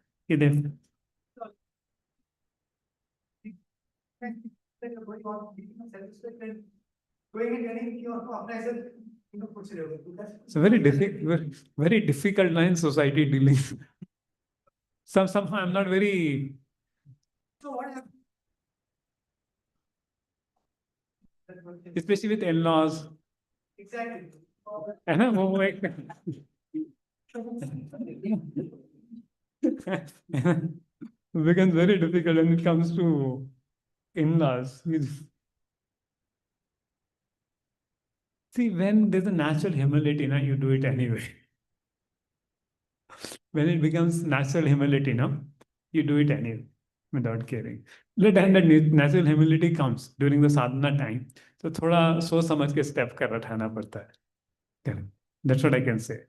going on, self-respect and going and telling your organizer, puts it away. It's a very difficult line society dealing. Somehow I'm not very. So what happens? Especially with in-laws. Exactly. Becomes very difficult when it comes to in-laws. See, when there's a natural humility, you do it anyway. When it becomes natural humility, you do it anyway without caring. The time that natural humility comes during the sadhana time, so थोड़ा सोच समझ के step कर उठाना पड़ता है. Correct. That's what I can say.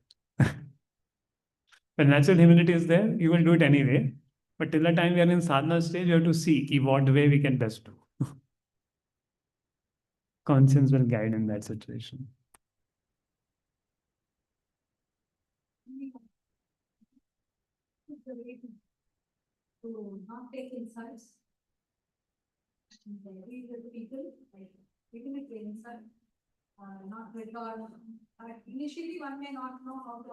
When natural humility is there, you will do it anyway. But till the time we are in sadhana stage, you have to see what way we can best do. Conscience will guide in that situation. To not take insults. Read with people, like even if they insult, not return. Initially, one may not know how to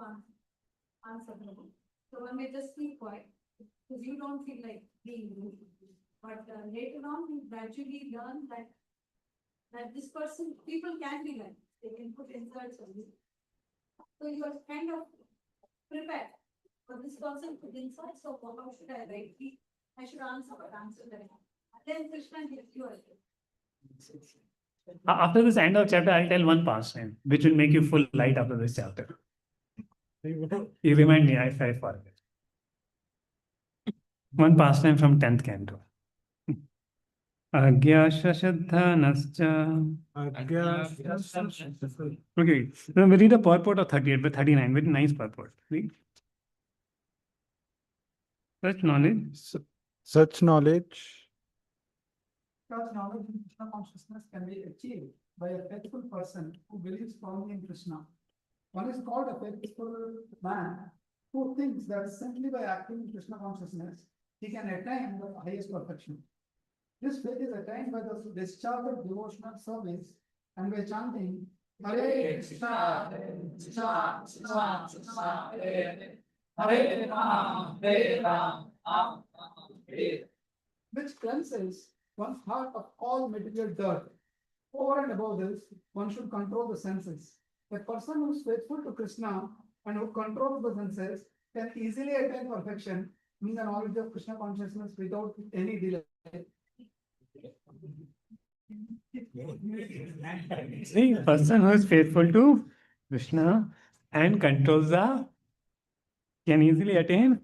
answer them. So one may just keep quiet because you don't feel like being rude. But later on, you gradually learn that this person, people can be like, they can put insults on you. So you are kind of prepared. For this person put insults, so how should I write? I should answer, but answer them. Then Krishna gives you a After this end of chapter, I'll tell one pastime, which will make you full light after this chapter. You remind me, I forget. One pastime from 10th canto. Agyashashadhanascha. Okay, now we read the purport of 38, but 39, very nice purport. Read. Such knowledge. Such knowledge in Krishna consciousness can be achieved by a faithful person who believes strongly in Krishna. One is called a faithful man who thinks that simply by acting in Krishna consciousness, he can attain the highest perfection. This faith is attained by the discharge of devotional service and by chanting Hare Krishna, Krishna, Krishna, Krishna, Hare Rama, Hare Rama, which cleanses one's heart of all material dirt. Over and above this, one should control the senses. A person who is faithful to Krishna and who controls the senses can easily attain perfection in the knowledge of Krishna consciousness without any delay. See, person who is faithful to Krishna and controls can easily attain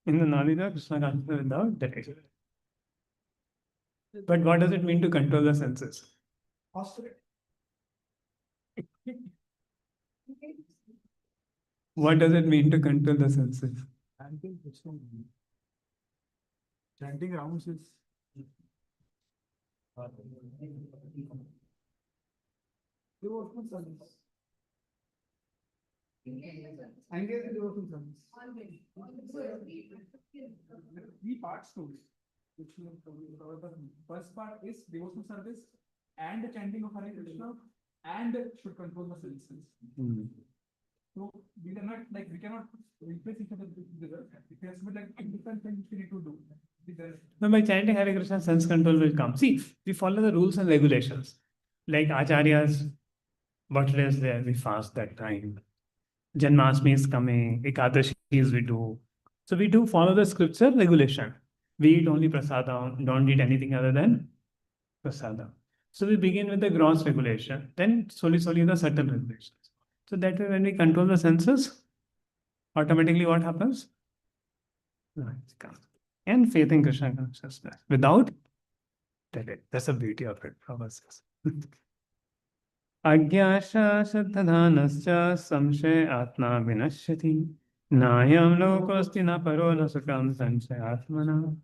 in the knowledge of Krishna consciousness without delay. But what does it mean to control the senses? What does it mean to control the senses? Chanting rounds is. Devotional service. Engage in devotional service. Three parts to it, which we have covered. The first part is devotional service and the chanting of Hare Krishna and should control the senses. So we are not like we cannot replace each other with each other. It has to be like different things we need to do. No, by chanting Hare Krishna, sense control will come. See, we follow the rules and regulations. Like Acharya's birthday is there, we fast that time. Janmashtami is coming, Ekadashis we do. So we do follow the scripture regulation. We eat only prasada, don't eat anything other than prasada. So we begin with the gross regulation, then slowly the subtle regulations. So that way when we control the senses, automatically what happens? Knowledge comes. And faith in Krishna consciousness. Without that, that's the beauty of it, Prabhupada says. Agyasha Shraddhanascha Samshay Atma Vinashyati Nayam Lokosti na paro na sukam Samshay Atmana.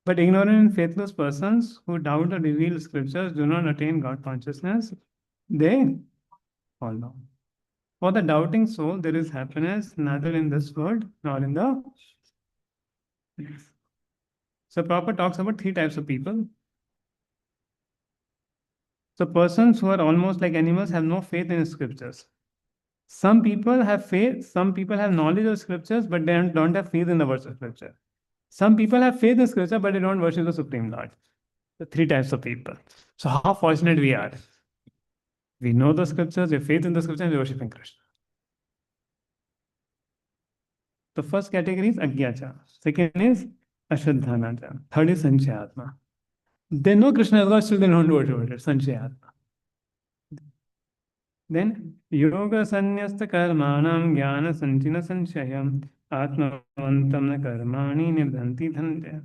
But ignorant and faithless persons who doubt the revealed scriptures do not attain God consciousness, they fall down. For the doubting soul, there is happiness neither in this world nor in the next. So Prabhupada talks about three types of people. So persons who are almost like animals have no faith in scriptures. Some people have faith, some people have knowledge of scriptures, but they don't have faith in the words of scripture. Some people have faith in scripture, but they don't worship the Supreme Lord. The three types of people. So how fortunate we are. We know the scriptures, we have faith in the scriptures, and we worship in Krishna. The first category is Agyacha. Second is Ashuddhanacha. Third is Sanchayatma. They know Krishna is God, still they don't worship it. Sanchayatma. Then Yoga Sanyasta Karmanam Jnana Sanchina Sanchayam Atmavantam na Karmani Nirdhanti Dhantya.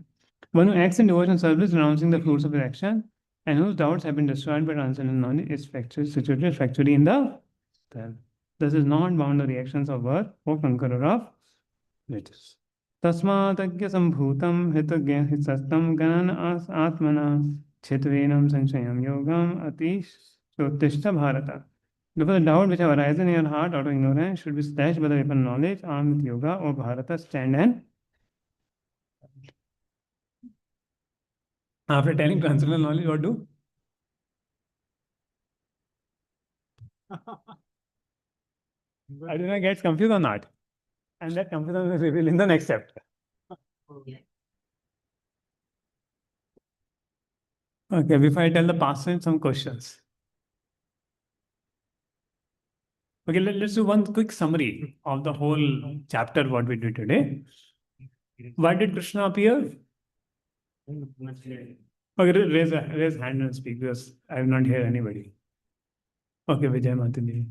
One who acts in devotion service, renouncing the fruits of his action, and whose doubts have been destroyed by transcendental knowledge, is situated factually in the self. This is not bound to reactions of birth, or conqueror of riches. Tasmatagya sambhutam hitagya hitsastam ganan atmana chitvenam sanchayam yogam atish sotishta bharata. Therefore, the doubt which have arisen in your heart out of ignorance should be slashed by the weapon knowledge, armed with yoga, or Bharata, stand and. After telling transcendental knowledge, what do? Arjuna gets confused or not? And that confusion is revealed in the next chapter. Okay, before I tell the past, some questions. Okay, let's do one quick summary of the whole chapter, what we did today. Why did Krishna appear? Okay, raise hand and speak because I have not heard anybody. Okay, Vijay Matini.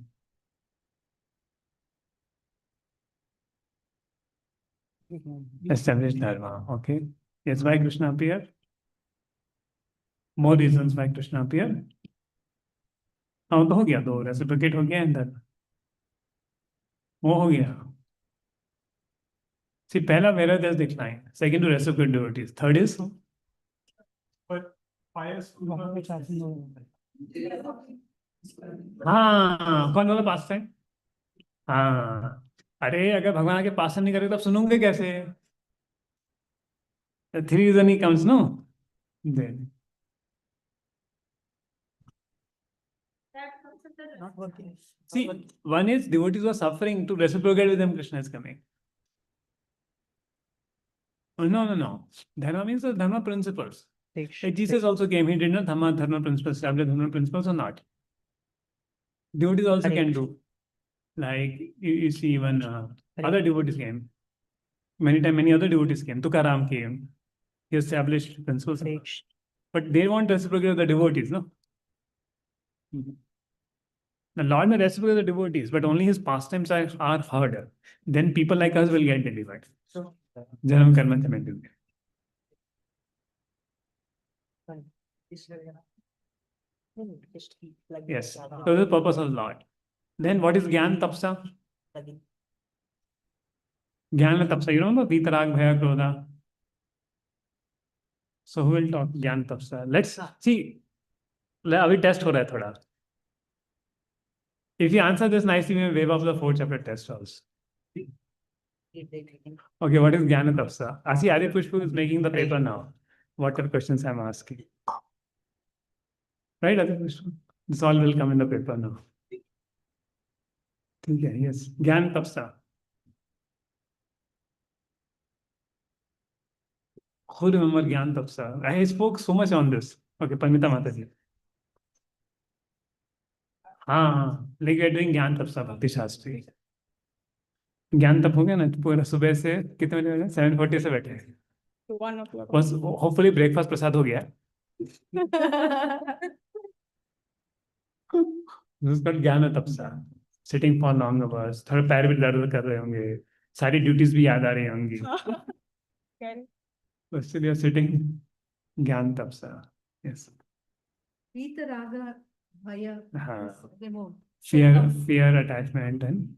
Establish Dharma. Okay. Yes, why Krishna appeared? More reasons why Krishna appeared. हाँ तो हो गया दो reciprocate हो गया अंदर वो हो गया see पहला where there's decline second to reciprocate devotees third is but fire हाँ कौन बोला पास है हाँ अरे अगर भगवान के पास नहीं करेगा तब सुनोगे कैसे the three reason he comes no then Not working. see one is devotees who are suffering to reciprocate with them Krishna is coming. Oh, no. Dharma means the dharma principles. Like Jesus also came, he did not dharma principles, established dharma principles or not. Devotees also can do. Like you see even other devotees came. Many other devotees came. Tukaram came. He established principles. But they want to reciprocate with the devotees, no? The Lord may reciprocate with the devotees, but only his pastimes are heard. Then people like us will get delivered. Janam karma chamendil. Yes. So the purpose of Lord. Then what is Gyan Tapsa? Gyan and Tapsa. You remember Vitarag, Bhaya, Krodha? So who will talk Gyan Tapsa? Let's see. अभी test हो रहा है थोड़ा If you answer this nicely, we may waive off the 4 chapter test also. Okay, what is Jnana Tapsa? I see Adi Pushpu is making the paper now. What are questions I'm asking? Right, Adi Pushpu? This all will come in the paper now. Okay, yes. Jnana Tapsa. Who remember Jnana Tapsa? I spoke so much on this. Okay, Parmita Mataji. Like we are doing Jnana Tapsa, Bhakti Shastri. ज्ञान तप हो गया ना, पूरा सुबह से कितने बजे? 7:40 से बैठे हैं. 1 o'clock. बस होपफुली ब्रेकफास्ट प्रसाद हो गया. ज्ञान तपसा, सिटिंग फॉर लॉन्ग आवर्स, थोड़ा पैर भी दर्द कर रहे होंगे, सारी ड्यूटीज भी याद आ रही होंगी. इसलिए सिटिंग ज्ञान तपसा. Yes. Raga via removed. Fear, attachment, and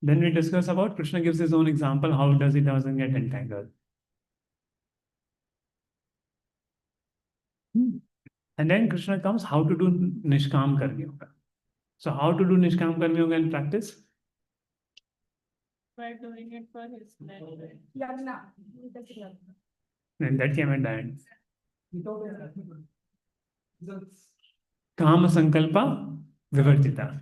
then we discuss about Krishna gives his own example. How does he doesn't get entangled? And then Krishna comes how to do Nishkam Karma Yoga. So how to do Nishkam Karma Yoga in practice? By doing it for his pleasure. And that came at the end. Kama Sankalpa Vivarjita.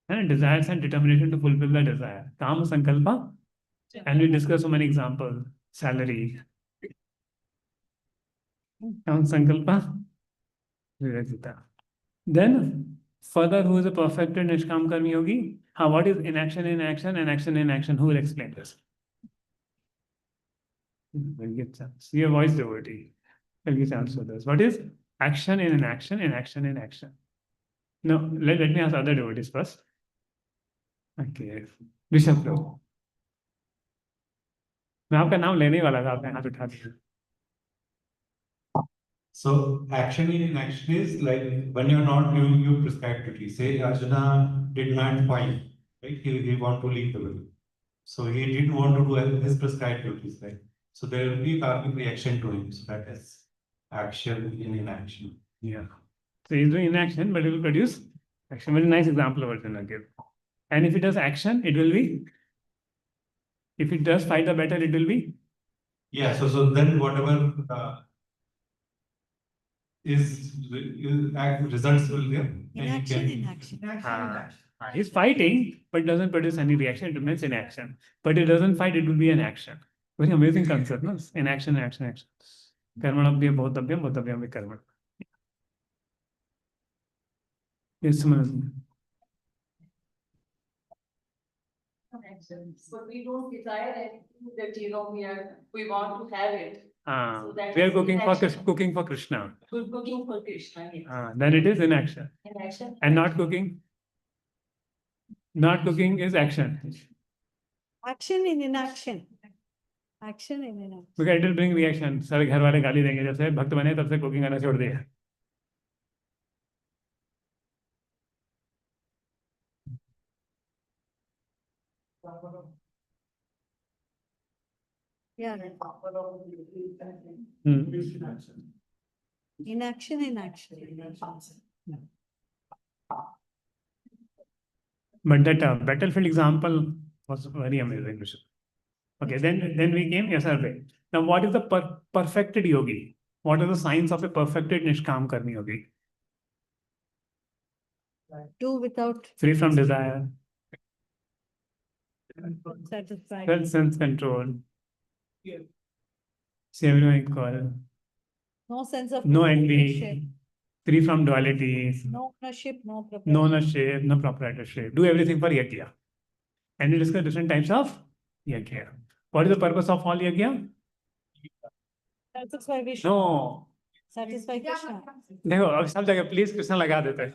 And desires and determination to fulfill the desire. Kama Sankalpa. And we discuss so many examples. Salary. Kama Sankalpa Vivarjita. Then further, who is a perfected Nishkam Karma Yogi? What is inaction in action and action in action? Who will explain this? We'll get chance. Your voice devotee. We'll get chance for this. What is action in action and action in action? No, let me ask other devotees first. Okay. Bishop Pro. मैं आपका नाम लेने ही वाला था, आपने हाथ उठा दिया. So action in action is like when you're not doing your prescribed duty. Say Arjuna did not fight, right? He want to leave the will. So he didn't want to do his prescribed duties, right? So there will be karmic reaction to him. So that is action in inaction. Yeah. So he's doing inaction, but it will produce action. Very nice example of Arjuna gave. And if it does action, it will be. If it does fight the battle, it will be. Yeah. So then whatever results will give. Inaction. He's fighting, but doesn't produce any reaction. It remains in action. But it doesn't fight, it will be an action. Very amazing concept, no? In action, action, action. Karmanabhyam, bhodabhyam, bhodabhyam, karma. Yes, Suman. So we don't desire anything that we want to have it. So We are cooking for Krishna. We're cooking for Krishna. Yes. Then it is in action. In action. And not cooking. Not cooking is action. Action in inaction. Action in inaction. Because it will bring reaction. सारे घर वाले गाली देंगे, जब से भक्त बने तब से cooking करना छोड़ दिया. Yeah. Inaction in action. But that battlefield example was very amazing. Okay, then we came Yasarve. Now, what is the perfected yogi? What are the signs of a perfected Nishkam Karmi yogi? Do without Free from desire, satisfied. sense control, see everyone equal, No sense of no proprietorship. envy, free from dualities, No ownership, no proprietorship. no ownership, no proprietorship. Do everything for yajna. And we discuss different types of yajna. What is the purpose of all yajna? Satisfy Vishnu. No. Satisfy Krishna. देखो अब सब जगह please Krishna लगा देते हैं.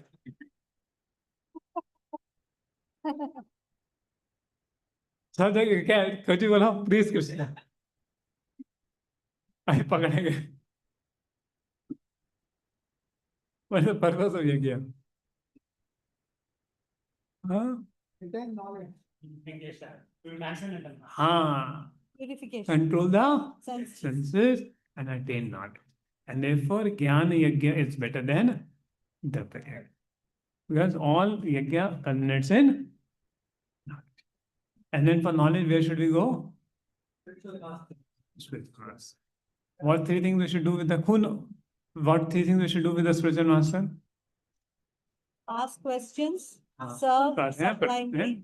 सब जगह क्या कुछ भी बोला प्लीज कृष्ण अरे पकड़ेंगे. What is the purpose of yajna? Purification. Control the Sense. senses and attain not. And therefore, Jnana Yajna is better than Dapaya. Because all yajna culminates in knowledge. And then for knowledge, where should we go? Spiritual master. What three things we should do with the who? What three things we should do with the spiritual master? Ask questions, serve, Yeah, supply yeah. needs.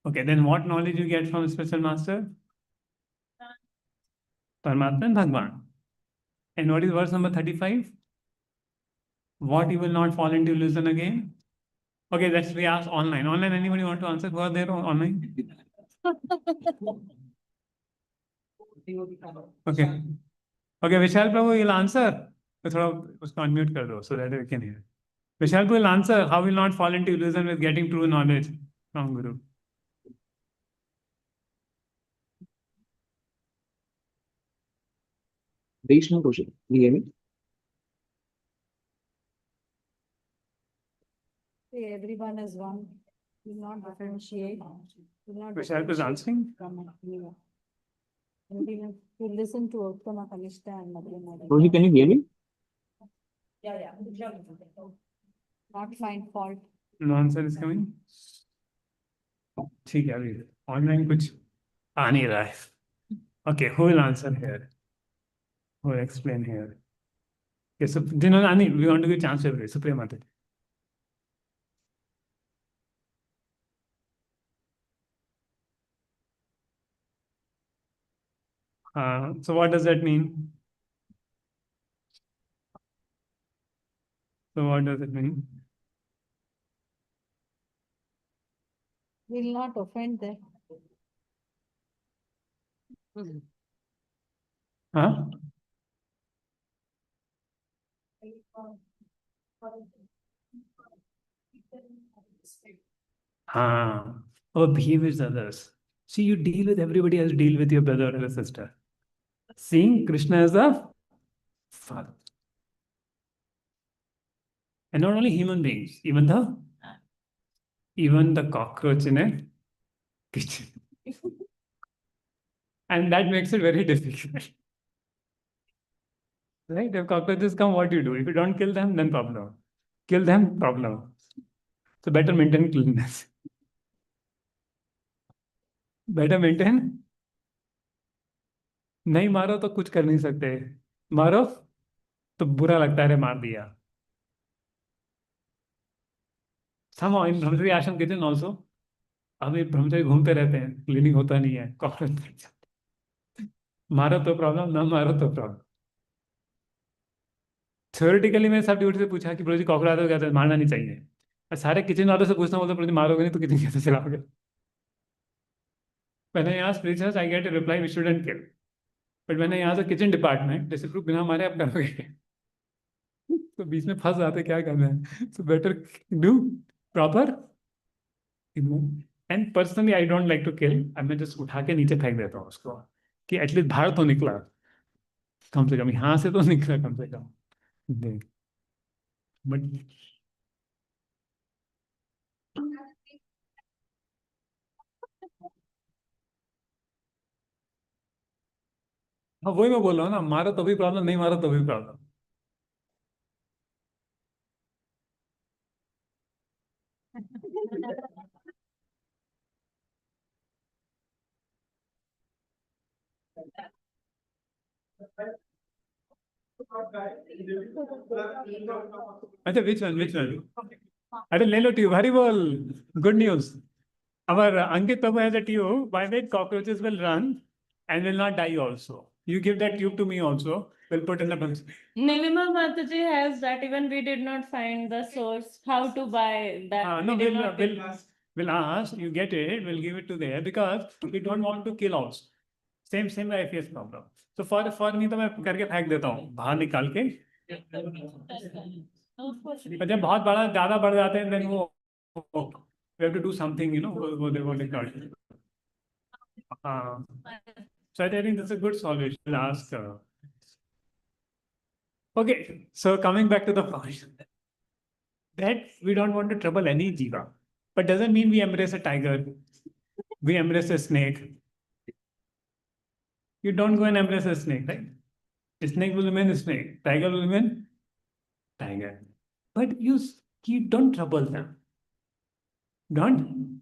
Okay, then what knowledge you get from spiritual master? Paramatma and Bhagwan. And what is verse number 35? What you will not fall into illusion again? Okay, let's we ask online. Online, anybody want to answer? Who are there online? Okay. Okay, Vishal Prabhu, you'll answer. थोड़ा उसको unmute कर दो so that we can hear. Vishal Prabhu will answer. How will not fall into illusion with getting true knowledge from Guru? Additional question. Can you hear me? Say everyone is one. Do not differentiate. Do not Vishal is answering. from anyone. And we listen to Uttama, Kanishta and Madhyama. Rohit, can you hear me? Yeah. Not find fault. No answer is coming. ठीक है अभी online कुछ आ नहीं रहा है. Okay, who will answer here? Who will explain here? Okay, so Ani, we want to give a chance to everybody. Supreme Mataji. So what does that mean? So what does it mean? Will not offend them. Huh? Or behave with others. See, you deal with everybody else, deal with your brother or sister. Seeing Krishna as a father. And not only human beings, even the cockroach in a kitchen. And that makes it very difficult. Right? If cockroaches come, what do you do? If you don't kill them, then problem. Kill them, problem. So better maintain cleanliness. Better maintain. नहीं मारो तो कुछ कर नहीं सकते. मारो तो बुरा लगता है मार दिया. Somehow in Brahmachari Ashram kitchen also, अभी ब्रह्मचारी घूमते रहते हैं, क्लीनिंग होता नहीं है, कॉकरोच मारो तो प्रॉब्लम, ना मारो तो प्रॉब्लम. थ्योरेटिकली मैंने सब ड्यूटी से पूछा कि प्रभु जी कॉकरोच आते हो कहते मारना नहीं चाहिए. और सारे किचन वालों से पूछना बोलते प्रभु जी मारोगे नहीं तो किचन कैसे चलाओगे. When I ask preachers, I get a reply, we shouldn't kill. But when I ask the kitchen department, जैसे प्रूफ बिना मारे आप करोगे. तो बीच में फंस जाते क्या करना है. So better do proper. And personally, I don't like to kill. मैं just उठा के नीचे फेंक देता हूँ उसको कि एटलीस्ट बाहर तो निकला, कम से कम यहाँ से तो निकला कम से कम. बट हाँ वही मैं बोल रहा हूँ ना, मारो तो भी प्रॉब्लम, नहीं मारो तो भी प्रॉब्लम. अच्छा which one? अरे ले लो ट्यूब. हरी बोल. Good news. Our Ankit Prabhu has a tube by which cockroaches will run and will not die also. You give that tube to me also. We'll put in the bunch. Nilima Mataji has that. Even we did not find the source how to buy that. No, We did not take- we'll ask, you get it, we'll give it to there because we don't want to kill also. Same I face problem. So for me तो मैं करके फेंक देता हूँ बाहर निकाल के. जब बहुत बड़ा ज़्यादा बढ़ जाते हैं then वो we have to do something, you know, what they call it. So I think that's a good solution. I'll ask. Okay, so coming back to the point that we don't want to trouble any jiva, but doesn't mean we embrace a tiger, we embrace a snake. You don't go and embrace a snake, right? A snake will remain a snake, tiger will remain tiger. but you don't trouble them. Don't.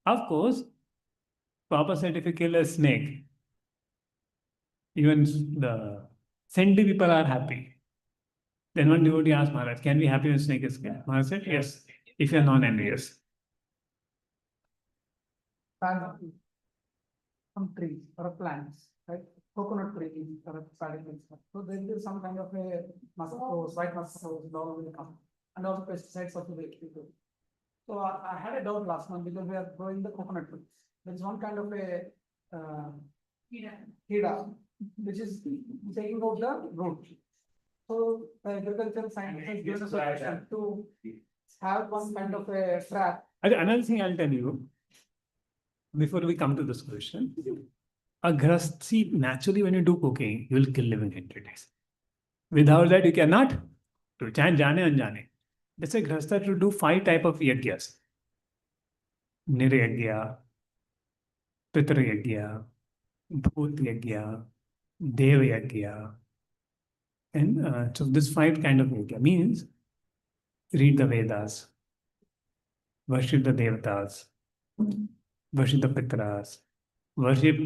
Of course, Papa said if you kill a snake, even the saintly people are happy. Then one devotee asked Maharaj, can we be happy when snake is killed? Maharaj said, yes, if you are non-envious. Some trees or plants, right? Coconut trees or paddy trees. So there is some kind of a mosquitoes, white mosquitoes, all will come, and also pesticides also will be good. So I had a doubt last month because we are growing the coconut trees. There is one kind of a hida, which is taking out the root. So the agricultural science has given us a solution to have one kind of a trap. Another thing I'll tell you before we come to this question. A grahasth, see, naturally when you do cooking, you will kill living entities. Without that, you cannot do. Chahe jane anjane. Let's say grahastha to do 5 type of yagyas. Niryagya, Pitra yagya, Bhut yagya, Dev yagya. And so this 5 kind of yagya means read the Vedas, worship the Devatas, worship the Pitras, worship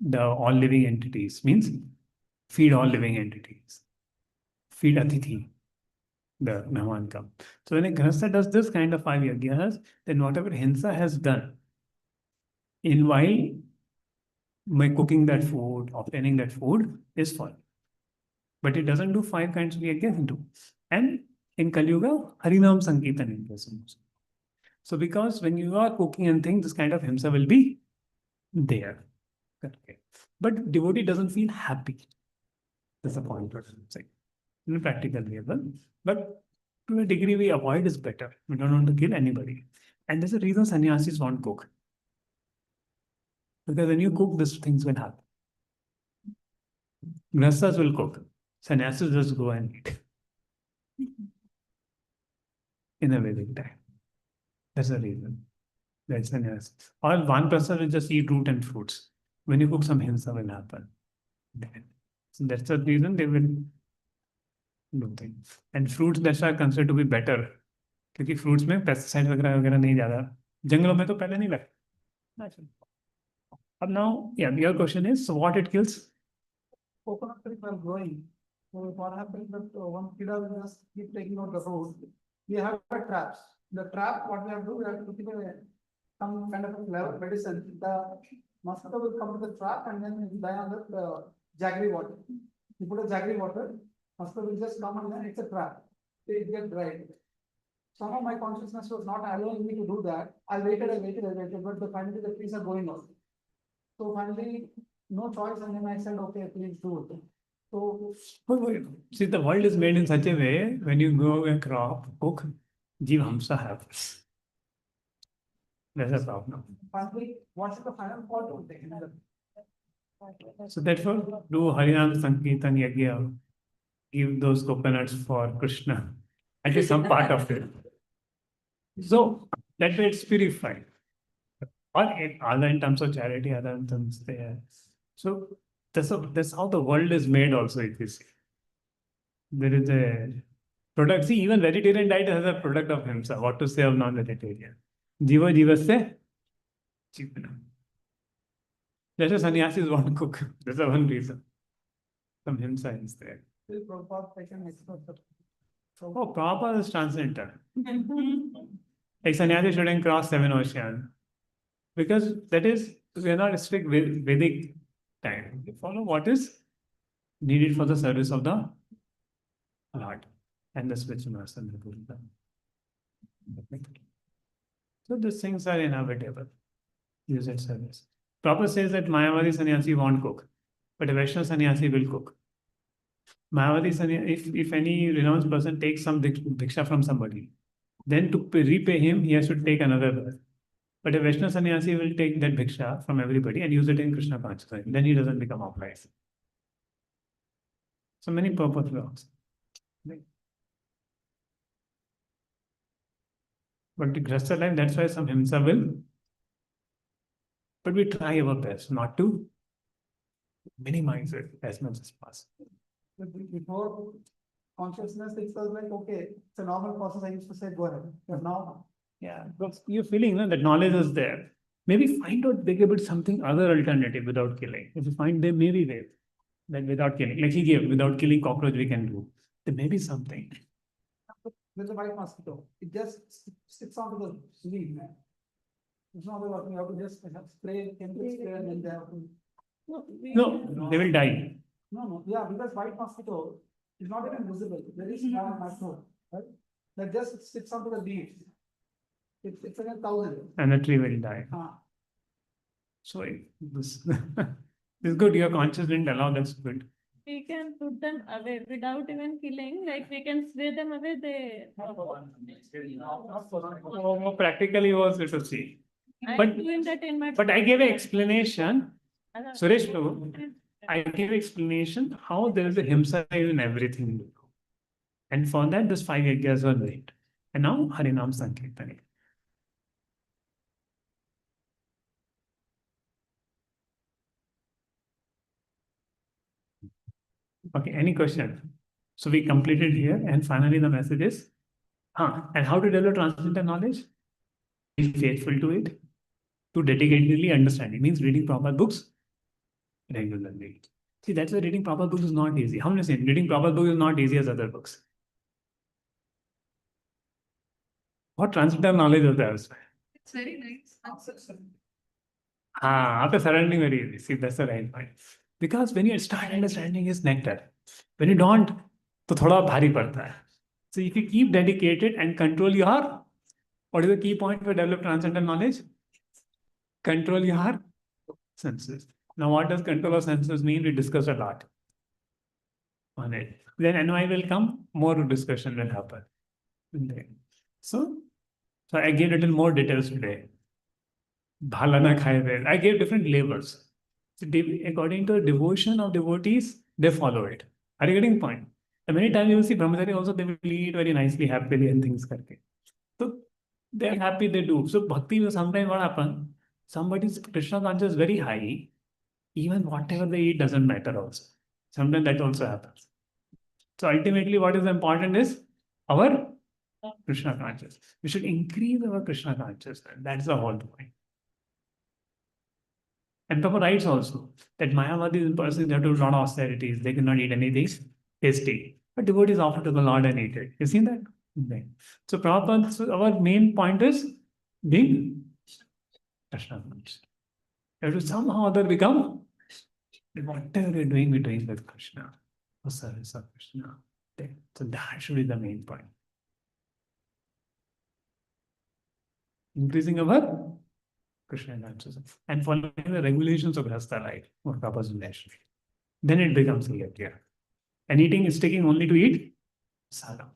the all living entities, means feed all living entities, feed Atithi, the Mehman come. So when a grahastha does this kind of 5 yagyas, then whatever hinsa has done in while by cooking that food, obtaining that food is fun. But it doesn't do 5 kinds of yagyas into. And in Kali Yuga, Harinam Sankirtan is. So because when you are cooking and things, this kind of himsa will be there. Okay. But devotee doesn't feel happy. That's the point of saying. In a practical level. But to a degree, we avoid is better. We don't want to kill anybody. And there's a reason sannyasis won't cook. Because when you cook, these things will happen. Grahasthas will cook. Sannyasis just go and eat. In a Vedic time. That's the reason. That's sannyas. Or one person will just eat root and fruits. When you cook, some hinsa will happen. So that's the reason they will do things. And fruits that are considered to be better. क्योंकि fruits में pesticide वगैरह नहीं ज़्यादा जंगलों में तो पहले नहीं लगता. अब now, yeah, your question is, so what it kills? Coconut trees are growing. So what happens that one kida will just keep taking out the root. We have traps. The trap, what we have to do, we have to put some kind of a flavor medicine. The mosquito will come to the trap and then it will die on the jaggery water. You put a jaggery water, mosquito will just come and then it's a trap. It gets dried. Somehow my consciousness was not allowing me to do that. I waited, but finally the trees are going off. So finally, no choice, and then I said, okay, please do it. So, see, the world is made in such a way, when you go and cook, Jeev Hamsa happens. That's a problem. finally, what's the final call to take? So therefore, do Harinam Sankirtan Yagya, give those coconuts for Krishna, at least some part of it. So that way it's purified. Or other in terms of charity, other in terms there. So that's how the world is made also, if you see. There is a product. See, even vegetarian diet has a product of himsa. What to say of non-vegetarian? Jiva jivasya chipana. That's why sannyasis won't cook. That's the one reason. Some himsa is there. Oh, Prabhupada is transcendental. Like sannyasi shouldn't cross 7 oceans. Because that is, we are not strict Vedic time. We follow what is needed for the service of the Lord and the spiritualness and the Buddha. So these things are inevitable. Use it service. Prabhupada says that Mayavadi sannyasi won't cook, but a Vaishnava sannyasi will cook. Mayavadi sannyasi, if any renounced person takes some bhiksha from somebody, then to repay him, he has to take another birth. But a Vaishnava sannyasi will take that bhiksha from everybody and use it in Krishna consciousness. Then he doesn't become upright. So many purpose works. But the Grahastha life, that's why some himsa will. But we try our best not to minimize it as much as possible. Before consciousness itself like, okay, it's a normal process. I used to say, go ahead. But now, Yeah, because you're feeling that knowledge is there. Maybe find out there could be something other alternative without killing. If you find there may be ways that without killing, like he gave, without killing cockroach we can do. There may be something. with the white mosquito, it just sticks onto the leaf. It's not working. You have to just spray, chemical spray, and then they have to. No, they will die. No, yeah, because white mosquito is not even visible. There is small microbe, right? That just sticks onto the leaves. It's like 1,000. And the tree will die. So this is good. Your conscious didn't allow, that's good. We can put them away without even killing. Like we can spray them away. They. More practically was to see. I'm doing that in my. But I gave an explanation, Suresh Prabhu, I gave explanation how there is a himsa in everything. And for that, this 5 yajnas were made. And now Harinam Sankirtani. Okay, any question? So we completed here, and finally the message is, and how to develop transcendental knowledge? Be faithful to it, to dedicatedly understand. It means reading proper books regularly. See, that's why reading proper books is not easy. How many say reading proper books is not easy as other books? What transcendental knowledge is there? It's very nice. After surrendering very easy. See, that's the right point. Because when you start understanding is nectar. When you don't, तो थोड़ा भारी पड़ता है. So if you keep dedicated and control your, what is the key point for develop transcendental knowledge? Control your senses. Now, what does control of senses mean? We discussed a lot on it. Then NOI will come, more discussion will happen. So I gave a little more details today. Bhalana Khaivel. I gave different labels. So according to the devotion of devotees, they follow it. Are you getting the point? And many times you will see brahmachari also, they will eat very nicely, happily and things karke. So they are happy, they do. So bhakti will sometimes what happen? Somebody's Krishna conscious is very high. Even whatever they eat doesn't matter also. Sometimes that also happens. So ultimately what is important is our Krishna consciousness. We should increase our Krishna consciousness. That's the whole point. And Prabhupada writes also that Mayavadi person, they have to do a lot of austerities. They cannot eat anything tasty. But devotees offer to the Lord and eat it. You seen that? Okay. So Prabhupada, so our main point is being Krishna conscious. You have to somehow or other become whatever you're doing, we're doing with Krishna. For service of Krishna. So that should be the main point. Increasing our Krishna consciousness and following the regulations of Grihastha life or Prabhupada's relation. Then it becomes clear. And eating is taking only to eat sadhana.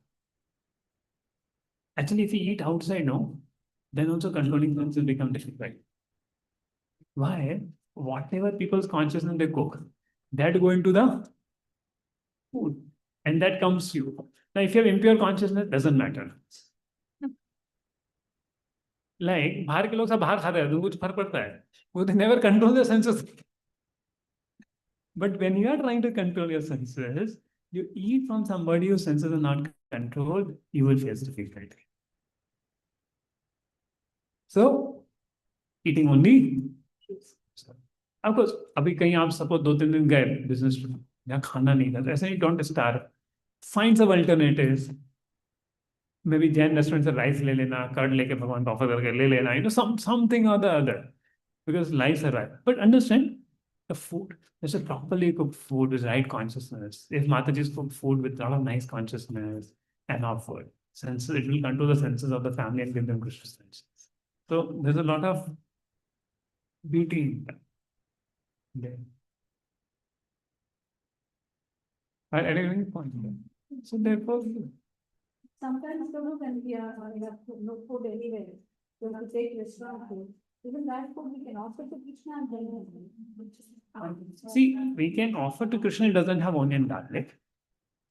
Actually, if you eat outside, no, then also controlling senses become difficult. Why? Whatever people's consciousness they cook, that go into the food. And that comes to you. Now, if you have impure consciousness, doesn't matter. Like, बाहर के लोग सब बाहर खाते हैं तो कुछ फर्क पड़ता है. वो they never control their senses. But when you are trying to control your senses, you eat from somebody whose senses are not controlled, you will face difficulty. So, eating only. Of course, अभी कहीं आप suppose 2-3 दिन गए business to, यहाँ खाना नहीं था, ऐसे ही don't starve. Find some alternatives. Maybe Jain restaurant से rice ले लेना, curd लेके भगवान को offer करके ले लेना, you know, something or the other, because life survives. But understand, the food, there's a properly cooked food with right consciousness. If Mataji's cooked food with a lot of nice consciousness and offered senses, it will control the senses of the family and give them Krishna senses. So there's a lot of beauty in that. There. At any point. So therefore, sometimes when we have no food anywhere, we have to take restaurant food. Even that food we can offer to Krishna and then. See, we can offer to Krishna, it doesn't have onion garlic.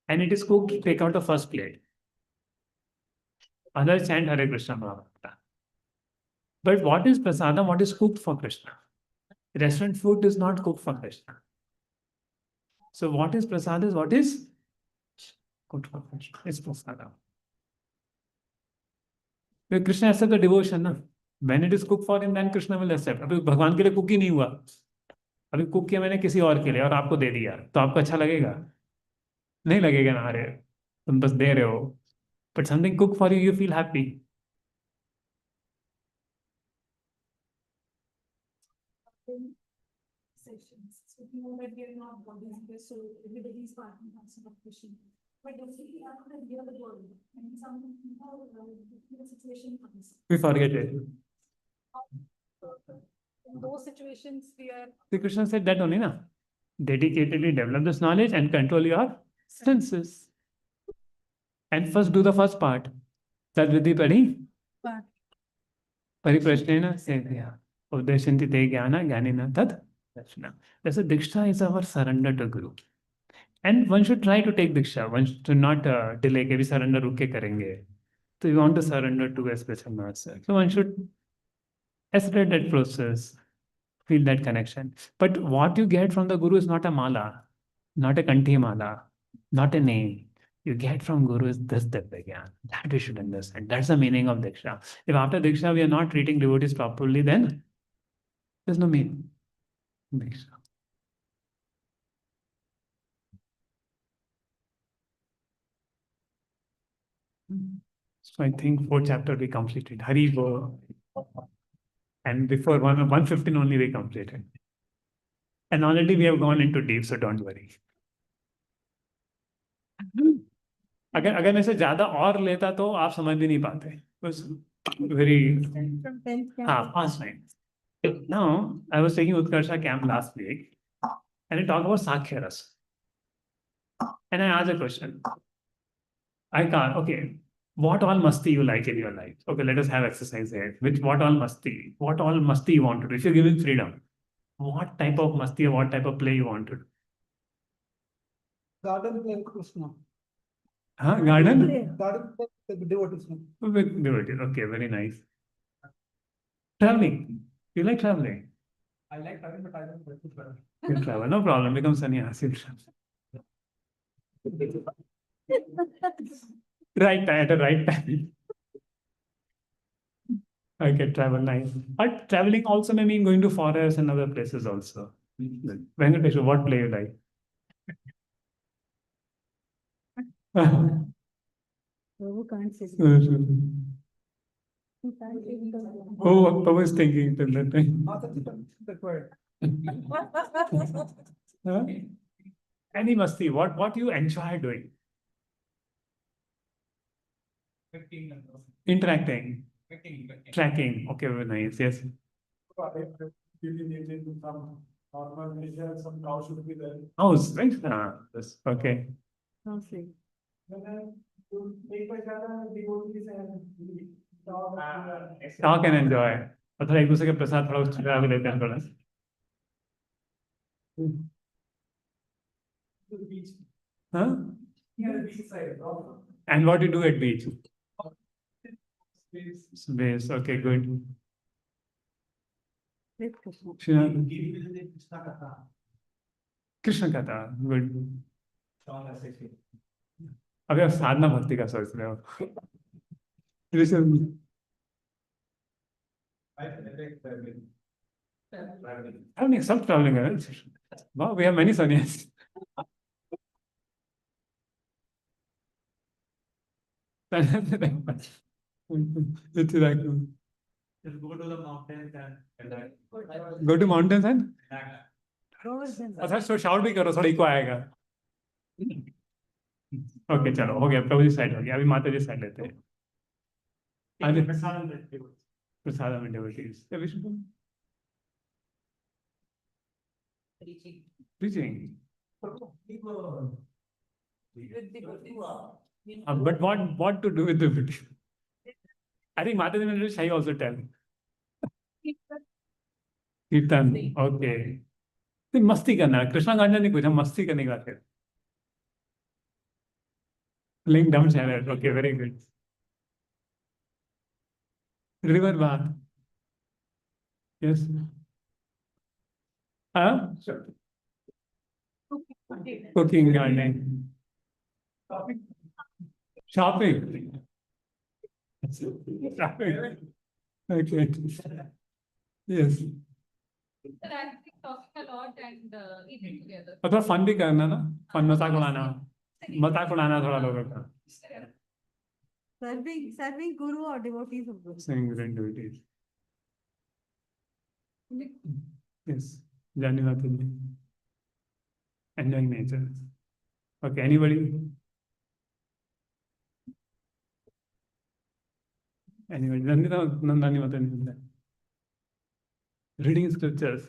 And it is cooked, take out the first plate. Others chant Hare Krishna Mahamantra. But what is prasadam? What is cooked for Krishna? Restaurant food is not cooked for Krishna. So what is prasad is what is Good for Krishna. It's prasadam. Because Krishna accepts the devotion, na? When it is cooked for him, then Krishna will accept. अभी भगवान के लिए cook ही नहीं हुआ, अभी cook किया मैंने किसी और के लिए और आपको दे दिया, तो आपको अच्छा लगेगा? नहीं लगेगा ना, अरे तुम बस दे रहे हो. But something cooked for you, you feel happy. Sessions. So we know that we are not bodies, so everybody's part and parcel of Krishna. But definitely, I could hear the word. And some the situation comes. We forget it. In those situations, we are. See, Krishna said that only, na? Dedicatedly develop this knowledge and control your senses. And first do the first part. Tad vidhi pari. Pariprashnena sevya. Udeshanti te jnana jnanina tad darshana. That's a diksha is our surrender to Guru. And one should try to take diksha. One should not delay. Ke bhi surrender ruke karenge. So you want to surrender to a special master. So one should accelerate that process. Feel that connection. But what you get from the Guru is not a mala, not a kanti mala, not a name. You get from Guru is this Divyagyan. That we should understand. That's the meaning of Diksha. If after Diksha we are not treating devotees properly, then there's no meaning. Diksha. So I think 4th chapter we completed. Hari Bo. And before 115 only we completed. And already we have gone into deep, so don't worry. अगर मैं से ज्यादा और लेता तो आप समझ भी नहीं पाते. बस very fast time. Now I was taking Utkarsha camp last week and I talked about Sakhya Ras. And I asked a question. I can't, okay, what all masti you like in your life? Okay, let us have exercise here. What all masti you want to do? If you're given freedom, what type of masti or what type of play you want to do? Garden play Krishna. Huh? Garden? Garden play with devotees. With devotees. Okay, very nice. Traveling. You like traveling? I like traveling, but I don't like to travel. You travel, no problem. Become sannyasi. Right time, at the right time. Okay, travel, nice. But traveling also may mean going to forests and other places also. Venkateshwar, what play you like? Prabhu can't say that. Oh, I was thinking till that time. Huh? Any masti, what you enjoy doing? Interacting. Tracking. Okay, very nice. Yes. Some cow should be there. House, right? Yes. Okay. Talk and enjoy. और थोड़ा एक दूसरे के प्रसाद थोड़ा चुरा भी लेते हैं थोड़ा. Huh? And what you do at beach? Space. Okay, good. Krishna Katha. Good. अभी आप साधना भक्ति का सोच रहे हो. Traveling, some traveling. Wow, we have many sannyas. Just go to the mountains and go to mountains and अच्छा तो shout भी करो थोड़ा इको आएगा. ओके चलो हो गया. प्रभु जी साइड हो गया. अभी माता जी साइड लेते हैं. प्रसाद में devotees. Preaching. But what to do with the video? I think Mata Ji Shai also tell. Kirtan. Okay. फिर मस्ती करना है. कृष्णा गांजा नहीं कुछ, हम मस्ती करने की बात करें. Link down channel. Okay, very good. River bath. Yes. Cooking, gardening. Shopping. Shopping. Okay. Yes. They're actually talking a lot and eating together. थोड़ा फन भी करना ना, फन मजाक उड़ाना थोड़ा लोगों का. Serving guru or devotees of guru. Singing duties. Yes. Jani Mataji. Enjoying nature. Okay, anybody? Anybody? Nandani Mataji. Reading scriptures.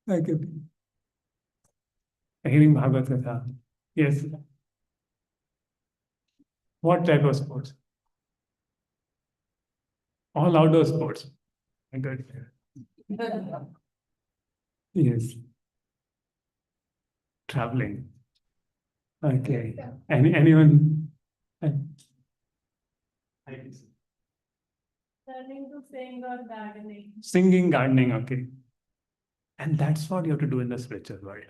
Okay. Hearing Bhagavad Gita. Yes. What type of sports? All outdoor sports. Good. Yes. Traveling. Okay. Anyone? Learning to sing or gardening. Singing, gardening, okay. And that's what you have to do in the spiritual world.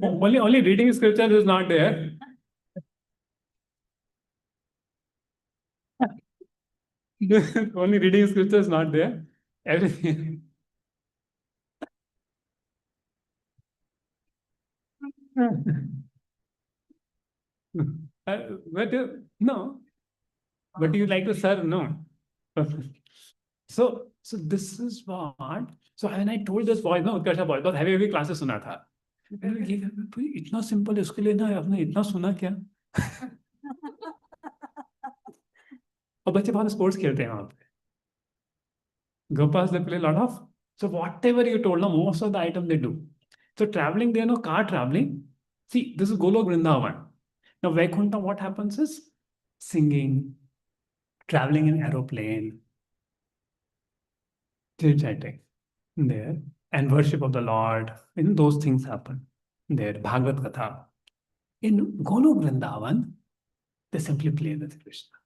Only reading scriptures is not there. Only reading scriptures is not there. Everything. No. But you like to serve? No. So this is what. So when I told this boy, no, Utkarsha boy, बहुत heavy classes सुना था. इतना simple इसके लिए ना आपने इतना सुना क्या? और बच्चे बहुत स्पोर्ट्स खेलते हैं वहाँ पे. Gopas they play a lot of. So whatever you told, no, most of the item they do. So traveling, there no car traveling. See, this is Golok Vrindavan. Now Vaikuntha, what happens is singing, traveling in aeroplane, chit-chatting there, and worship of the Lord. And those things happen there. Bhagavad Katha. In Golok Vrindavan, they simply play with Krishna.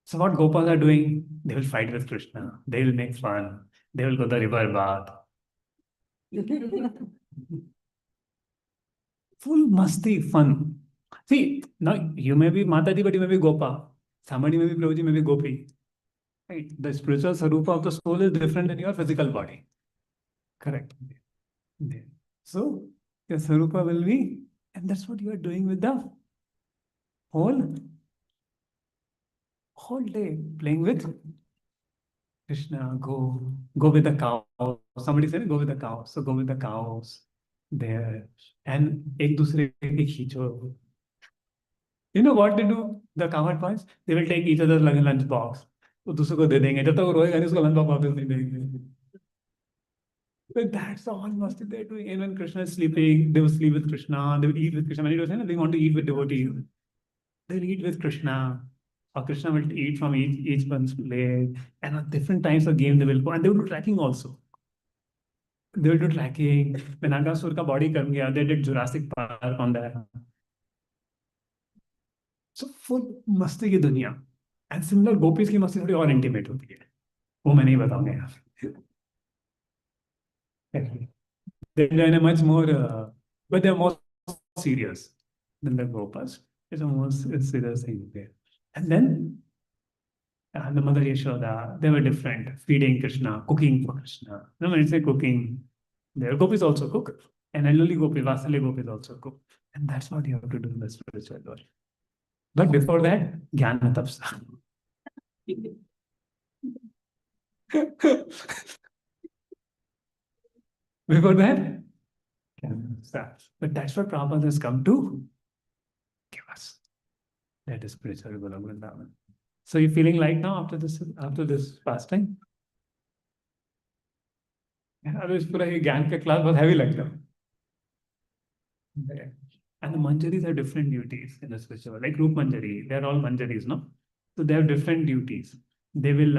So what Gopals are doing, they will fight with Krishna. They will make fun. They will go to the river bath. Full masti, fun. See, now you may be Mataji, but you may be Gopa. Somebody may be Prabhuji, may be Gopi. Right? The spiritual sarupa of the soul is different than your physical body. Correct. So your sarupa will be, and that's what you are doing with the whole day, playing with Krishna. Go with the cow. Somebody said, go with the cow. So go with the cows there. And ek dusre ke khicho. You know what they do? The cowherd boys? They will take each other's lunch box. तो दूसरे को दे देंगे जब तक वो रोएगा नहीं उसको lunch box वापस नहीं देंगे. But that's all must they're doing. And when Krishna is sleeping, they will sleep with Krishna. They will eat with Krishna. Many people say, they want to eat with devotees. They will eat with Krishna. Or Krishna will eat from each one's plate. And at different times of game they will go. And they will do tracking also. They will do tracking. When Nagasur body came gaya, they did Jurassic Park on that. So full masti ki dunya. And similar gopis ki masti थोड़ी और intimate होती है. वो मैं नहीं बताऊंगा यहाँ. They're much more, but they're more serious than the gopas. It's a more serious thing there. And then the mother Yashoda, they were different, feeding Krishna, cooking for Krishna. No, when I say cooking, their gopis also cook, and Aluli gopi, Vasali gopis also cook. And that's what you have to do in the spiritual world. But before that, Jnana Tapsa. Before that, but that's what Prabhupada has come to give us. That is spiritual Golok Vrindavan. So you're feeling light now after this fasting? Otherwise, पूरा ये ज्ञान का class बहुत heavy लगता है. And the manjaris have different duties in the spiritual world. Like Roop Manjari, they're all manjaris, no? So they have different duties. They will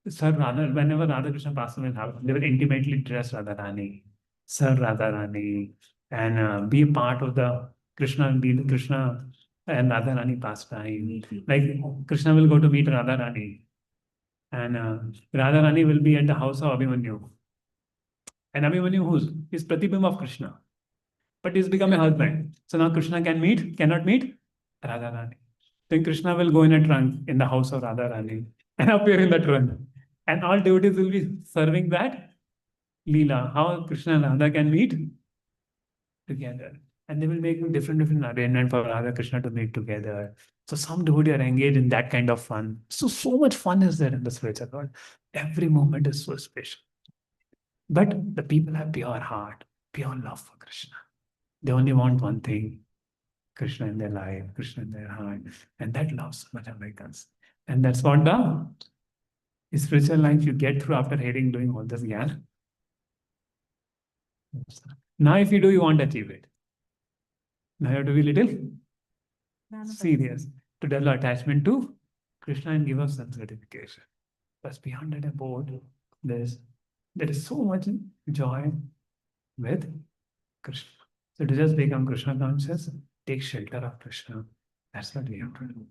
serve Radha, whenever Radha Krishna passes away, they will intimately dress Radharani, serve Radharani, and be a part of the Krishna and Radharani pastime. Like Krishna will go to meet Radharani, and Radharani will be at the house of Abhimanyu. And Abhimanyu is Pratibimb of Krishna, but he's become a husband. So now Krishna cannot meet Radha Rani. Then Krishna will go in a trunk in the house of Radha Rani and appear in the trunk. And all devotees will be serving that Leela, how Krishna and Radha can meet together. And they will make different arrangement for Radha Krishna to meet together. So some devotees are engaged in that kind of fun. So much fun is there in the spiritual world. Every moment is so special. But the people have pure heart, pure love for Krishna. They only want one thing, Krishna in their life, Krishna in their heart. And that love so much Americans. And that's what the spiritual life you get through after doing all this gyan. Now if you do, you won't achieve it. Now you have to be little serious to develop attachment to Krishna and give us some certification. But beyond that, about this, there is so much joy with Krishna. So to just become Krishna conscious, take shelter of Krishna. That's what we have to do.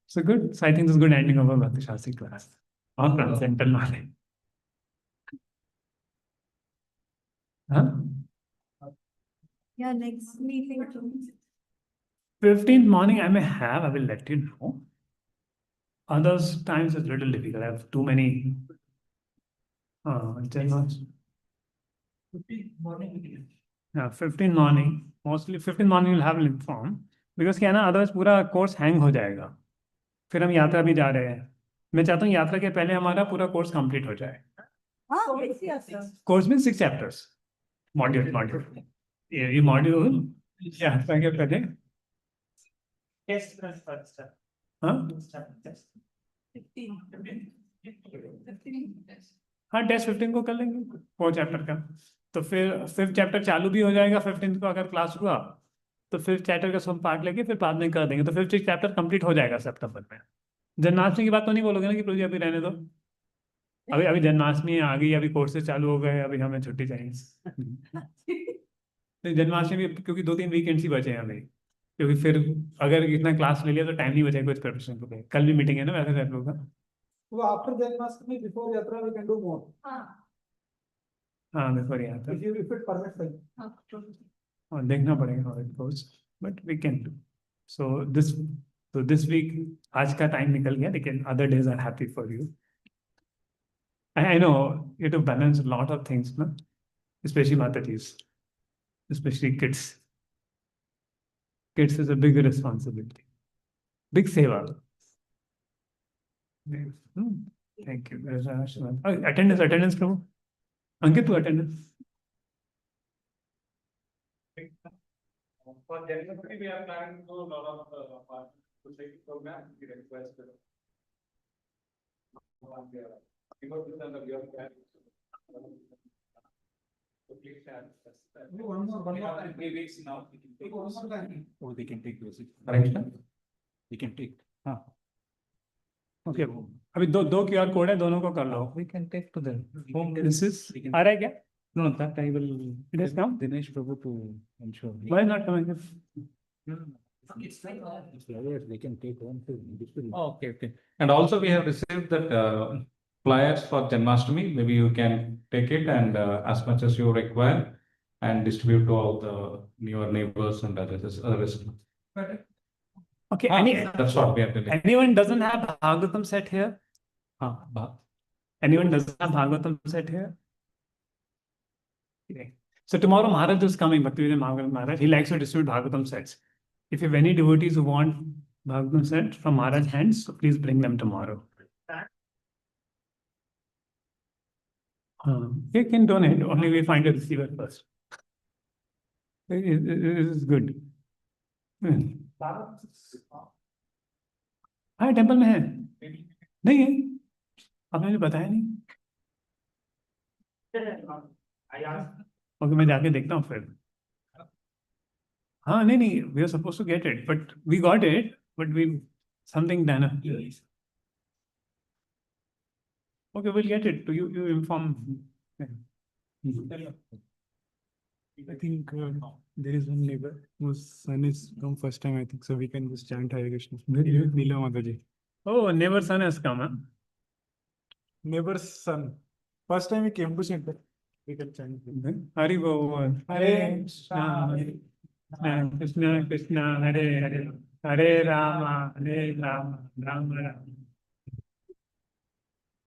So good. So I think this is good ending of our Bhakti Shastri class on transcendental knowledge. Huh? Yeah, next meeting. 15th morning I may have, I will let you know. Others times it's a little difficult. I have too many. 15th morning. Yeah, 15th morning. Mostly 15th morning you'll have an inform. Because क्या है ना, otherwise पूरा course hang हो जाएगा. फिर हम यात्रा भी जा रहे हैं. मैं चाहता हूँ यात्रा के पहले हमारा पूरा कोर्स कंप्लीट हो जाए. कोर्स में 6 चैप्टर्स. मॉड्यूल. ये मॉड्यूल यात्रा के पहले. हाँ, टेस्ट 15 को कर लेंगे 4 चैप्टर का. तो फिर 5th चैप्टर चालू भी हो जाएगा 15th को अगर क्लास हुआ तो 5th चैप्टर का सब पार्ट लेके फिर बाद में कर देंगे. तो 5th चैप्टर कंप्लीट हो जाएगा सितंबर में. जन्माष्टमी की बात तो नहीं बोलोगे ना कि प्रभु जी अभी रहने दो. अभी जन्माष्टमी आ गई, अभी कोर्सेज चालू हो गए, अभी हमें छुट्टी चाहिए. तो जन्माष्टमी क्योंकि 2-3 वीकेंड्स ही बचे हैं अभी, क्योंकि फिर अगर इतना क्लास ले लिया तो टाइम नहीं बचेगा कुछ प्रिपरेशन को. कल भी मीटिंग है ना वैसे सब लोग का. So after Janmashtami, before Yatra, we can do more. हाँ, बिफोर यात्रा. If it permits. और देखना पड़ेगा how it goes, but we can do. So this week आज का टाइम निकल गया, लेकिन other days are happy for you. I know you have to balance a lot of things, no? Especially Mataji's, especially kids. Kids is a big responsibility, big seva. Thank you. Attendance, Prabhu. Ankit, to attendance. For January, we are planning to do a lot of program. We request. One more time. 3 weeks now. One more time. Or they can take those. Correct? We can take. Okay. अभी दो QR code है, दोनों को कर लो. We can take to the home. This is आ रहा है क्या? No, that I will. It has come. Dinesh Prabhu to ensure. Why is not coming? It's like they can take home. Okay. And also we have received that flyers for Janmashtami. Maybe you can take it and as much as you require and distribute to all your neighbors and others. Okay. That's what we have to do. Anyone doesn't have Bhagavatam set here? Anyone doesn't have Bhagavatam set here? Okay. So tomorrow Maharaj is coming, Bhaktivedanta Maharaj. He likes to distribute Bhagavatam sets. If you have any devotees who want Bhagavatam set from Maharaj's hands, so please bring them tomorrow. You can donate, only we find a receiver first. It is good. हाँ, temple में है. नहीं है, आपने मुझे बताया नहीं. Okay, मैं जाके देखता हूँ फिर. हाँ, नहीं, we are supposed to get it, but we got it, but something done. Okay, we'll get it. You inform. I think there is one neighbor whose son is come first time, I think, so we can just chant Hare Krishna. Neela Mataji. Oh, neighbor son has come, huh? neighbor's son. First time he came to center, we can chant. Hari Bol. Hare Krishna, Krishna Krishna, Hare Hare, Hare Rama, Rama Rama.